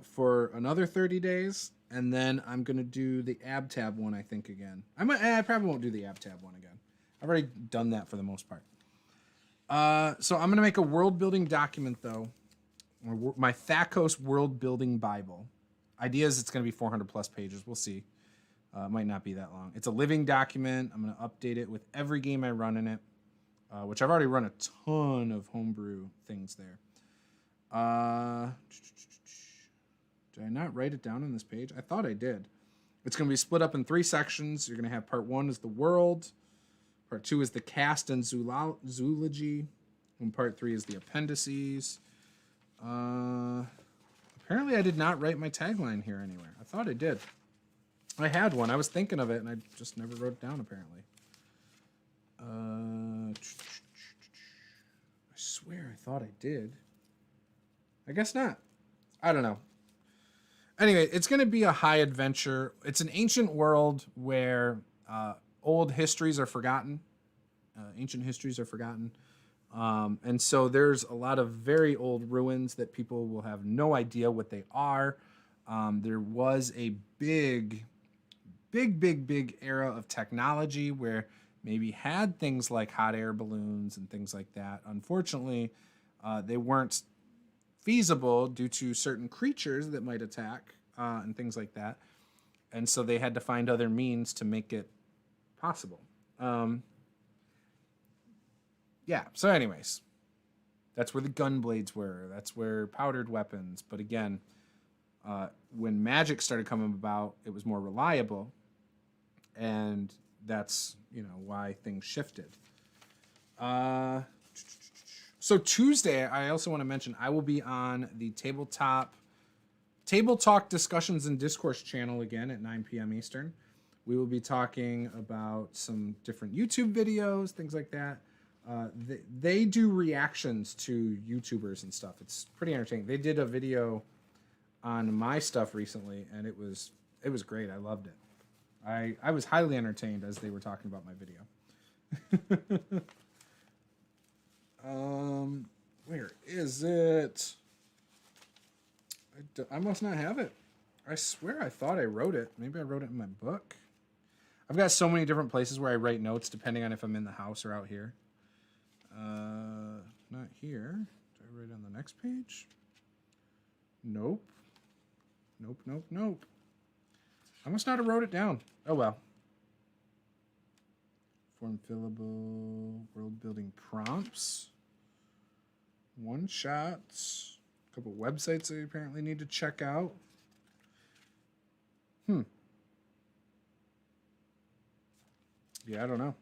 for another 30 days. And then I'm going to do the AbTab one, I think, again. I probably won't do the AbTab one again. I've already done that for the most part. So I'm going to make a world building document, though. My Thakos world building Bible. Idea is it's going to be 400 plus pages. We'll see. It might not be that long. It's a living document. I'm going to update it with every game I run in it, which I've already run a ton of homebrew things there. Did I not write it down on this page? I thought I did. It's going to be split up in 3 sections. You're going to have part 1 is the world. Part 2 is the cast and zoology. And part 3 is the appendices. Apparently I did not write my tagline here anywhere. I thought I did. I had one. I was thinking of it, and I just never wrote it down, apparently. I swear I thought I did. I guess not. I don't know. Anyway, it's going to be a high adventure. It's an ancient world where old histories are forgotten. Ancient histories are forgotten. And so there's a lot of very old ruins that people will have no idea what they are. There was a big era of technology where maybe had things like hot air balloons and things like that. Unfortunately, they weren't feasible due to certain creatures that might attack and things like that. And so they had to find other means to make it possible. Yeah, so anyways, that's where the gun blades were. That's where powdered weapons. But again, when magic started coming about, it was more reliable. And that's, why things shifted. So Tuesday, I also want to mention, I will be on the Table Talk Discussions and Discourse channel again at 9 p.m. Eastern, We will be talking about some different YouTube videos, things like that. They do reactions to YouTubers and stuff. It's pretty entertaining. They did a video on my stuff recently, and it was great. I loved it. I was highly entertained as they were talking about my video. Where is it? I must not have it. I swear I thought I wrote it. Maybe I wrote it in my book. I've got so many different places where I write notes depending on if I'm in the house or out here. Not here. Did I write it on the next page? Nope. Nope. I must not have wrote it down. Oh well. Form fillable world building prompts. One shots. A couple websites I apparently need to check out. Yeah, I don't know.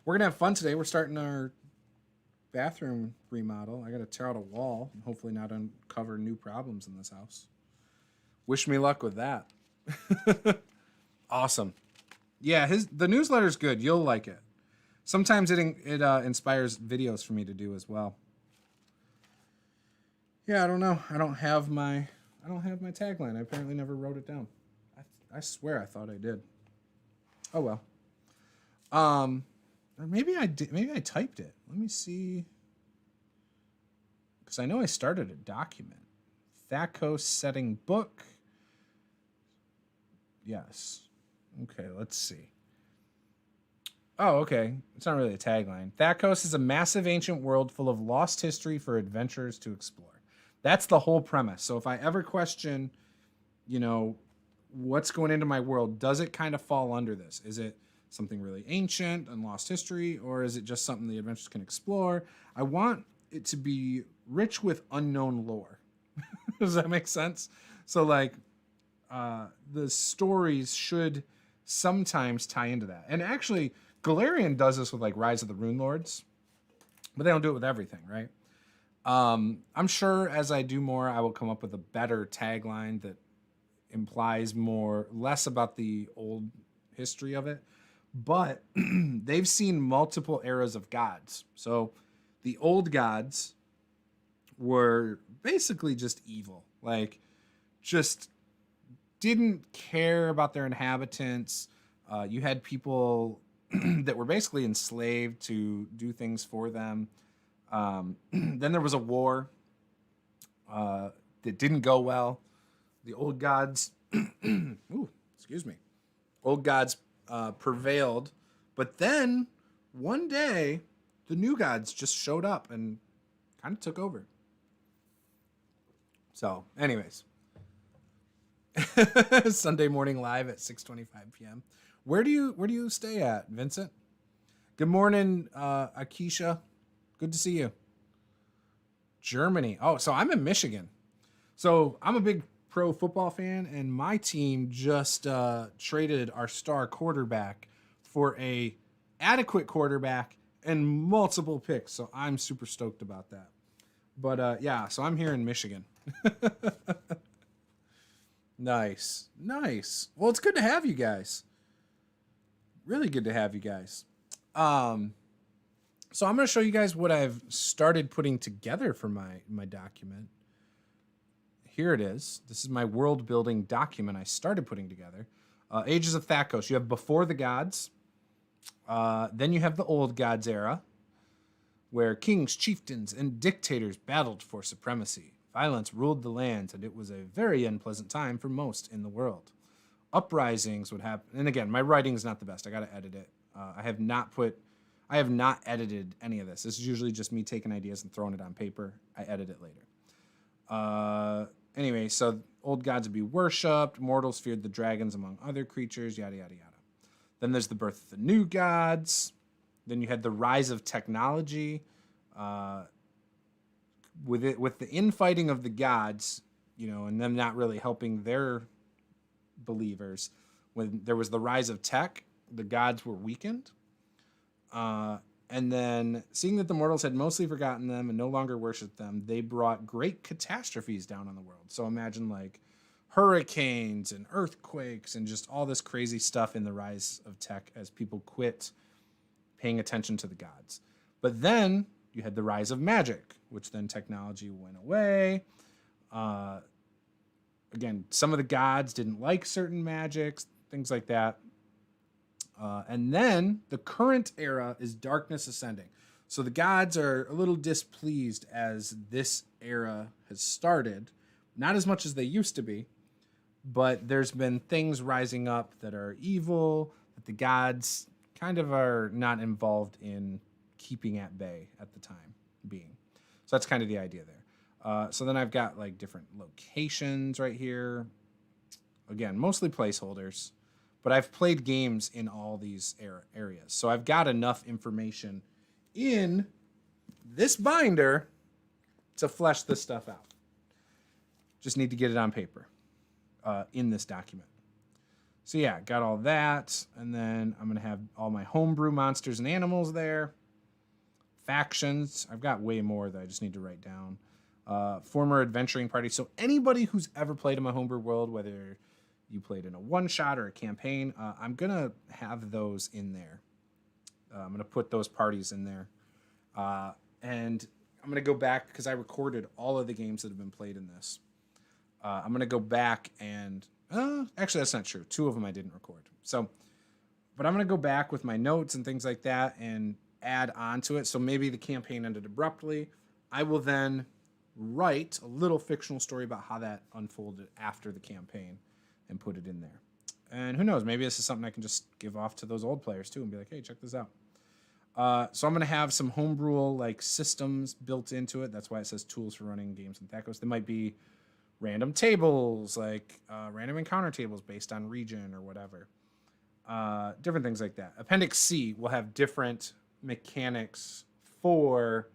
We're going to have fun today. We're starting our bathroom remodel. I got to tear out a wall and hopefully not uncover new problems in this house. Wish me luck with that. Awesome. Yeah, the newsletter's good. You'll like it. Sometimes it inspires videos for me to do as well. Yeah, I don't know. I don't have my tagline. I apparently never wrote it down. I swear I thought I did. Oh well. Or maybe I did. Maybe I typed it. Let me see. Because I know I started a document. Thakos setting book. Yes. Okay, let's see. Oh, okay. It's not really a tagline. Thakos is a massive ancient world full of lost history for adventurers to explore. That's the whole premise. So if I ever question, what's going into my world, does it kind of fall under this? Is it something really ancient and lost history, or is it just something the adventurers can explore? I want it to be rich with unknown lore. Does that make sense? So the stories should sometimes tie into that. And actually, Galarian does this with Rise of the Rune Lords, but they don't do it with everything, right? I'm sure as I do more, I will come up with a better tagline that implies less about the old history of it. But they've seen multiple eras of gods. So the old gods were basically just evil. Just didn't care about their inhabitants. You had people that were basically enslaved to do things for them. Then there was a war that didn't go well. The old gods, old gods prevailed. But then one day, the new gods just showed up and kind of took over. So, anyways. Sunday morning live at 6:25 p.m. Where do you stay at, Vincent? Good morning, Akisha. Good to see you. Germany. Oh, so I'm in Michigan. So I'm a big pro football fan, and my team just traded our star quarterback for a adequate quarterback and multiple picks. So I'm super stoked about that. But yeah, so I'm here in Michigan. Nice. Well, it's good to have you guys. Really good to have you guys. So I'm going to show you guys what I've started putting together for my document. Here it is. This is my world building document I started putting together. Ages of Thakos. You have before the gods. Then you have the old gods era, where kings, chieftains, and dictators battled for supremacy. Violence ruled the lands, and it was a very unpleasant time for most in the world. Uprisings would happen. And again, my writing is not the best. I got to edit it. I have not edited any of this. This is usually just me taking ideas and throwing it on paper. I edit it later. Anyway, so old gods would be worshipped. Mortals feared the dragons among other creatures, yada, yada, yada. Then there's the birth of the new gods. Then you had the rise of technology. With the infighting of the gods, and them not really helping their believers, when there was the rise of tech, the gods were weakened. And then, seeing that the mortals had mostly forgotten them and no longer worshipped them, they brought great catastrophes down on the world. So imagine hurricanes and earthquakes and just all this crazy stuff in the rise of tech as people quit paying attention to the gods. But then you had the rise of magic, which then technology went away. Again, some of the gods didn't like certain magics, things like that. And then the current era is darkness ascending. So the gods are a little displeased as this era has started. Not as much as they used to be, but there's been things rising up that are evil, that the gods kind of are not involved in keeping at bay at the time being. So that's kind of the idea there. So then I've got like different locations right here. Again, mostly placeholders, but I've played games in all these areas. So I've got enough information in this binder to flesh this stuff out. Just need to get it on paper in this document. So yeah, got all that. And then I'm going to have all my homebrew monsters and animals there. Factions. I've got way more that I just need to write down. Former adventuring party. So anybody who's ever played in my homebrew world, whether you played in a one-shot or a campaign, I'm going to have those in there. I'm going to put those parties in there. And I'm going to go back because I recorded all of the games that have been played in this. I'm going to go back and... actually, that's not true. 2 of them I didn't record. So, but I'm going to go back with my notes and things like that and add on to it. So maybe the campaign ended abruptly. I will then write a little fictional story about how that unfolded after the campaign and put it in there. And who knows, maybe this is something I can just give off to those old players too and be like, hey, check this out. So I'm going to have some homebrew like systems built into it. That's why it says tools for running games and Thacos. There might be random tables, like random encounter tables based on region or whatever. Different things like that. Appendix C will have different mechanics for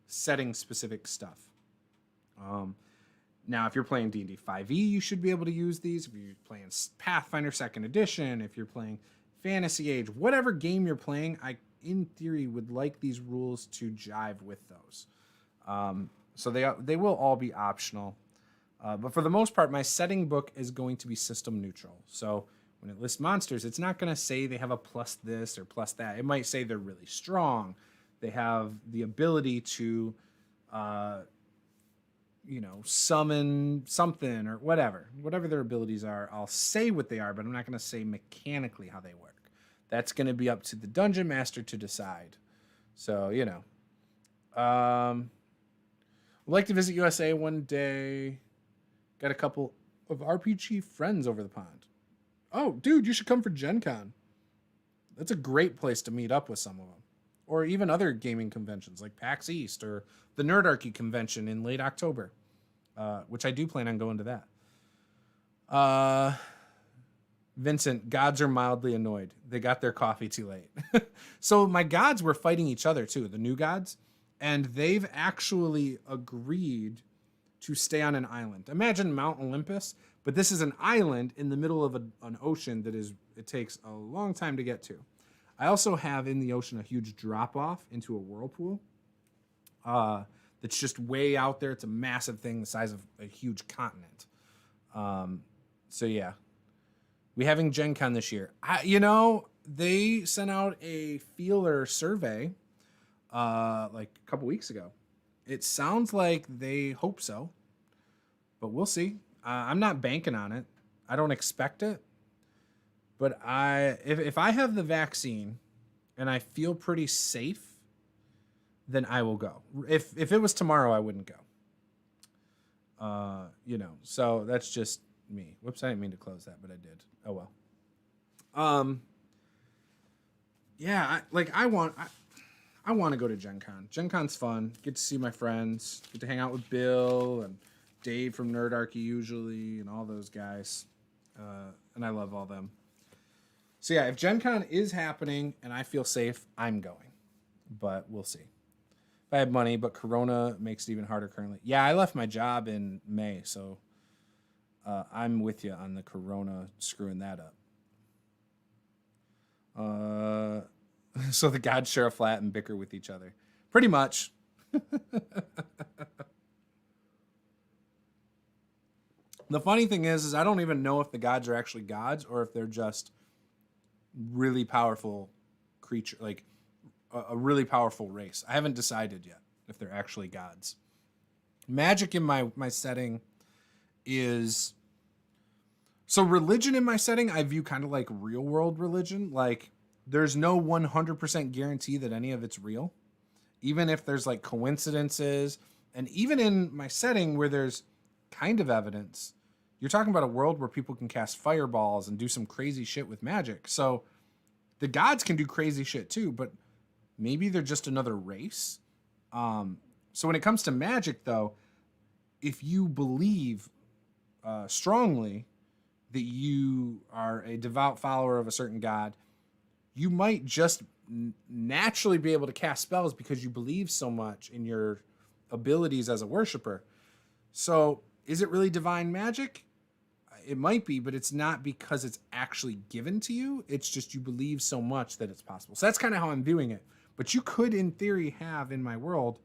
setting specific stuff. Now, if you're playing D&D 5e, you should be able to use these. If you're playing Pathfinder 2nd Edition, if you're playing Fantasy Age, whatever game you're playing, I, in theory, would like these rules to jive with those. So they will all be optional. But for the most part, my setting book is going to be system neutral. So when it lists monsters, it's not going to say they have a plus this or plus that. It might say they're really strong. They have the ability to, summon something or whatever. Whatever their abilities are, I'll say what they are, but I'm not going to say mechanically how they work. That's going to be up to the dungeon master to decide. So, I'd like to visit USA one day. Got a couple of RPG friends over the pond. Oh, dude, you should come for Gen Con. That's a great place to meet up with some of them. Or even other gaming conventions like PAX East or the Nerdarchy convention in late October, which I do plan on going to that. Vincent, gods are mildly annoyed. They got their coffee too late. So my gods were fighting each other too, the new gods, and they've actually agreed to stay on an island. Imagine Mount Olympus, but this is an island in the middle of an ocean that it takes a long time to get to. I also have in the ocean a huge drop-off into a whirlpool that's just way out there. It's a massive thing the size of a huge continent. So yeah, we having Gen Con this year. They sent out a feeler survey like a couple weeks ago. It sounds like they hope so, but we'll see. I'm not banking on it. I don't expect it, but if I have the vaccine and I feel pretty safe, then I will go. If it was tomorrow, I wouldn't go. So that's just me. Whoops, I didn't mean to close that, but I did. Oh well. Yeah, I want to go to Gen Con. Gen Con's fun. Get to see my friends. Get to hang out with Bill and Dave from Nerdarchy usually and all those guys. And I love all them. So yeah, if Gen Con is happening and I feel safe, I'm going. But we'll see. If I have money, but Corona makes it even harder currently. Yeah, I left my job in May, so I'm with you on the Corona screwing that up. So the gods share a flat and bicker with each other. Pretty much. The funny thing is I don't even know if the gods are actually gods or if they're just really powerful creature, like a really powerful race. I haven't decided yet if they're actually gods. Magic in my setting is... So religion in my setting, I view kind of like real world religion. Like there's no 100% guarantee that any of it's real. Even if there's like coincidences. And even in my setting where there's kind of evidence, you're talking about a world where people can cast fireballs and do some crazy shit with magic. So the gods can do crazy shit too, but maybe they're just another race. So when it comes to magic though, if you believe strongly that you are a devout follower of a certain god, you might just naturally be able to cast spells because you believe so much in your abilities as a worshiper. So is it really divine magic? It might be, but it's not because it's actually given to you. It's just you believe so much that it's possible. So that's kind of how I'm viewing it. But you could, in theory, have in my world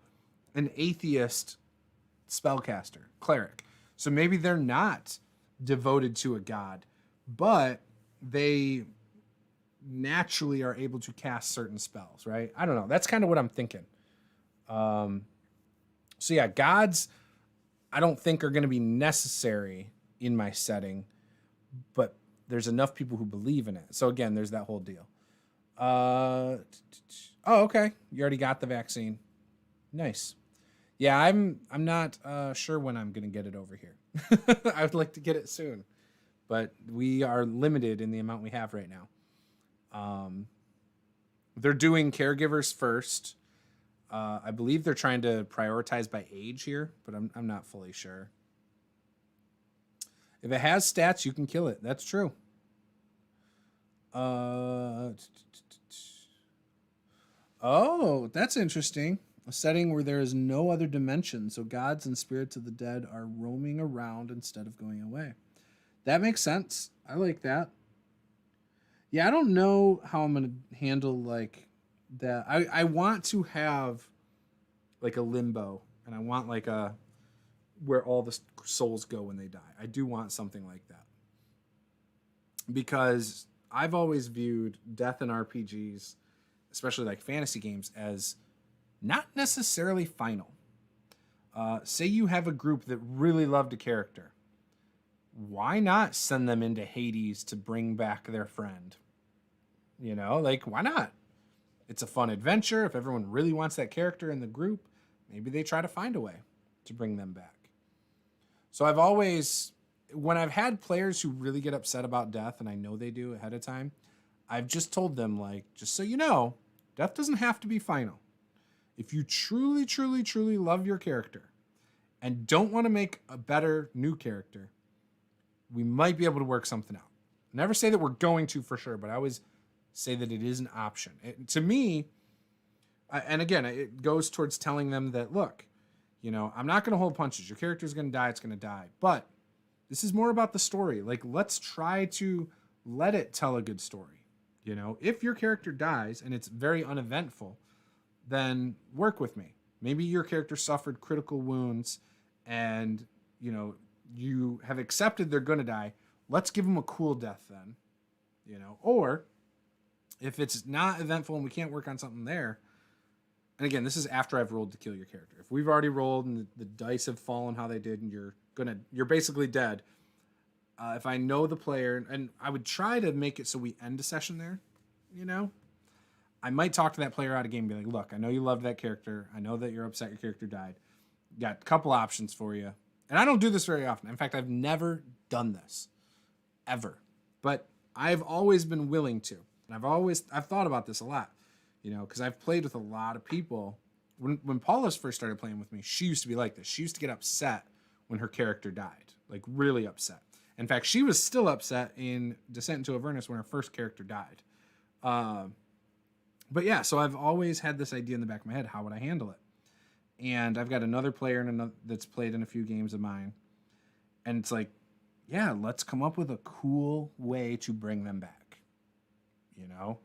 an atheist spellcaster, cleric. So maybe they're not devoted to a god, but they naturally are able to cast certain spells, right? I don't know. That's kind of what I'm thinking. So yeah, gods I don't think are going to be necessary in my setting, but there's enough people who believe in it. So again, there's that whole deal. Oh, okay. You already got the vaccine. Nice. Yeah, I'm not sure when I'm going to get it over here. I would like to get it soon, but we are limited in the amount we have right now. They're doing caregivers first. I believe they're trying to prioritize by age here, but I'm not fully sure. If it has stats, you can kill it. That's true. Oh, that's interesting. A setting where there is no other dimension, so gods and spirits of the dead are roaming around instead of going away. That makes sense. I like that. Yeah, I don't know how I'm going to handle like that. I want to have like a limbo, and I want like a where all the souls go when they die. I do want something like that. Because I've always viewed death in RPGs, especially like fantasy games, as not necessarily final. Say you have a group that really loved a character. Why not send them into Hades to bring back their friend? You know, like, why not? It's a fun adventure. If everyone really wants that character in the group, maybe they try to find a way to bring them back. So I've always, when I've had players who really get upset about death, and I know they do ahead of time, I've just told them, like, just so you know, death doesn't have to be final. If you truly, truly, truly love your character and don't want to make a better new character, we might be able to work something out. Never say that we're going to for sure, but I always say that it is an option. To me, and again, it goes towards telling them that, look, you know, I'm not going to hold punches. Your character's going to die. It's going to die. But this is more about the story. Like, let's try to let it tell a good story. You know, if your character dies and it's very uneventful, then work with me. Maybe your character suffered critical wounds and, you know, you have accepted they're going to die. Let's give them a cool death then, you know. Or if it's not eventful and we can't work on something there, and again, this is after I've rolled to kill your character. If we've already rolled and the dice have fallen how they did and you're basically dead, if I know the player, and I would try to make it so we end a session there, you know, I might talk to that player out of game and be like, look, I know you loved that character. I know that you're upset your character died. Got a couple options for you. And I don't do this very often. In fact, I've never done this, ever. But I've always been willing to. And I've thought about this a lot, you know, because I've played with a lot of people. When Paula first started playing with me, she used to be like this. She used to get upset when her character died, like really upset. In fact, she was still upset in Descent into Avernus when her first character died. But yeah, so I've always had this idea in the back of my head. How would I handle it? And I've got another player that's played in a few games of mine. And it's like, yeah, let's come up with a cool way to bring them back. You know,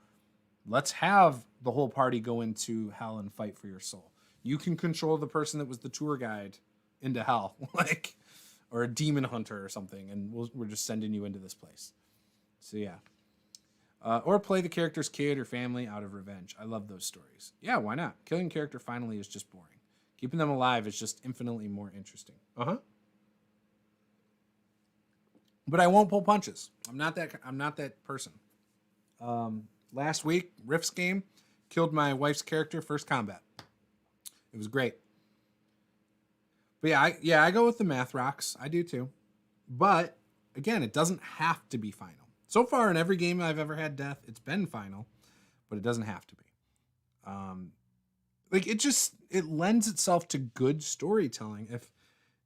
let's have the whole party go into hell and fight for your soul. You can control the person that was the tour guide into hell. Like, or a demon hunter or something, and we're just sending you into this place. So yeah. Or play the character's kid or family out of revenge. I love those stories. Yeah, why not? Killing character finally is just boring. Keeping them alive is just infinitely more interesting. But I won't pull punches. I'm not that person. Last week, Rift's game killed my wife's character first combat. It was great. But I go with the math rocks. I do too. But again, it doesn't have to be final. So far in every game I've ever had death, it's been final, but it doesn't have to be. It lends itself to good storytelling. If,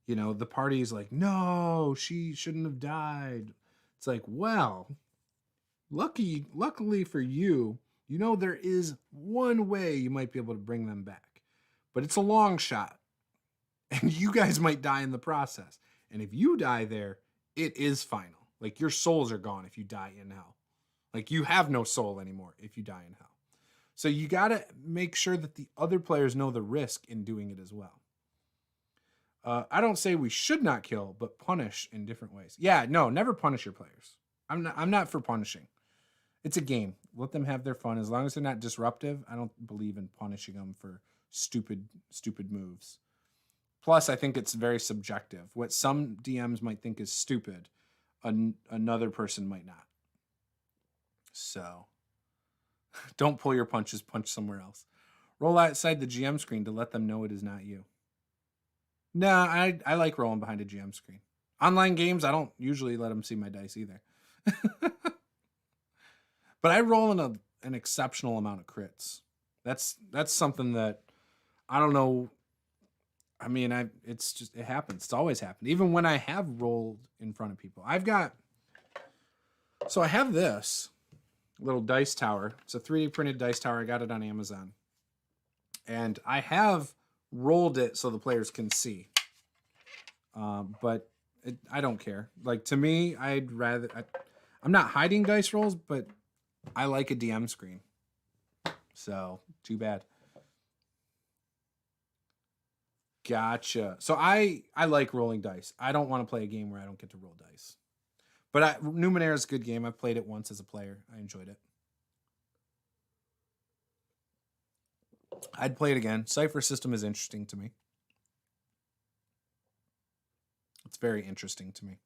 the party's like, no, she shouldn't have died. It's like, well, luckily for you, there is one way you might be able to bring them back, but it's a long shot and you guys might die in the process. And if you die there, it is final. Like, your souls are gone if you die in hell. Like, you have no soul anymore if you die in hell. So you got to make sure that the other players know the risk in doing it as well. I don't say we should not kill, but punish in different ways. Yeah, no, never punish your players. I'm not for punishing. It's a game. Let them have their fun. As long as they're not disruptive, I don't believe in punishing them for stupid moves. Plus, I think it's very subjective. What some DMs might think is stupid, another person might not. So don't pull your punches, punch somewhere else. Roll outside the GM screen to let them know it is not you. Nah, I like rolling behind a GM screen. Online games, I don't usually let them see my dice either. But I roll in an exceptional amount of crits. That's something that I don't know. I mean, it happens. It's always happened. Even when I have rolled in front of people. I have this little dice tower. It's a 3D printed dice tower. I got it on Amazon. And I have rolled it so the players can see. But I don't care. Like, to me, I'm not hiding dice rolls, but I like a DM screen. So, too bad. Gotcha. So I like rolling dice. I don't want to play a game where I don't get to roll dice. But Numenera is a good game. I've played it once as a player. I enjoyed it. I'd play it again. Cipher system is interesting to me. It's very interesting to me.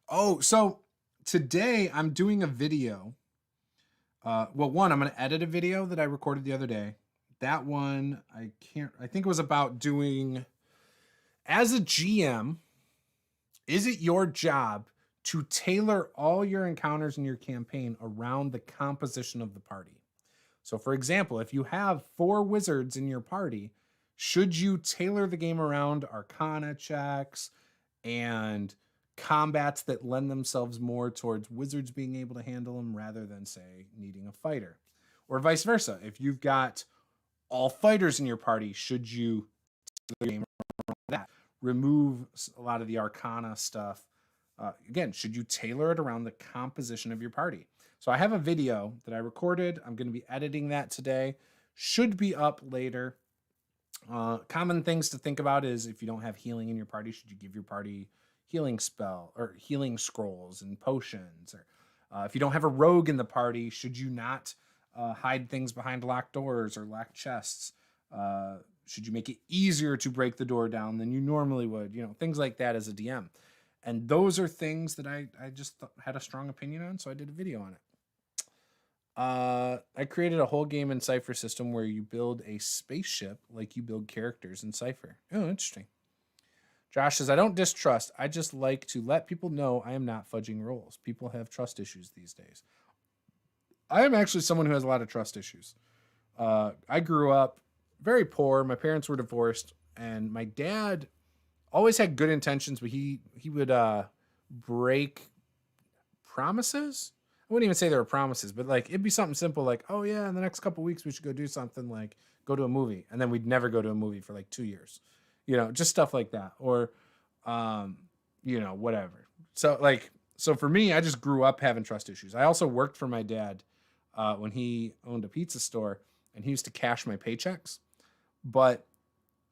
Oh, so today I'm doing a video. I'm going to edit a video that I recorded the other day. That one, I think it was about doing, as a GM, is it your job to tailor all your encounters in your campaign around the composition of the party? So, for example, if you have 4 wizards in your party, should you tailor the game around arcana checks and combats that lend themselves more towards wizards being able to handle them rather than, say, needing a fighter? Or vice versa. If you've got all fighters in your party, should you tailor the game around that? Remove a lot of the arcana stuff. Again, should you tailor it around the composition of your party? So I have a video that I recorded. I'm going to be editing that today. Should be up later. Common things to think about is, if you don't have healing in your party, should you give your party healing spell or healing scrolls and potions? Or if you don't have a rogue in the party, should you not hide things behind locked doors or locked chests? Should you make it easier to break the door down than you normally would? Things like that as a DM. And those are things that I just had a strong opinion on, so I did a video on it. I created a whole game in Cipher system where you build a spaceship like you build characters in Cipher. Oh, interesting. Josh says, I don't distrust. I just like to let people know I am not fudging rolls. People have trust issues these days. I am actually someone who has a lot of trust issues. I grew up very poor. My parents were divorced, and my dad always had good intentions, but he would break promises. I wouldn't even say they were promises, but like, it'd be something simple like, oh yeah, in the next couple of weeks we should go do something, like go to a movie, and then we'd never go to a movie for like 2 years. Just stuff like that, or whatever. So for me, I just grew up having trust issues. I also worked for my dad when he owned a pizza store, and he used to cash my paychecks, but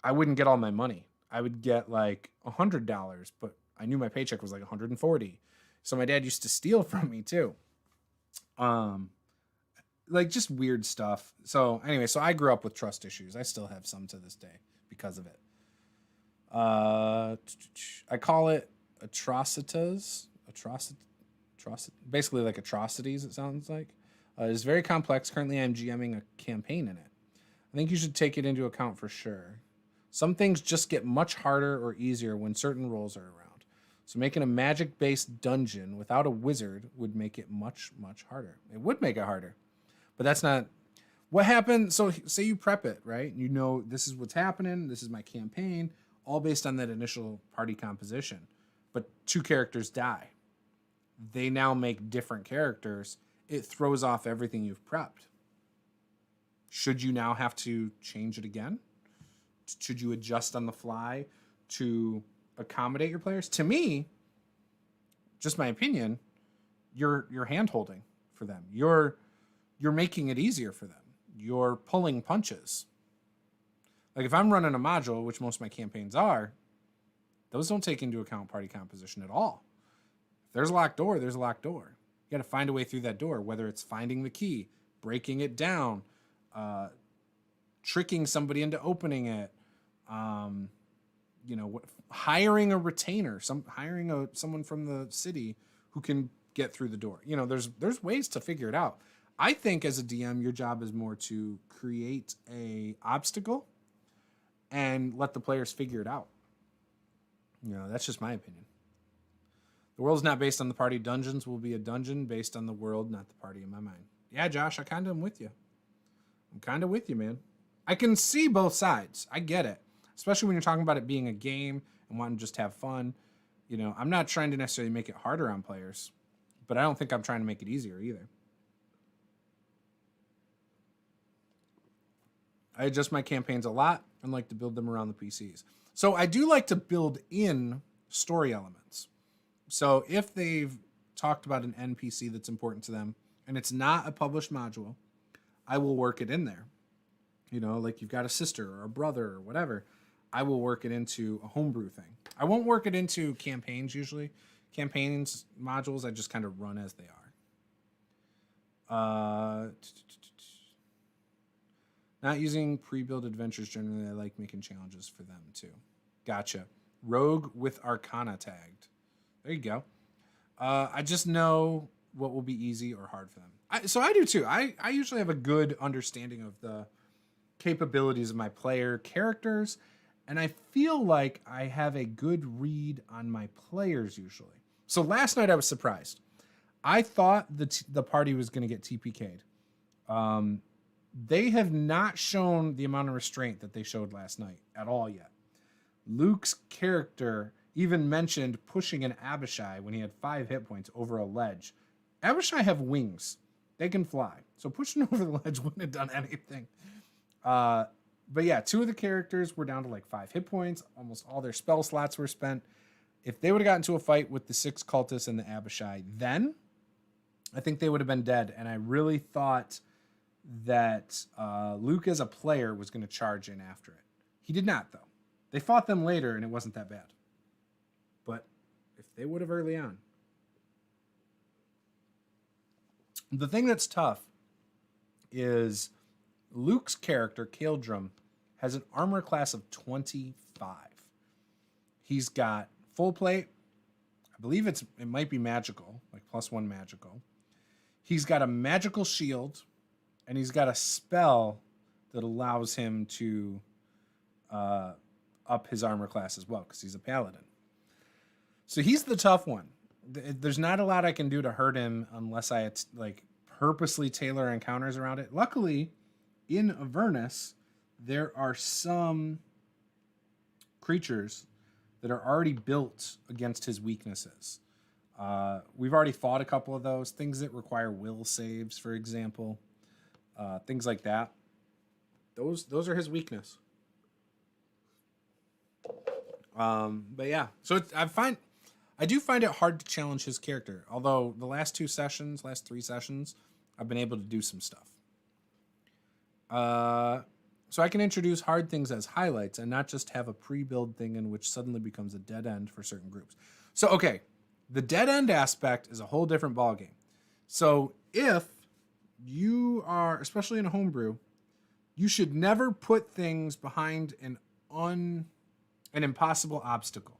I wouldn't get all my money. I would get like $100, but I knew my paycheck was like 140. So my dad used to steal from me too. Like just weird stuff. So anyway, so I grew up with trust issues. I still have some to this day because of it. I call it atrocitas. Basically like atrocities, it sounds like. It's very complex. Currently, I'm GMing a campaign in it. I think you should take it into account for sure. Some things just get much harder or easier when certain roles are around. So making a magic-based dungeon without a wizard would make it much, much harder. It would make it harder. But that's not... What happened... So say you prep it, right? You know this is what's happening. This is my campaign. All based on that initial party composition. But 2 characters die. They now make different characters. It throws off everything you've prepped. Should you now have to change it again? Should you adjust on the fly to accommodate your players? To me, just my opinion, you're hand-holding for them. You're making it easier for them. You're pulling punches. Like if I'm running a module, which most of my campaigns are, those don't take into account party composition at all. If there's a locked door, there's a locked door. You got to find a way through that door, whether it's finding the key, breaking it down, tricking somebody into opening it, hiring a retainer, someone from the city who can get through the door. There's ways to figure it out. I think as a DM, your job is more to create a obstacle and let the players figure it out. That's just my opinion. The world is not based on the party. Dungeons will be a dungeon based on the world, not the party in my mind. Yeah, Josh, I kind of am with you. I'm kind of with you, man. I can see both sides. I get it. Especially when you're talking about it being a game and wanting to just have fun. I'm not trying to necessarily make it harder on players, but I don't think I'm trying to make it easier either. I adjust my campaigns a lot and like to build them around the PCs. So I do like to build in story elements. So if they've talked about an NPC that's important to them and it's not a published module, I will work it in there. Like you've got a sister or a brother or whatever. I will work it into a homebrew thing. I won't work it into campaigns usually. Campaigns, modules, I just kind of run as they are. Not using pre-built adventures generally. I like making challenges for them too. Gotcha. Rogue with Arcana tagged. There you go. I just know what will be easy or hard for them. So I do too. I usually have a good understanding of the capabilities of my player characters, and I feel like I have a good read on my players usually. So last night I was surprised. I thought the party was going to get TPK'd. They have not shown the amount of restraint that they showed last night at all yet. Luke's character even mentioned pushing an Abishai when he had 5 hit points over a ledge. Abishai have wings. They can fly. So pushing over the ledge wouldn't have done anything. But yeah, 2 of the characters were down to like 5 hit points. Almost all their spell slots were spent. If they would have gotten into a fight with the 6 cultists and the Abishai, then I think they would have been dead. And I really thought that Luke as a player was going to charge in after it. He did not, though. They fought them later, and it wasn't that bad. But if they would have early on. The thing that's tough is Luke's character, Kaldrum, has an armor class of 25. He's got full plate. I believe it might be magical, like +1 magical. He's got a magical shield, and he's got a spell that allows him to up his armor class as well, because he's a paladin. So he's the tough one. There's not a lot I can do to hurt him unless I purposely tailor encounters around it. Luckily, in Avernus, there are some creatures that are already built against his weaknesses. We've already fought a couple of those. Things that require will saves, for example. Things like that. Those are his weakness. But yeah, so I do find it hard to challenge his character. Although the last 3 sessions, I've been able to do some stuff. So I can introduce hard things as highlights and not just have a pre-build thing in which suddenly becomes a dead end for certain groups. So, okay, the dead end aspect is a whole different ballgame. So if you are, especially in a homebrew, you should never put things behind an impossible obstacle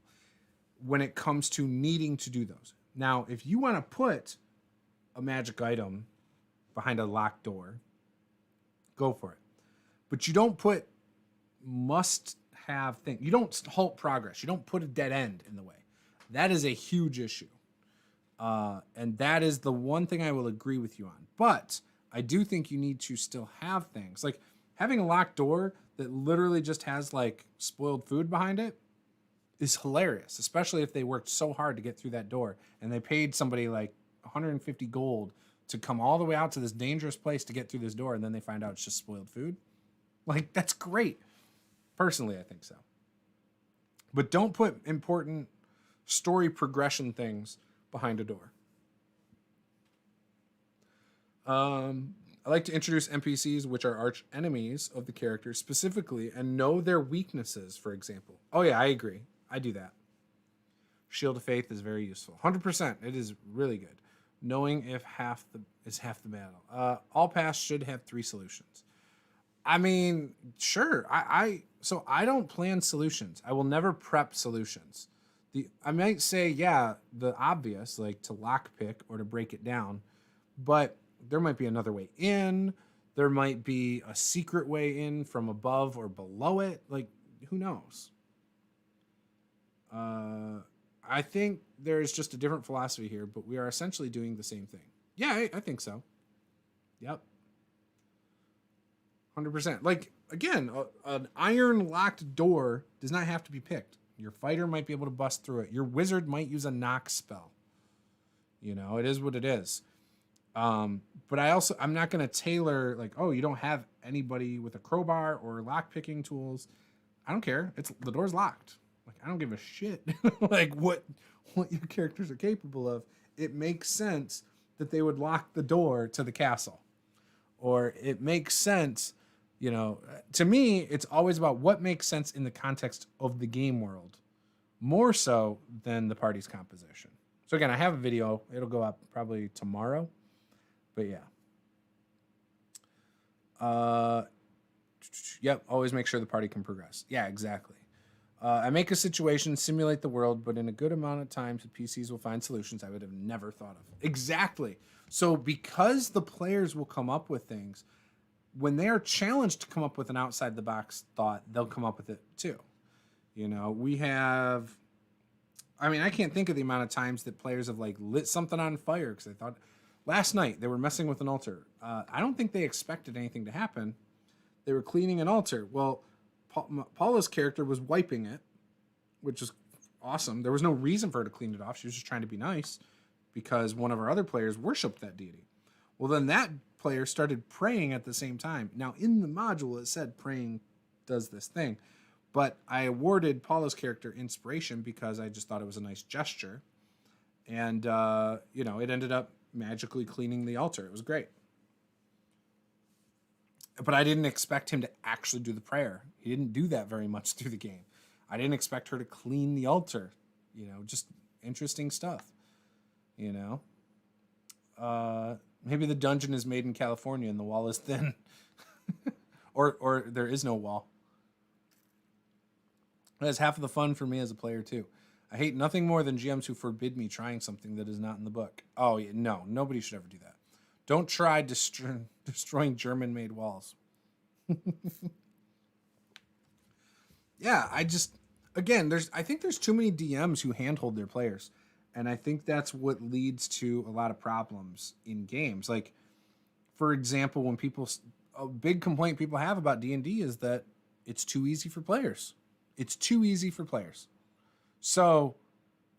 when it comes to needing to do those. Now, if you want to put a magic item behind a locked door, go for it. But you don't put must-have things. You don't halt progress. You don't put a dead end in the way. That is a huge issue. And that is the one thing I will agree with you on. But I do think you need to still have things. Like having a locked door that literally just has like spoiled food behind it is hilarious, especially if they worked so hard to get through that door and they paid somebody like 150 gold to come all the way out to this dangerous place to get through this door, and then they find out it's just spoiled food. Like, that's great. Personally, I think so. But don't put important story progression things behind a door. I like to introduce NPCs, which are arch enemies of the characters specifically, and know their weaknesses, for example. Oh yeah, I agree. I do that. Shield of Faith is very useful. 100%. It is really good. Knowing if half the battle. All paths should have 3 solutions. I mean, sure. So I don't plan solutions. I will never prep solutions. I might say, yeah, the obvious, like to lockpick or to break it down, but there might be another way in. There might be a secret way in from above or below it. Like, who knows? I think there's just a different philosophy here, but we are essentially doing the same thing. Yeah, I think so. Yep. 100%. Like, again, an iron locked door does not have to be picked. Your fighter might be able to bust through it. Your wizard might use a knock spell. You know, it is what it is. But I'm not going to tailor like, oh, you don't have anybody with a crowbar or lock picking tools. I don't care. The door's locked. Like, I don't give a shit like what your characters are capable of. It makes sense that they would lock the door to the castle, or it makes sense, you know, to me, it's always about what makes sense in the context of the game world, more so than the party's composition. So again, I have a video. It'll go up probably tomorrow, but yeah. Yep. Always make sure the party can progress. Yeah, exactly. I make a situation, simulate the world, but in a good amount of times, the PCs will find solutions I would have never thought of. Exactly. So because the players will come up with things, when they are challenged to come up with an outside the box thought, they'll come up with it too. You know, I can't think of the amount of times that players have like lit something on fire because they thought last night they were messing with an altar. I don't think they expected anything to happen. They were cleaning an altar. Well, Paula's character was wiping it, which is awesome. There was no reason for her to clean it off. She was just trying to be nice because one of our other players worshipped that deity. Well, then that player started praying at the same time. Now, in the module, it said praying does this thing, but I awarded Paula's character inspiration because I just thought it was a nice gesture. And, it ended up magically cleaning the altar. It was great. But I didn't expect him to actually do the prayer. He didn't do that very much through the game. I didn't expect her to clean the altar. Just interesting stuff. Maybe the dungeon is made in California and the wall is thin. or there is no wall. That's half of the fun for me as a player too. I hate nothing more than GMs who forbid me trying something that is not in the book. Oh, yeah, no, nobody should ever do that. Don't try destroying German-made walls. Yeah, I think there's too many DMs who handhold their players. And I think that's what leads to a lot of problems in games. Like, for example, a big complaint people have about D&D is that it's too easy for players. It's too easy for players. So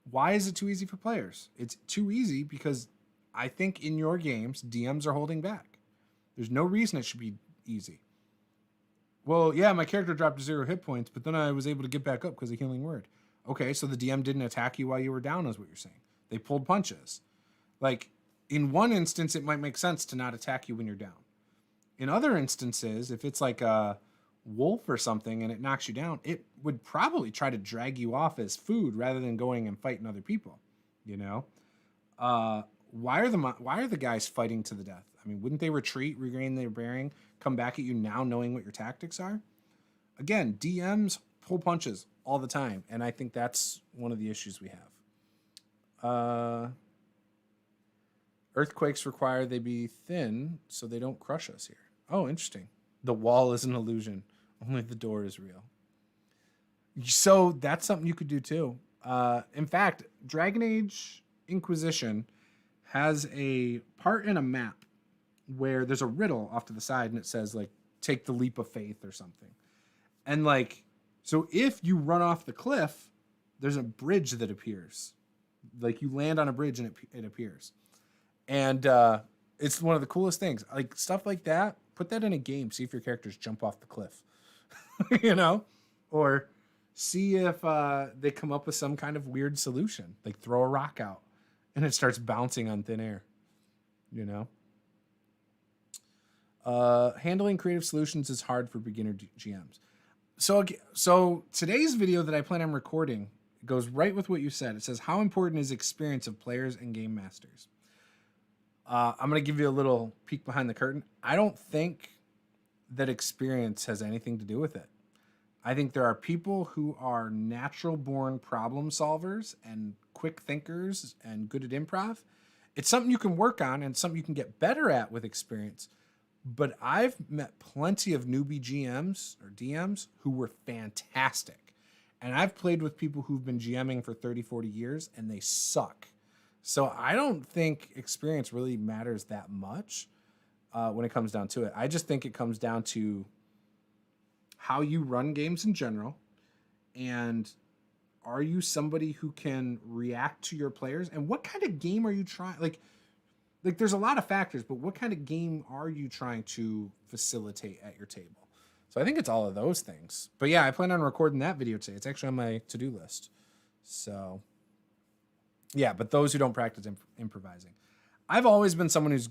why is it too easy for players? It's too easy because I think in your games, DMs are holding back. There's no reason it should be easy. Well, yeah, my character dropped to 0 hit points, but then I was able to get back up because of Healing Word. Okay, so the DM didn't attack you while you were down, is what you're saying. They pulled punches. Like, in one instance, it might make sense to not attack you when you're down. In other instances, if it's like a wolf or something and it knocks you down, it would probably try to drag you off as food rather than going and fighting other people. You know, why are the guys fighting to the death? I mean, wouldn't they retreat, regain their bearing, come back at you now knowing what your tactics are? Again, DMs pull punches all the time, and I think that's one of the issues we have. Earthquakes require they be thin so they don't crush us here. Oh, interesting. The wall is an illusion. Only the door is real. So that's something you could do too. In fact, Dragon Age Inquisition has a part in a map where there's a riddle off to the side and it says like, take the leap of faith or something. And like, so if you run off the cliff, there's a bridge that appears. Like you land on a bridge and it appears. And it's one of the coolest things. Like stuff like that, put that in a game. See if your characters jump off the cliff, you know, or see if they come up with some kind of weird solution, like throw a rock out and it starts bouncing on thin air, you know. Handling creative solutions is hard for beginner GMs. So today's video that I plan on recording goes right with what you said. It says, how important is experience of players and game masters? I'm going to give you a little peek behind the curtain. I don't think that experience has anything to do with it. I think there are people who are natural born problem solvers and quick thinkers and good at improv. It's something you can work on and something you can get better at with experience. But I've met plenty of newbie GMs or DMs who were fantastic. And I've played with people who've been GMing for 30, 40 years and they suck. So I don't think experience really matters that much when it comes down to it. I just think it comes down to how you run games in general, and are you somebody who can react to your players, and what kind of game are you trying? Like there's a lot of factors, but what kind of game are you trying to facilitate at your table? So I think it's all of those things. But yeah, I plan on recording that video today. It's actually on my to-do list. So yeah, but those who don't practice improvising. I've always been someone who's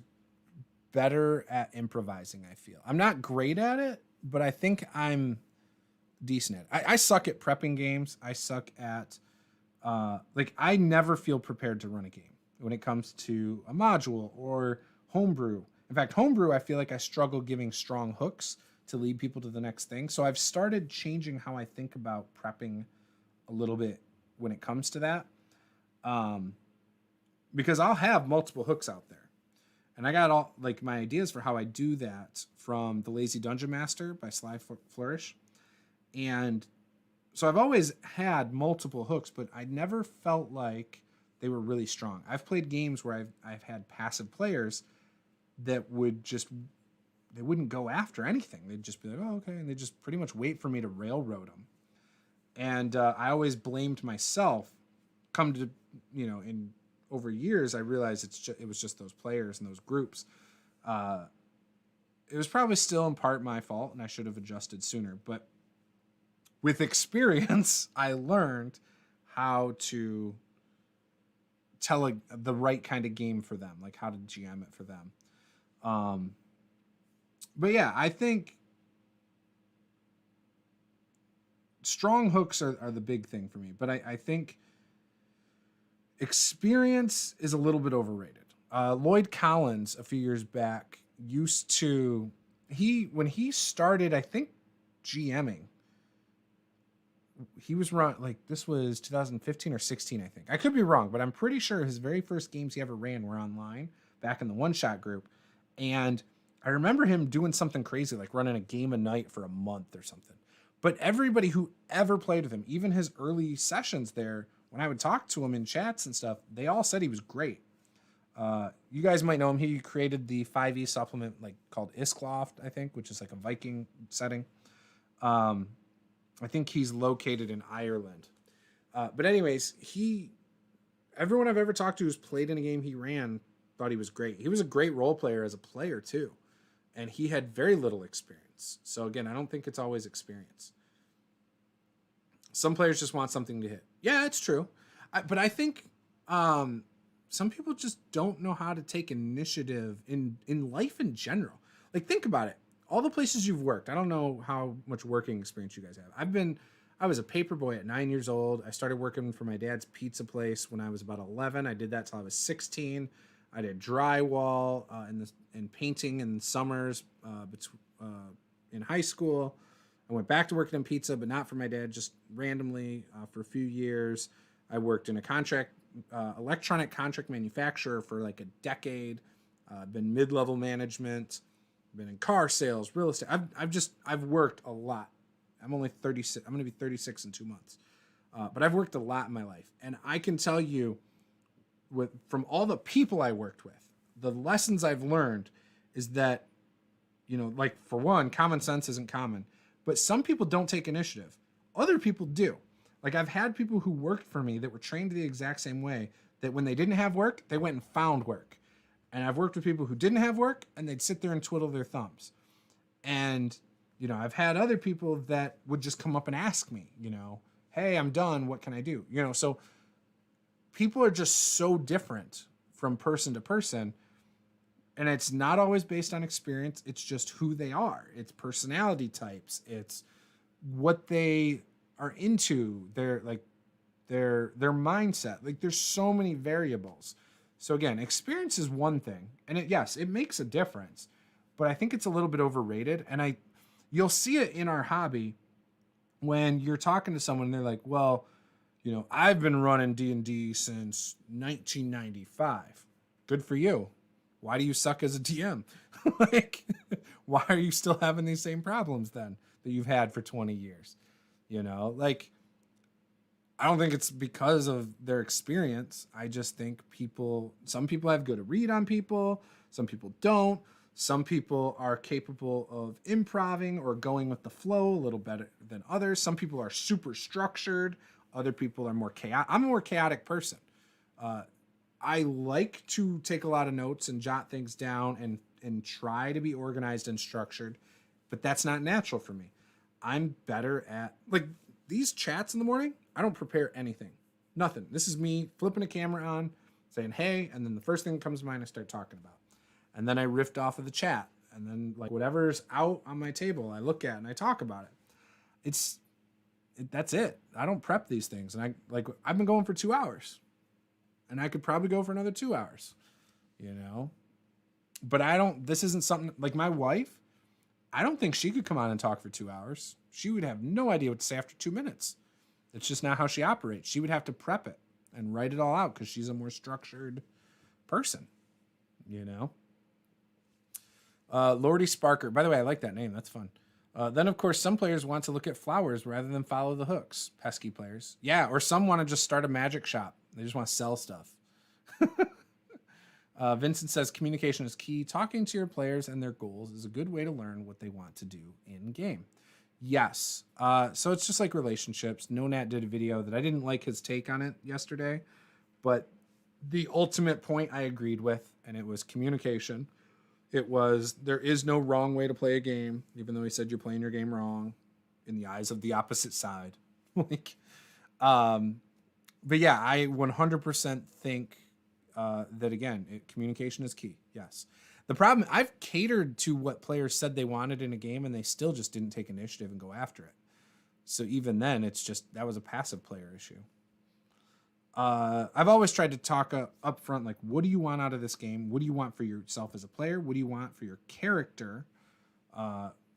better at improvising, I feel. I'm not great at it, but I think I'm decent at it. I suck at prepping games. I suck at, I never feel prepared to run a game when it comes to a module or homebrew. In fact, homebrew, I feel like I struggle giving strong hooks to lead people to the next thing. So I've started changing how I think about prepping a little bit when it comes to that. Because I'll have multiple hooks out there. And I got all like my ideas for how I do that from The Lazy Dungeon Master by Sly Flourish. And so I've always had multiple hooks, but I never felt like they were really strong. I've played games where I've had passive players that they wouldn't go after anything. They'd just be like, oh, okay. And they just pretty much wait for me to railroad them. And I always blamed myself. Come to, in over years, I realized it was just those players and those groups. It was probably still in part my fault, and I should have adjusted sooner. But with experience, I learned how to tell the right kind of game for them, like how to GM it for them. But yeah, I think strong hooks are the big thing for me. But I think experience is a little bit overrated. Lloyd Collins, a few years back, used to... When he started, I think, GMing, he was this was 2015 or 16, I think. I could be wrong, but I'm pretty sure his very first games he ever ran were online, back in the one-shot group. And I remember him doing something crazy, like running a game a night for a month or something. But everybody who ever played with him, even his early sessions there, when I would talk to him in chats and stuff, they all said he was great. You guys might know him. He created the 5e supplement called Iskloft, I think, which is like a Viking setting. I think he's located in Ireland. But anyways, everyone I've ever talked to who's played in a game he ran thought he was great. He was a great role player as a player too. And he had very little experience. So again, I don't think it's always experience. Some players just want something to hit. Yeah, it's true. But I think some people just don't know how to take initiative in life in general. Like, think about it. all the places you've worked. I don't know how much working experience you guys have. I was a paper boy at 9 years old. I started working for my dad's pizza place when I was about 11. I did that till I was 16. I did drywall and painting in summers in high school. I went back to working in pizza, but not for my dad, just randomly for a few years. I worked in a electronic contract manufacturer for like a decade. Been mid-level management. Been in car sales, real estate. I've worked a lot. I'm only 36. I'm going to be 36 in 2 months. But I've worked a lot in my life. And I can tell you from all the people I worked with, the lessons I've learned is that, like for one, common sense isn't common, but some people don't take initiative. Other people do. Like I've had people who worked for me that were trained the exact same way, that when they didn't have work, they went and found work. And I've worked with people who didn't have work and they'd sit there and twiddle their thumbs. And, I've had other people that would just come up and ask me, hey, I'm done. What can I do? So people are just so different from person to person. And it's not always based on experience. It's just who they are. It's personality types. It's what they are into. Their mindset. Like there's so many variables. So again, experience is one thing, and it makes a difference, but I think it's a little bit overrated. And you'll see it in our hobby when you're talking to someone and they're like, well, I've been running D&D since 1995. Good for you. Why do you suck as a DM? Like, why are you still having these same problems then that you've had for 20 years? Like, I don't think it's because of their experience. I just think some people have good read on people. Some people don't. Some people are capable of improving or going with the flow a little better than others. Some people are super structured. Other people are more chaotic. I'm a more chaotic person. I like to take a lot of notes and jot things down and try to be organized and structured, but that's not natural for me. I'm better at, like, these chats in the morning, I don't prepare anything. Nothing. This is me flipping a camera on, saying, hey, and then the first thing that comes to mind I start talking about. And then I riffed off of the chat. And then, like, whatever's out on my table, I look at and I talk about it. That's it. I don't prep these things. And I've been going for 2 hours. And I could probably go for another 2 hours. But this isn't something, like my wife, I don't think she could come on and talk for 2 hours. She would have no idea what to say after 2 minutes. It's just not how she operates. She would have to prep it and write it all out because she's a more structured person, Lordy Sparker. By the way, I like that name. That's fun. Then, of course, some players want to look at flowers rather than follow the hooks. Pesky players. Yeah, or some want to just start a magic shop. They just want to sell stuff. Vincent says communication is key. Talking to your players and their goals is a good way to learn what they want to do in game. Yes. So it's just like relationships. NoNat did a video that I didn't like his take on it yesterday, but the ultimate point I agreed with, and it was communication. It was, there is no wrong way to play a game, even though he said you're playing your game wrong in the eyes of the opposite side. But yeah, I 100% think that, again, communication is key. Yes. The problem, I've catered to what players said they wanted in a game, and they still just didn't take initiative and go after it. So even then, that was a passive player issue. I've always tried to talk up front, like, what do you want out of this game? What do you want for yourself as a player? What do you want for your character?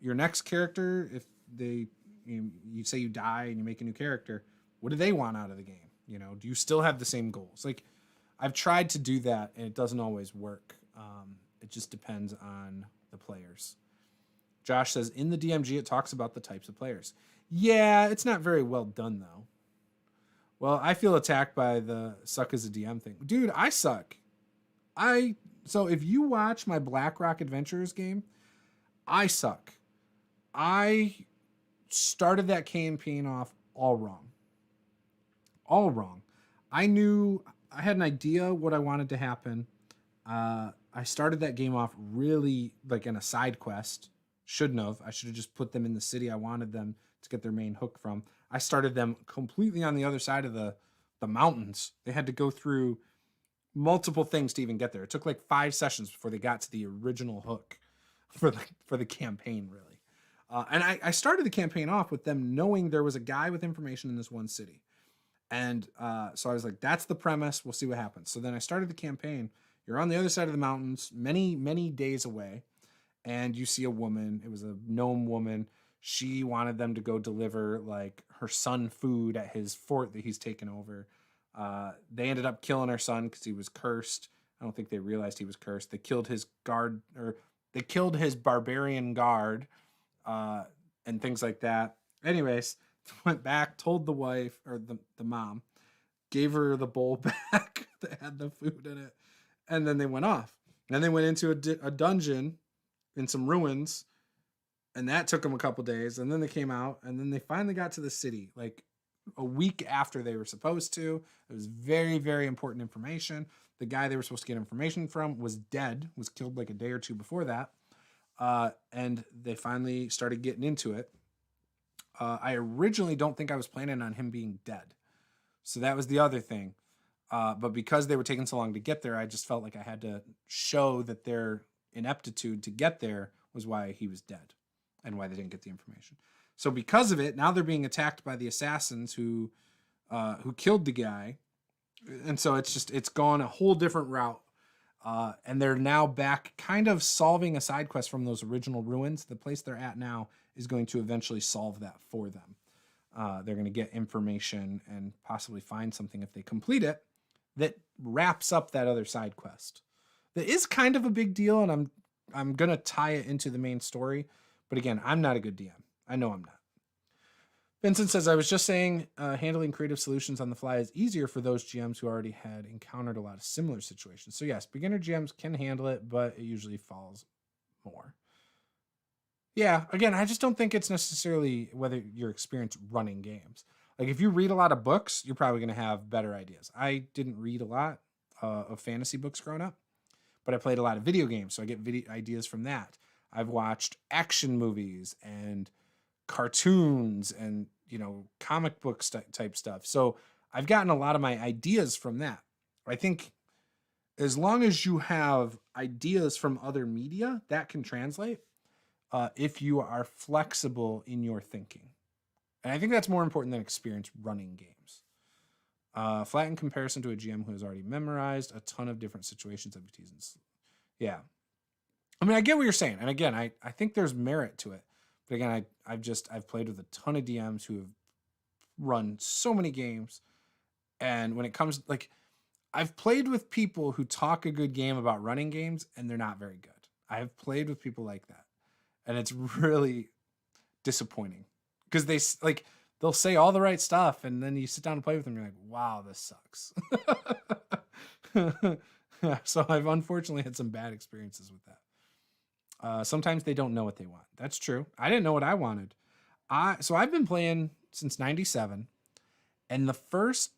Your next character, if you say you die and you make a new character, what do they want out of the game? Do you still have the same goals? Like, I've tried to do that, and it doesn't always work. It just depends on the players. Josh says, in the DMG, it talks about the types of players. Yeah, it's not very well done, though. Well, I feel attacked by the suck as a DM thing. Dude, I suck. So if you watch my BlackRock Adventurers game, I suck. I started that campaign off all wrong. All wrong. I had an idea what I wanted to happen. I started that game off really like in a side quest. Shouldn't have. I should have just put them in the city I wanted them to get their main hook from. I started them completely on the other side of the mountains. They had to go through multiple things to even get there. It took like 5 sessions before they got to the original hook. for the campaign, really. And I started the campaign off with them knowing there was a guy with information in this one city. And so I was like, that's the premise. We'll see what happens. So then I started the campaign. You're on the other side of the mountains, many, many days away. And you see a woman. It was a gnome woman. She wanted them to go deliver like her son food at his fort that he's taken over. They ended up killing her son because he was cursed. I don't think they realized he was cursed. They killed his guard, or they killed his barbarian guard, and things like that. Anyways, went back, told the wife or the mom, gave her the bowl back that had the food in it, and then they went off. And they went into a dungeon in some ruins, and that took them a couple days. And then they came out, and then they finally got to the city like a week after they were supposed to. It was very, very important information. The guy they were supposed to get information from was dead, was killed like a day or two before that. And they finally started getting into it. I originally don't think I was planning on him being dead. So that was the other thing. But because they were taking so long to get there, I just felt like I had to show that their ineptitude to get there was why he was dead and why they didn't get the information. So because of it, now they're being attacked by the assassins who killed the guy. And so it's gone a whole different route. And they're now back kind of solving a side quest from those original ruins. The place they're at now is going to eventually solve that for them. They're going to get information and possibly find something if they complete it that wraps up that other side quest. That is kind of a big deal, and I'm going to tie it into the main story. But again, I'm not a good DM. I know I'm not. Vincent says, I was just saying handling creative solutions on the fly is easier for those GMs who already had encountered a lot of similar situations. So yes, beginner GMs can handle it, but it usually falls more. Yeah, again, I just don't think it's necessarily whether you're experienced running games. Like if you read a lot of books, you're probably going to have better ideas. I didn't read a lot of fantasy books growing up, but I played a lot of video games, so I get video ideas from that. I've watched action movies and cartoons and, comic books type stuff. So I've gotten a lot of my ideas from that. I think as long as you have ideas from other media, that can translate if you are flexible in your thinking. And I think that's more important than experience running games. Flat in comparison to a GM who has already memorized a ton of different situations, entities, and yeah. I mean, I get what you're saying. And again, I think there's merit to it. But again, I've played with a ton of DMs who have run so many games. And when it comes, like, I've played with people who talk a good game about running games and they're not very good. I've played with people like that. And it's really disappointing because they'll say all the right stuff. And then you sit down and play with them. And you're like, wow, this sucks. So I've unfortunately had some bad experiences with that. Sometimes they don't know what they want. That's true. I didn't know what I wanted. So I've been playing since 97. And the first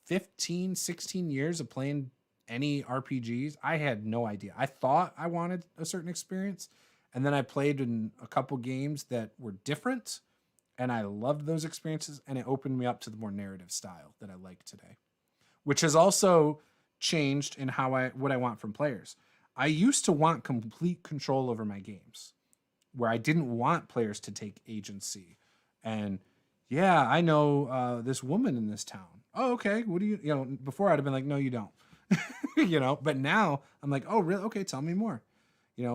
15, 16 years of playing any RPGs, I had no idea. I thought I wanted a certain experience. And then I played in a couple games that were different. And I loved those experiences. And it opened me up to the more narrative style that I like today. Which has also changed in what I want from players. I used to want complete control over my games where I didn't want players to take agency. And yeah, I know this woman in this town. Oh, okay. What do you before I'd have been like, no, you don't, but now I'm like, oh, really? Okay. Tell me more.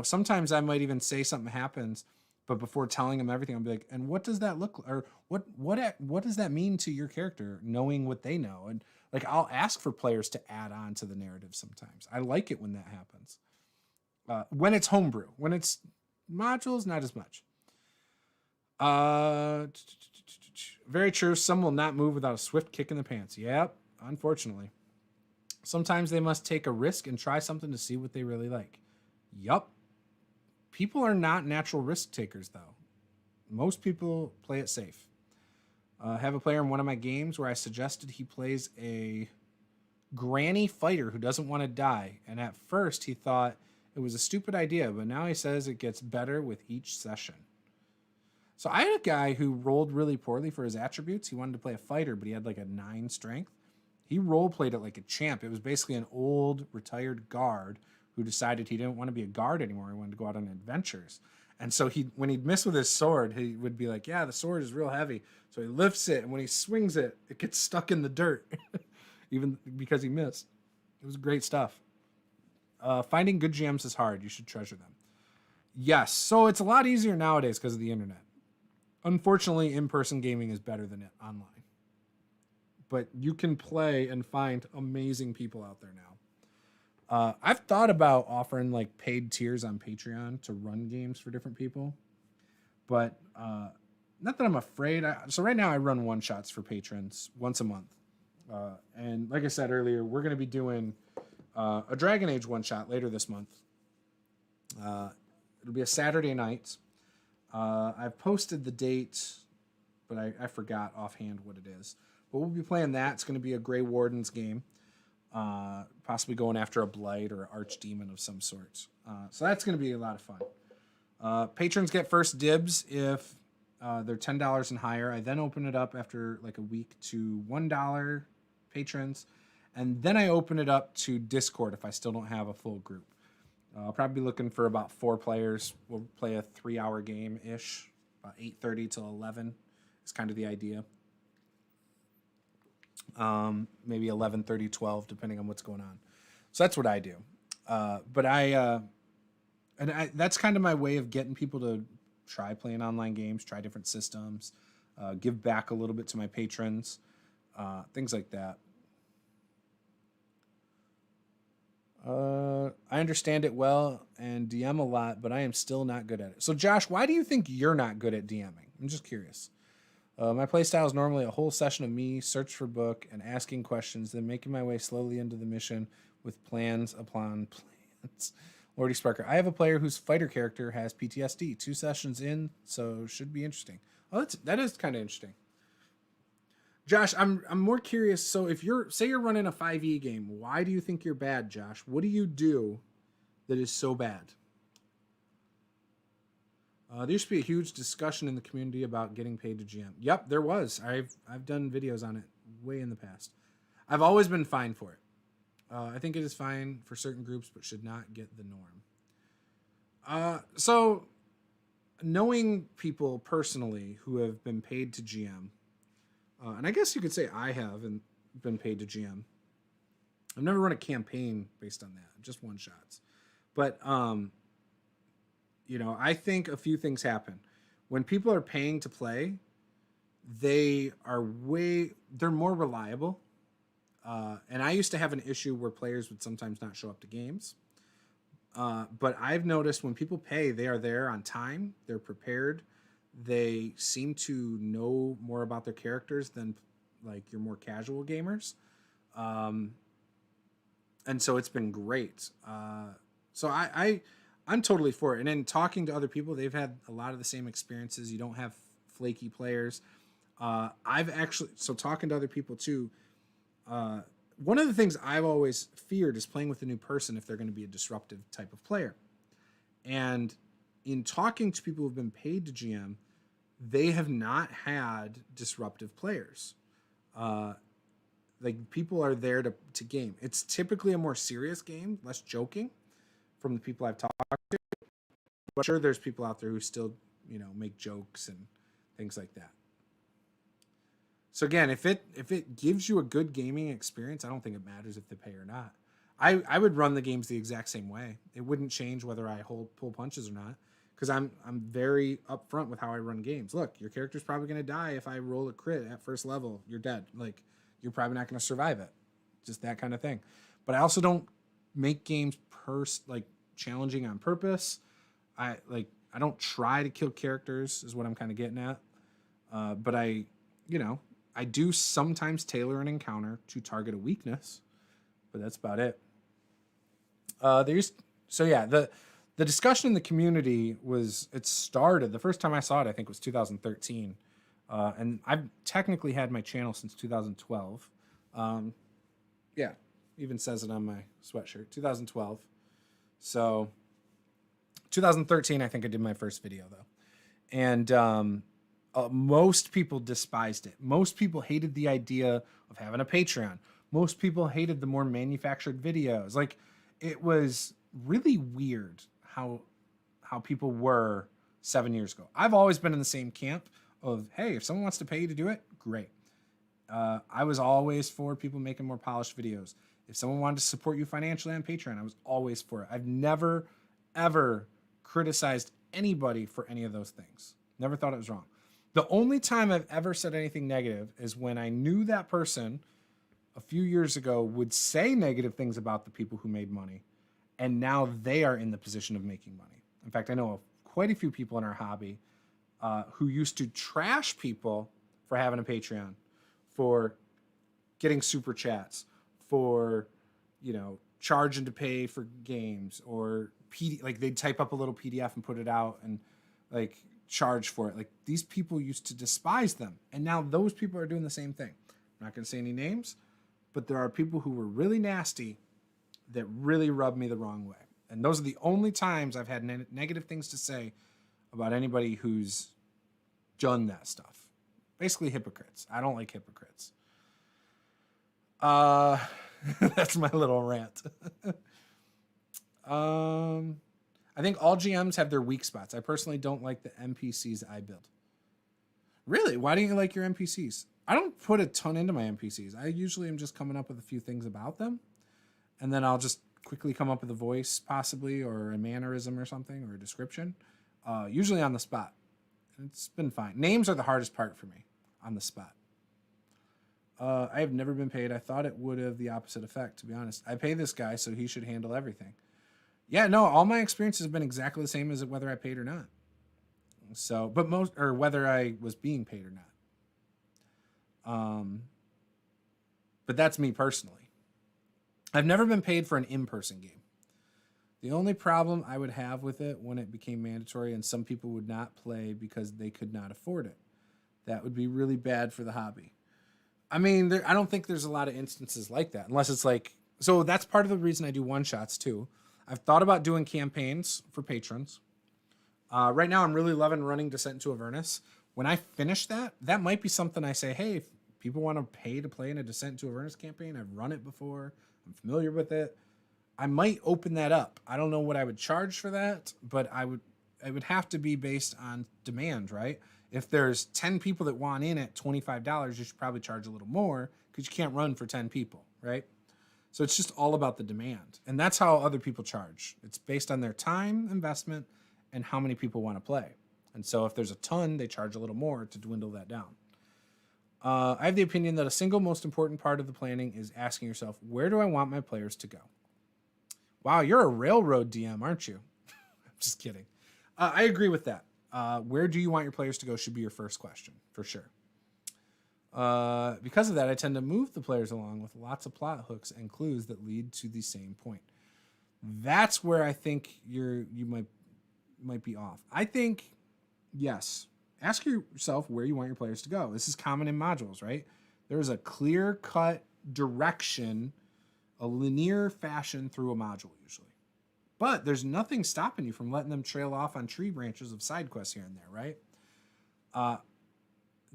Sometimes I might even say something happens, but before telling them everything, I'll be like, and what does that look like? Or what does that mean to your character, knowing what they know? And like, I'll ask for players to add on to the narrative sometimes. I like it when that happens. When it's homebrew. When it's modules, not as much. Very true. Some will not move without a swift kick in the pants. Yep, unfortunately. Sometimes they must take a risk and try something to see what they really like. Yup. People are not natural risk takers, though. Most people play it safe. I have a player in one of my games where I suggested he plays a granny fighter who doesn't want to die. And at first he thought it was a stupid idea, but now he says it gets better with each session. So I had a guy who rolled really poorly for his attributes. He wanted to play a fighter, but he had like a 9 strength. He role played it like a champ. It was basically an old retired guard who decided he didn't want to be a guard anymore. He wanted to go out on adventures. And so when he'd miss with his sword, he would be like, yeah, the sword is real heavy. So he lifts it, and when he swings it, it gets stuck in the dirt, even because he missed. It was great stuff. Finding good GMs is hard. You should treasure them. Yes, so it's a lot easier nowadays because of the internet. Unfortunately, in-person gaming is better than it online. But you can play and find amazing people out there now. I've thought about offering like paid tiers on Patreon to run games for different people. But not that I'm afraid. So right now I run one-shots for patrons once a month. And like I said earlier, we're going to be doing a Dragon Age one-shot later this month. It'll be a Saturday night. I've posted the date, but I forgot offhand what it is. But we'll be playing that. It's going to be a Grey Warden's game, possibly going after a Blight or Archdemon of some sort. So that's going to be a lot of fun. Patrons get first dibs if they're $10 and higher. I then open it up after like a week to $1 patrons. And then I open it up to Discord if I still don't have a full group. I'll probably be looking for about 4 players. We'll play a 3-hour game-ish, about 8:30 till 11 is kind of the idea. Maybe 11:30, 12, depending on what's going on. So that's what I do. But that's kind of my way of getting people to try playing online games, try different systems, give back a little bit to my patrons, things like that. I understand it well and DM a lot, but I am still not good at it. So Josh, why do you think you're not good at DMing? I'm just curious. My playstyle is normally a whole session of me, search for book, and asking questions, then making my way slowly into the mission with plans upon plans. Lordy Sparker, I have a player whose fighter character has PTSD. 2 sessions in, so should be interesting. Oh, that is kind of interesting. Josh, I'm more curious. So if you're running a 5e game, why do you think you're bad, Josh? What do you do that is so bad? There used to be a huge discussion in the community about getting paid to GM. Yep, there was. I've done videos on it way in the past. I've always been fine for it. I think it is fine for certain groups, but should not get the norm. So knowing people personally who have been paid to GM, and I guess you could say I have and been paid to GM. I've never run a campaign based on that, just one-shots. But, I think a few things happen. When people are paying to play, they're more reliable. And I used to have an issue where players would sometimes not show up to games. But I've noticed when people pay, they are there on time, they're prepared. They seem to know more about their characters than like your more casual gamers. And so it's been great. So I'm totally for it. And in talking to other people, they've had a lot of the same experiences. You don't have flaky players. Talking to other people too, one of the things I've always feared is playing with a new person if they're going to be a disruptive type of player. And in talking to people who've been paid to GM, they have not had disruptive players. Like people are there to game. It's typically a more serious game, less joking from the people I've talked to. But I'm sure there's people out there who still, make jokes and things like that. So again, if it gives you a good gaming experience, I don't think it matters if they pay or not. I would run the games the exact same way. It wouldn't change whether I pull punches or not, because I'm very upfront with how I run games. Look, your character's probably going to die if I roll a crit at first level. You're dead. Like, you're probably not going to survive it. Just that kind of thing. But I also don't make games challenging on purpose. I don't try to kill characters is what I'm kind of getting at. But I do sometimes tailor an encounter to target a weakness, but that's about it. The discussion in the community started, the first time I saw it, I think was 2013. And I've technically had my channel since 2012. Even says it on my sweatshirt, 2012. So 2013, I think I did my first video though. And, most people despised it. Most people hated the idea of having a Patreon. Most people hated the more manufactured videos. Like, it was really weird how people were 7 years ago. I've always been in the same camp of, hey, if someone wants to pay you to do it, great. I was always for people making more polished videos. If someone wanted to support you financially on Patreon, I was always for it. I've never, ever criticized anybody for any of those things. Never thought it was wrong. The only time I've ever said anything negative is when I knew that person a few years ago would say negative things about the people who made money, and now they are in the position of making money. In fact, I know of quite a few people in our hobby who used to trash people for having a Patreon, for getting super chats, for, charging to pay for games, or like they'd type up a little PDF and put it out and like charge for it. Like, these people used to despise them, and now those people are doing the same thing. I'm not going to say any names, but there are people who were really nasty that really rubbed me the wrong way. And those are the only times I've had negative things to say about anybody who's done that stuff. Basically hypocrites. I don't like hypocrites. That's my little rant. I think all GMs have their weak spots. I personally don't like the NPCs I build. Really? Why don't you like your NPCs? I don't put a ton into my NPCs. I usually am just coming up with a few things about them, and then I'll just quickly come up with a voice, possibly, or a mannerism or something, or a description, usually on the spot. It's been fine. Names are the hardest part for me, on the spot. I have never been paid. I thought it would have the opposite effect, to be honest. I pay this guy, so he should handle everything. Yeah, no, all my experiences have been exactly the same as whether I paid or not. So, or whether I was being paid or not. But that's me personally. I've never been paid for an in-person game. The only problem I would have with it when it became mandatory and some people would not play because they could not afford it. That would be really bad for the hobby. I mean, I don't think there's a lot of instances like that, unless it's like, so that's part of the reason I do one-shots too. I've thought about doing campaigns for patrons. Right now, I'm really loving running Descent into Avernus. When I finish that, that might be something I say, hey, if people want to pay to play in a Descent into Avernus campaign, I've run it before, I'm familiar with it, I might open that up. I don't know what I would charge for that, but it would have to be based on demand, right? If there's 10 people that want in at $25, you should probably charge a little more because you can't run for 10 people, right? So it's just all about the demand. And that's how other people charge. It's based on their time investment and how many people want to play. And so if there's a ton, they charge a little more to dwindle that down. I have the opinion that a single most important part of the planning is asking yourself, where do I want my players to go? Wow, you're a railroad DM, aren't you? I'm just kidding. I agree with that. Where do you want your players to go should be your first question, for sure. Because of that, I tend to move the players along with lots of plot hooks and clues that lead to the same point. That's where I think you might be off. I think, yes, ask yourself where you want your players to go. This is common in modules, right? There's a clear-cut direction, a linear fashion through a module usually. But there's nothing stopping you from letting them trail off on tree branches of side quests here and there, right?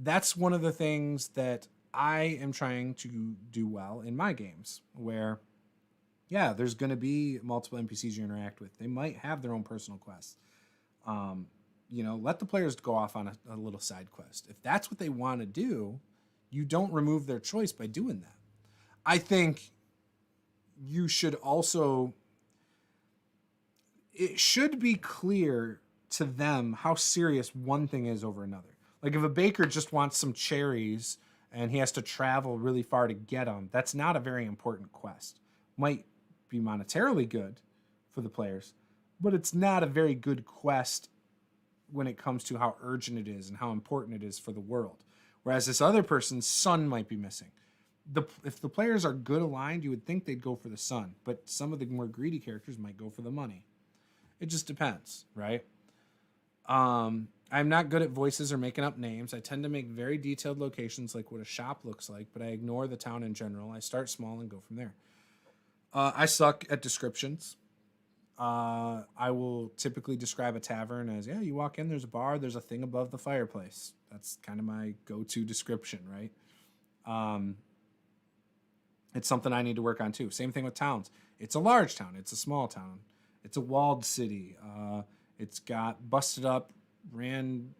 That's one of the things that I am trying to do well in my games, where, yeah, there's going to be multiple NPCs you interact with. They might have their own personal quests. Let the players go off on a little side quest. If that's what they want to do, you don't remove their choice by doing that. I think you should also, it should be clear to them how serious one thing is over another. Like if a baker just wants some cherries and he has to travel really far to get them, that's not a very important quest. Might be monetarily good for the players, but it's not a very good quest when it comes to how urgent it is and how important it is for the world. Whereas this other person's son might be missing. If the players are good aligned, you would think they'd go for the son, but some of the more greedy characters might go for the money. It just depends, right? I'm not good at voices or making up names. I tend to make very detailed locations like what a shop looks like, but I ignore the town in general. I start small and go from there. I suck at descriptions. I will typically describe a tavern as, yeah, you walk in, there's a bar, there's a thing above the fireplace. That's kind of my go-to description, right? It's something I need to work on too. Same thing with towns. It's a large town. It's a small town. It's a walled city. It's got busted up, run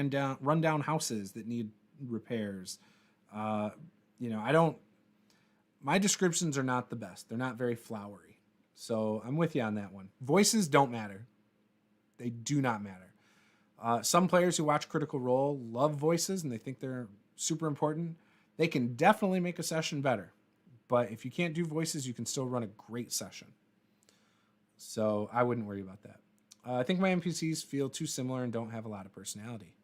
down houses that need repairs. My descriptions are not the best. They're not very flowery. So I'm with you on that one. Voices don't matter. They do not matter. Some players who watch Critical Role love voices and they think they're super important. They can definitely make a session better. But if you can't do voices, you can still run a great session. So I wouldn't worry about that. I think my NPCs feel too similar and don't have a lot of personality.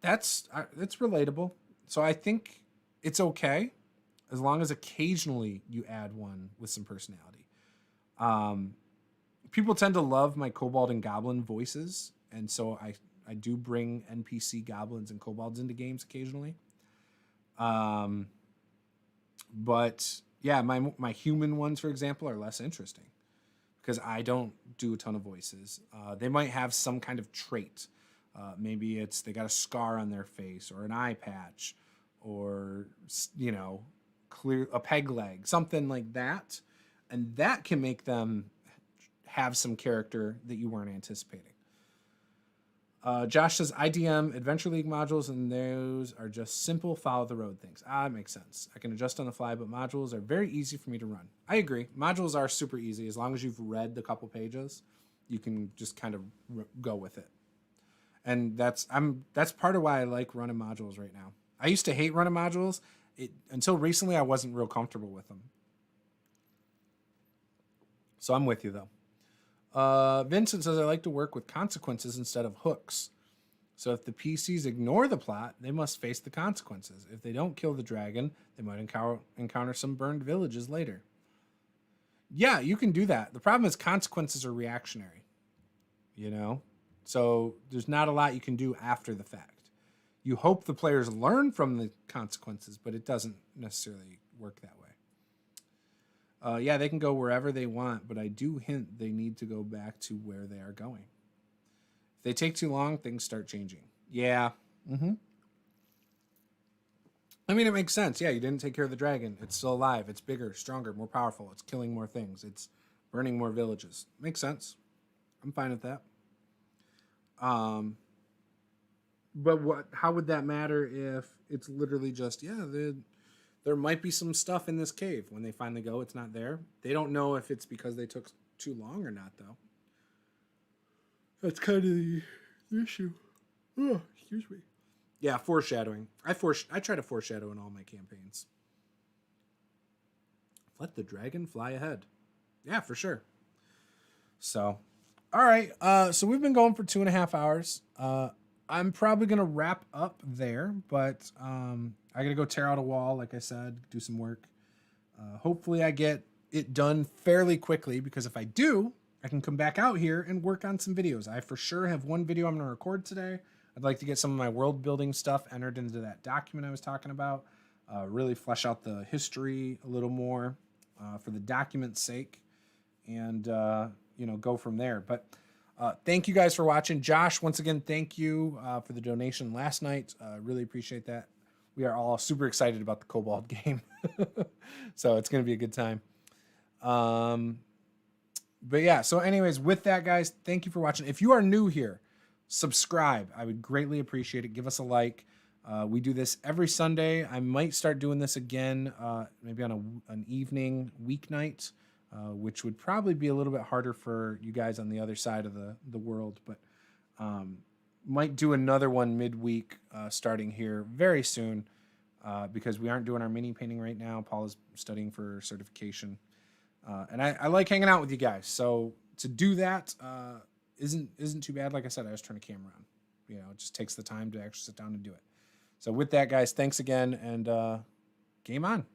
That's relatable. So I think it's okay as long as occasionally you add one with some personality. People tend to love my kobold and goblin voices, and so I do bring NPC goblins and kobolds into games occasionally. But yeah, my human ones, for example, are less interesting because I don't do a ton of voices. They might have some kind of trait. Maybe they got a scar on their face or an eye patch or, a peg leg, something like that. And that can make them have some character that you weren't anticipating. Josh says, IDM Adventure League modules, and those are just simple follow-the-road things. It makes sense. I can adjust on the fly, but modules are very easy for me to run. I agree. Modules are super easy. As long as you've read the couple pages, you can just kind of go with it. And that's part of why I like running modules right now. I used to hate running modules. Until recently, I wasn't real comfortable with them. So I'm with you, though. Vincent says, I like to work with consequences instead of hooks. So if the PCs ignore the plot, they must face the consequences. If they don't kill the dragon, they might encounter some burned villages later. Yeah, you can do that. The problem is consequences are reactionary. So there's not a lot you can do after the fact. You hope the players learn from the consequences, but it doesn't necessarily work that way. They can go wherever they want, but I do hint they need to go back to where they are going. If they take too long, things start changing. Yeah. Mm-hmm. I mean, it makes sense. Yeah, you didn't take care of the dragon. It's still alive. It's bigger, stronger, more powerful. It's killing more things. It's burning more villages. Makes sense. I'm fine with that. But how would that matter if it's literally just, there might be some stuff in this cave. When they finally go, it's not there. They don't know if it's because they took too long or not, though. That's kind of the issue. Oh, excuse me. Yeah, foreshadowing. I try to foreshadow in all my campaigns. Let the dragon fly ahead. Yeah, for sure. So, all right. So we've been going for 2.5 hours. I'm probably going to wrap up there, but I got to go tear out a wall, like I said, do some work. Hopefully I get it done fairly quickly, because if I do, I can come back out here and work on some videos. I for sure have one video I'm going to record today. I'd like to get some of my world building stuff entered into that document I was talking about. Really flesh out the history a little more for the document's sake, and go from there. But thank you guys for watching. Josh, once again, thank you for the donation last night. Really appreciate that. We are all super excited about the Kobold game. So it's going to be a good time. But yeah, so anyways, with that, guys, thank you for watching. If you are new here, subscribe. I would greatly appreciate it. Give us a like. We do this every Sunday. I might start doing this again, maybe on an evening weeknight, which would probably be a little bit harder for you guys on the other side of the world, but might do another one midweek starting here very soon, because we aren't doing our mini painting right now. Paul is studying for certification, and I like hanging out with you guys. So to do that isn't too bad. Like I said, I just turn a camera on. It just takes the time to actually sit down and do it. So with that, guys, thanks again, and game on.